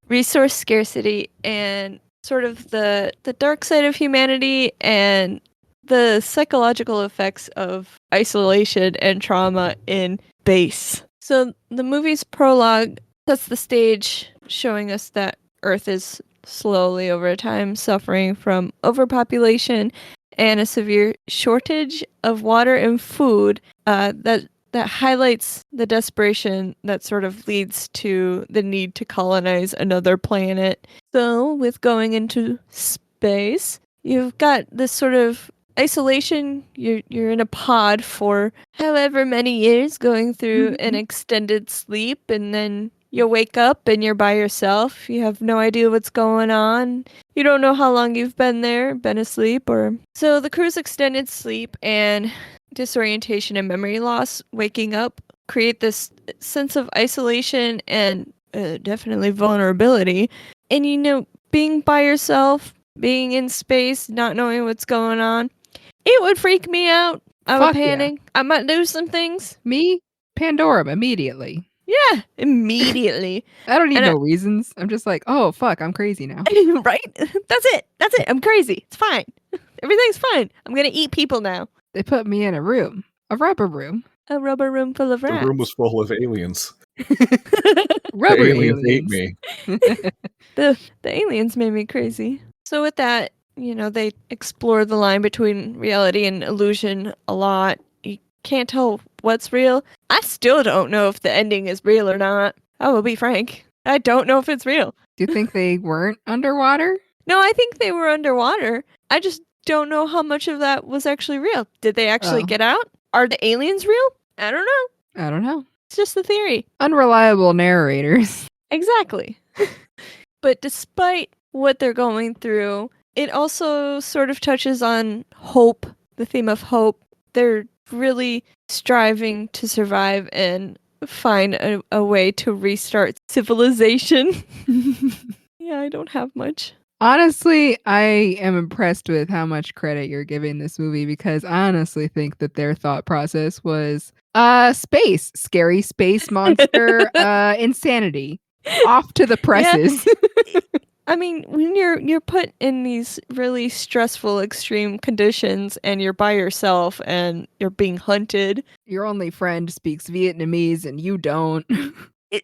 [SPEAKER 2] resource scarcity, and sort of the dark side of humanity and the psychological effects of isolation and trauma in space. So the movie's prologue sets the stage, showing us that Earth is slowly over time suffering from overpopulation and a severe shortage of water and food that highlights the desperation that sort of leads to the need to colonize another planet. So with going into space, you've got this sort of isolation. You're in a pod for however many years, going through an extended sleep, and then you wake up and you're by yourself. You have no idea what's going on. You don't know how long you've been there, been asleep, or so the crew's extended sleep and disorientation and memory loss, waking up, create this sense of isolation and definitely vulnerability. And being by yourself, being in space, not knowing what's going on, it would freak me out. I would
[SPEAKER 1] Fuck yeah.
[SPEAKER 2] panic. I might do some things.
[SPEAKER 1] Me, Pandorum, immediately.
[SPEAKER 2] Yeah, immediately.
[SPEAKER 1] I don't need
[SPEAKER 2] And
[SPEAKER 1] no reasons. I'm just like, oh fuck, I'm crazy now.
[SPEAKER 2] Right? That's it. I'm crazy. It's fine. Everything's fine. I'm gonna eat people now.
[SPEAKER 1] They put me in a room, a rubber room.
[SPEAKER 2] A rubber room full of
[SPEAKER 3] The
[SPEAKER 2] rats.
[SPEAKER 3] room was full of aliens.
[SPEAKER 1] Rubber
[SPEAKER 3] The aliens ate
[SPEAKER 1] aliens.
[SPEAKER 3] me.
[SPEAKER 2] The aliens made me crazy. So with that, they explore the line between reality and illusion a lot. You can't tell what's real. I still don't know if the ending is real or not. I will be frank. I don't know if it's real.
[SPEAKER 1] Do you think they weren't underwater?
[SPEAKER 2] No, I think they were underwater. I just don't know how much of that was actually real. Did they actually
[SPEAKER 1] Oh.
[SPEAKER 2] get out? Are the aliens real? I don't know.
[SPEAKER 1] I don't know.
[SPEAKER 2] It's just a theory.
[SPEAKER 1] Unreliable narrators.
[SPEAKER 2] Exactly. But despite what they're going through, it also sort of touches on hope, the theme of hope. They're really striving to survive and find a way to restart civilization. Yeah, I don't have much.
[SPEAKER 1] Honestly, I am impressed with how much credit you're giving this movie because I honestly think that their thought process was space, scary space monster, insanity. Off to the presses.
[SPEAKER 2] I mean, when you're put in these really stressful, extreme conditions and you're by yourself and you're being hunted.
[SPEAKER 1] Your only friend speaks Vietnamese and you don't.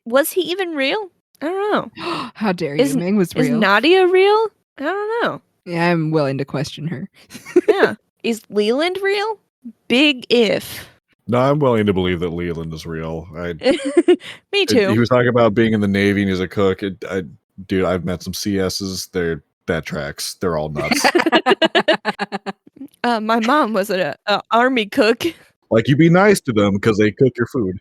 [SPEAKER 2] Was he even real? I don't know.
[SPEAKER 1] How dare you? Ming was
[SPEAKER 2] Is
[SPEAKER 1] real.
[SPEAKER 2] Nadia real? I don't know.
[SPEAKER 1] Yeah, I'm willing to question her.
[SPEAKER 2] Yeah. Is Leland real? Big if.
[SPEAKER 3] No, I'm willing to believe that Leland is real.
[SPEAKER 2] Me too.
[SPEAKER 3] He was talking about being in the Navy and he's a cook. Dude, I've met some CSs. That tracks. They're all nuts.
[SPEAKER 2] My mom was an army cook.
[SPEAKER 3] Like, you be nice to them because they cook your food.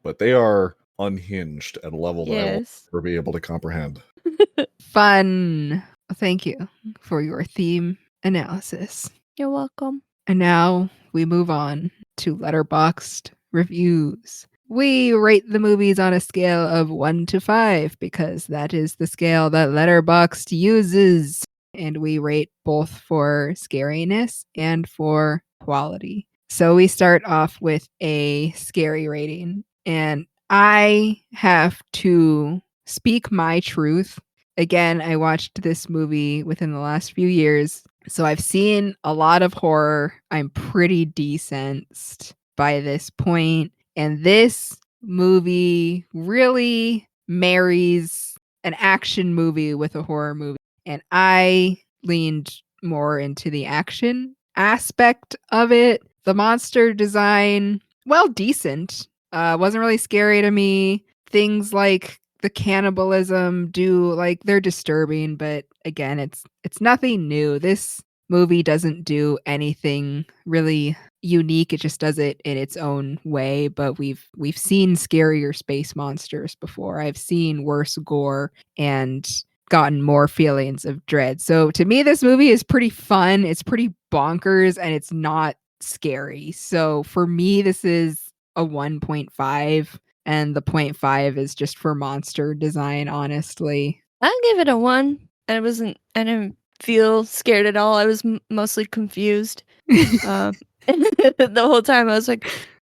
[SPEAKER 3] But they are unhinged at a level that I will
[SPEAKER 2] Yes.
[SPEAKER 3] never be able to comprehend.
[SPEAKER 1] Fun. Thank you for your theme analysis.
[SPEAKER 2] You're welcome.
[SPEAKER 1] And now we move on to Letterboxd reviews. We rate the movies on a scale of 1 to 5 because that is the scale that Letterboxd uses. And we rate both for scariness and for quality. So we start off with a scary rating. And I have to speak my truth. Again, I watched this movie within the last few years. So I've seen a lot of horror. I'm pretty decensed by this point. And this movie really marries an action movie with a horror movie. And I leaned more into the action aspect of it. The monster design, well, decent. Wasn't really scary to me. Things like the cannibalism they're disturbing, but again, it's nothing new. This movie doesn't do anything really unique. It just does it in its own way, but we've seen scarier space monsters before. I've seen worse gore and gotten more feelings of dread. So to me, this movie is pretty fun. It's pretty bonkers and it's not scary. So for me, this is a 1.5, and the 0.5 is just for monster design, honestly.
[SPEAKER 2] I'll give it a 1. I didn't feel scared at all. I was mostly confused. The whole time I was like,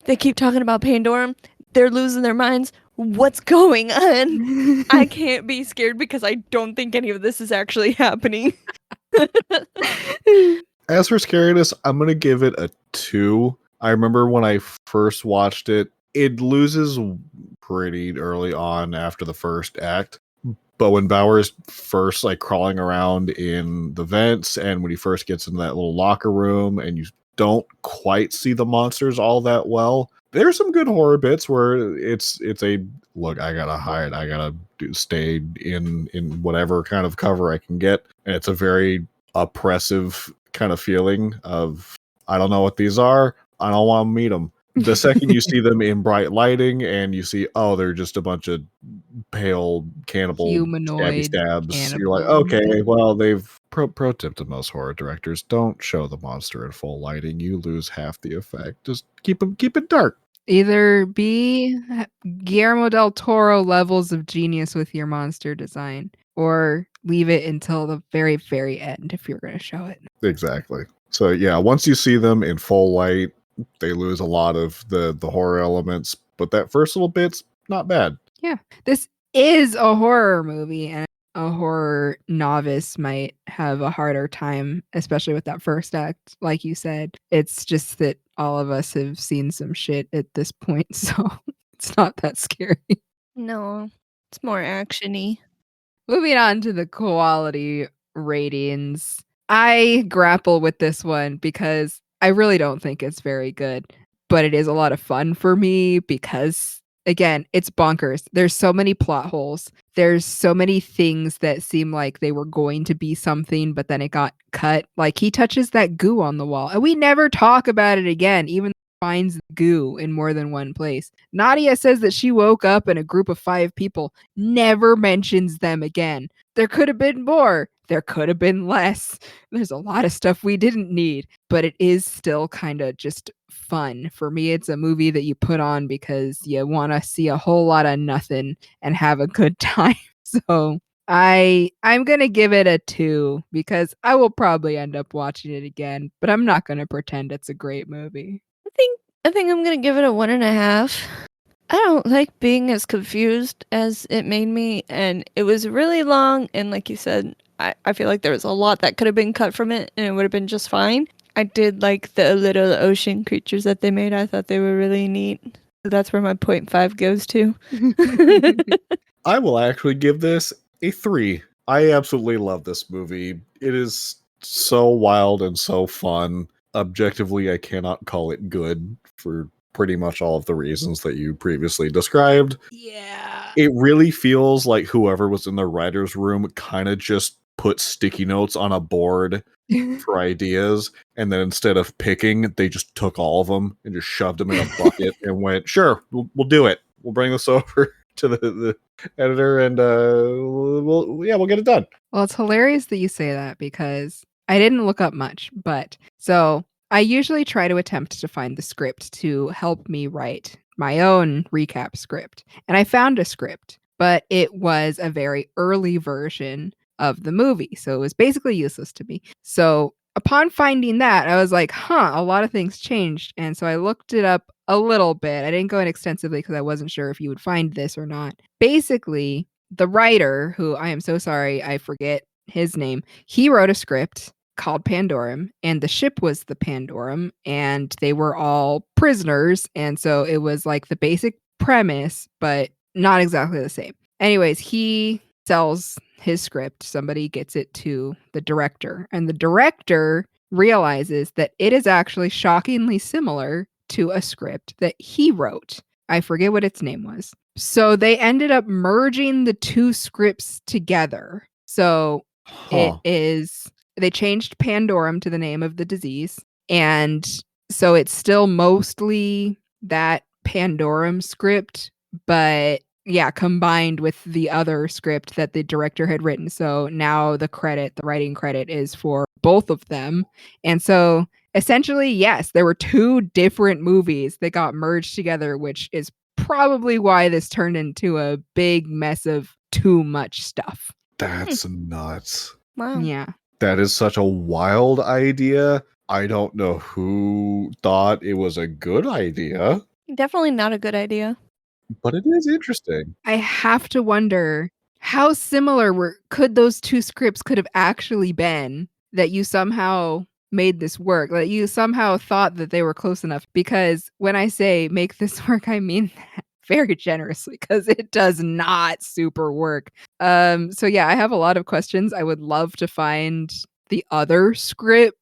[SPEAKER 2] they keep talking about Pandorum. They're losing their minds. What's going on? I can't be scared because I don't think any of this is actually happening.
[SPEAKER 3] As for scariness, I'm going to give it a 2. I remember when I first watched it, it loses pretty early on after the first act. But when Bauer's first crawling around in the vents, and when he first gets into that little locker room and you don't quite see the monsters all that well, there's some good horror bits where it's a look, I gotta hide, I gotta stay in whatever kind of cover I can get, and it's a very oppressive kind of feeling of, I don't know what these are, I don't want to meet them. The second you see them in bright lighting and you see, oh, they're just a bunch of pale cannibal
[SPEAKER 1] Humanoid
[SPEAKER 3] stabs, you're like,
[SPEAKER 1] cannibal.
[SPEAKER 3] okay, well, they've pro tip to most horror directors: don't show the monster in full lighting. You lose half the effect. Just keep it dark.
[SPEAKER 1] Either be Guillermo del Toro levels of genius with your monster design, or leave it until the very, very end if you're going to show it.
[SPEAKER 3] Exactly. So yeah, once you see them in full light, they lose a lot of the horror elements, but that first little bit's not bad.
[SPEAKER 1] Yeah. This is a horror movie, and a horror novice might have a harder time, especially with that first act. Like you said, it's just that all of us have seen some shit at this point, so it's not that scary.
[SPEAKER 2] No, it's more action-y.
[SPEAKER 1] Moving on to the quality ratings. I grapple with this one because I really don't think it's very good, but it is a lot of fun for me because, again, it's bonkers. There's so many plot holes. There's so many things that seem like they were going to be something, but then it got cut. Like, he touches that goo on the wall, and we never talk about it again, even though he finds the goo in more than one place. Nadia says that she woke up in a group of 5 people, never mentions them again. There could have been more. There could have been less. There's a lot of stuff we didn't need, but it is still kind of just fun. For me, it's a movie that you put on because you want to see a whole lot of nothing and have a good time. So I'm going to give it a 2 because I will probably end up watching it again, but I'm not going to pretend it's a great movie.
[SPEAKER 2] I think I'm gonna give it a 1.5. I don't like being as confused as it made me, and it was really long, and like you said, I feel like there was a lot that could have been cut from it and it would have been just fine. I did like the little ocean creatures that they made. I thought they were really neat. So that's where my 0.5 goes to.
[SPEAKER 3] I will actually give this a 3. I absolutely love this movie. It is so wild and so fun. Objectively, I cannot call it good for pretty much all of the reasons that you previously described.
[SPEAKER 1] Yeah.
[SPEAKER 3] It really feels like whoever was in the writer's room kind of just put sticky notes on a board for ideas, and then instead of picking, they just took all of them and just shoved them in a bucket and went, sure, we'll do it. We'll bring this over to the editor, and we'll get it done.
[SPEAKER 1] Well, it's hilarious that you say that because I didn't look up much, but so I usually try to attempt to find the script to help me write my own recap script. And I found a script, but it was a very early version of the movie. So it was basically useless to me. So upon finding that, I was like, a lot of things changed. And so I looked it up a little bit. I didn't go in extensively because I wasn't sure if you would find this or not. Basically, the writer, who I am so sorry, I forget his name, he wrote a script called Pandorum, and the ship was the Pandorum, and they were all prisoners. And so it was like the basic premise, but not exactly the same. Anyways, he sells his script. Somebody gets it to the director, and the director realizes that it is actually shockingly similar to a script that he wrote. I forget what its name was. So they ended up merging the two scripts together. So it is, they changed Pandorum to the name of the disease. And so it's still mostly that Pandorum script, but yeah, combined with the other script that the director had written. So now the writing credit is for both of them. And so essentially, yes, there were two different movies that got merged together, which is probably why this turned into a big mess of too much stuff.
[SPEAKER 3] That's nuts.
[SPEAKER 2] Wow.
[SPEAKER 1] Yeah.
[SPEAKER 3] That is such a wild idea. I don't know who thought it was a good idea,
[SPEAKER 2] Definitely not a good idea.
[SPEAKER 3] but it is interesting.
[SPEAKER 1] I have to wonder how similar could those two scripts could have actually been that you somehow made this work, that you somehow thought that they were close enough. Because when I say make this work, I mean that very generously, because it does not super work. So yeah, I have a lot of questions. I would love to find the other script,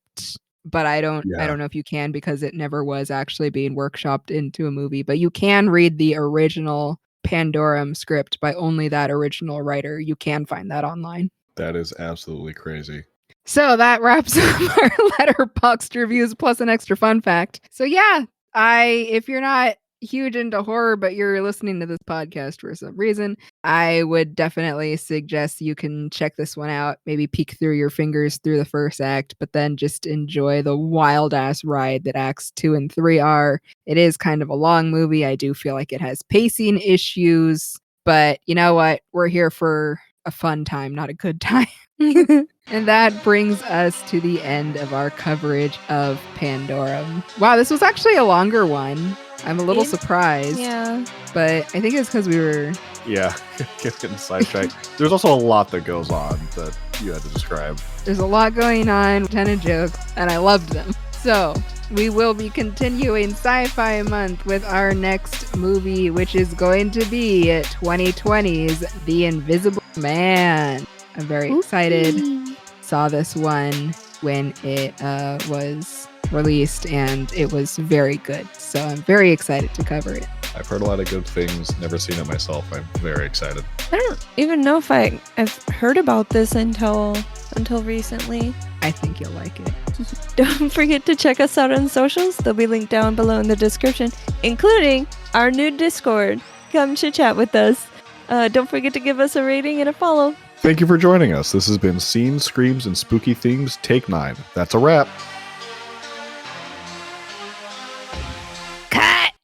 [SPEAKER 1] but I don't know if you can, because it never was actually being workshopped into a movie. But you can read the original Pandorum script by only that original writer. You can find that online.
[SPEAKER 3] That is absolutely crazy.
[SPEAKER 1] So that wraps up our Letterboxd reviews plus an extra fun fact. So yeah, if you're not huge into horror, but you're listening to this podcast for some reason, I would definitely suggest you can check this one out. Maybe peek through your fingers through the first act, but then just enjoy the wild ass ride that acts 2 and 3 are. It is kind of a long movie. I do feel like it has pacing issues, but you know what? We're here for a fun time, not a good time. And that brings us to the end of our coverage of Pandorum. Wow, this was actually a longer one. I'm a little surprised.
[SPEAKER 2] Yeah.
[SPEAKER 1] But I think it's because we were...
[SPEAKER 3] Yeah, getting sidetracked. There's also a lot that goes on that you had to describe.
[SPEAKER 1] There's a lot going on, a ton of jokes, and I loved them. So, we will be continuing Sci-Fi Month with our next movie, which is going to be 2020's The Invisible Man. I'm very excited. Saw this one when it was released, and it was very good. So I'm very excited to cover it.
[SPEAKER 3] I've heard a lot of good things, never seen it myself. I'm very excited.
[SPEAKER 2] I don't even know if I've heard about this until recently.
[SPEAKER 1] I think you'll like it.
[SPEAKER 2] Don't forget to check us out on socials. They'll be linked down below in the description, including our new Discord. Come chit chat with us. Don't forget to give us a rating and a follow.
[SPEAKER 3] Thank you for joining us. This has been Scenes, Screams, and Spooky Themes, Take 9. That's a wrap.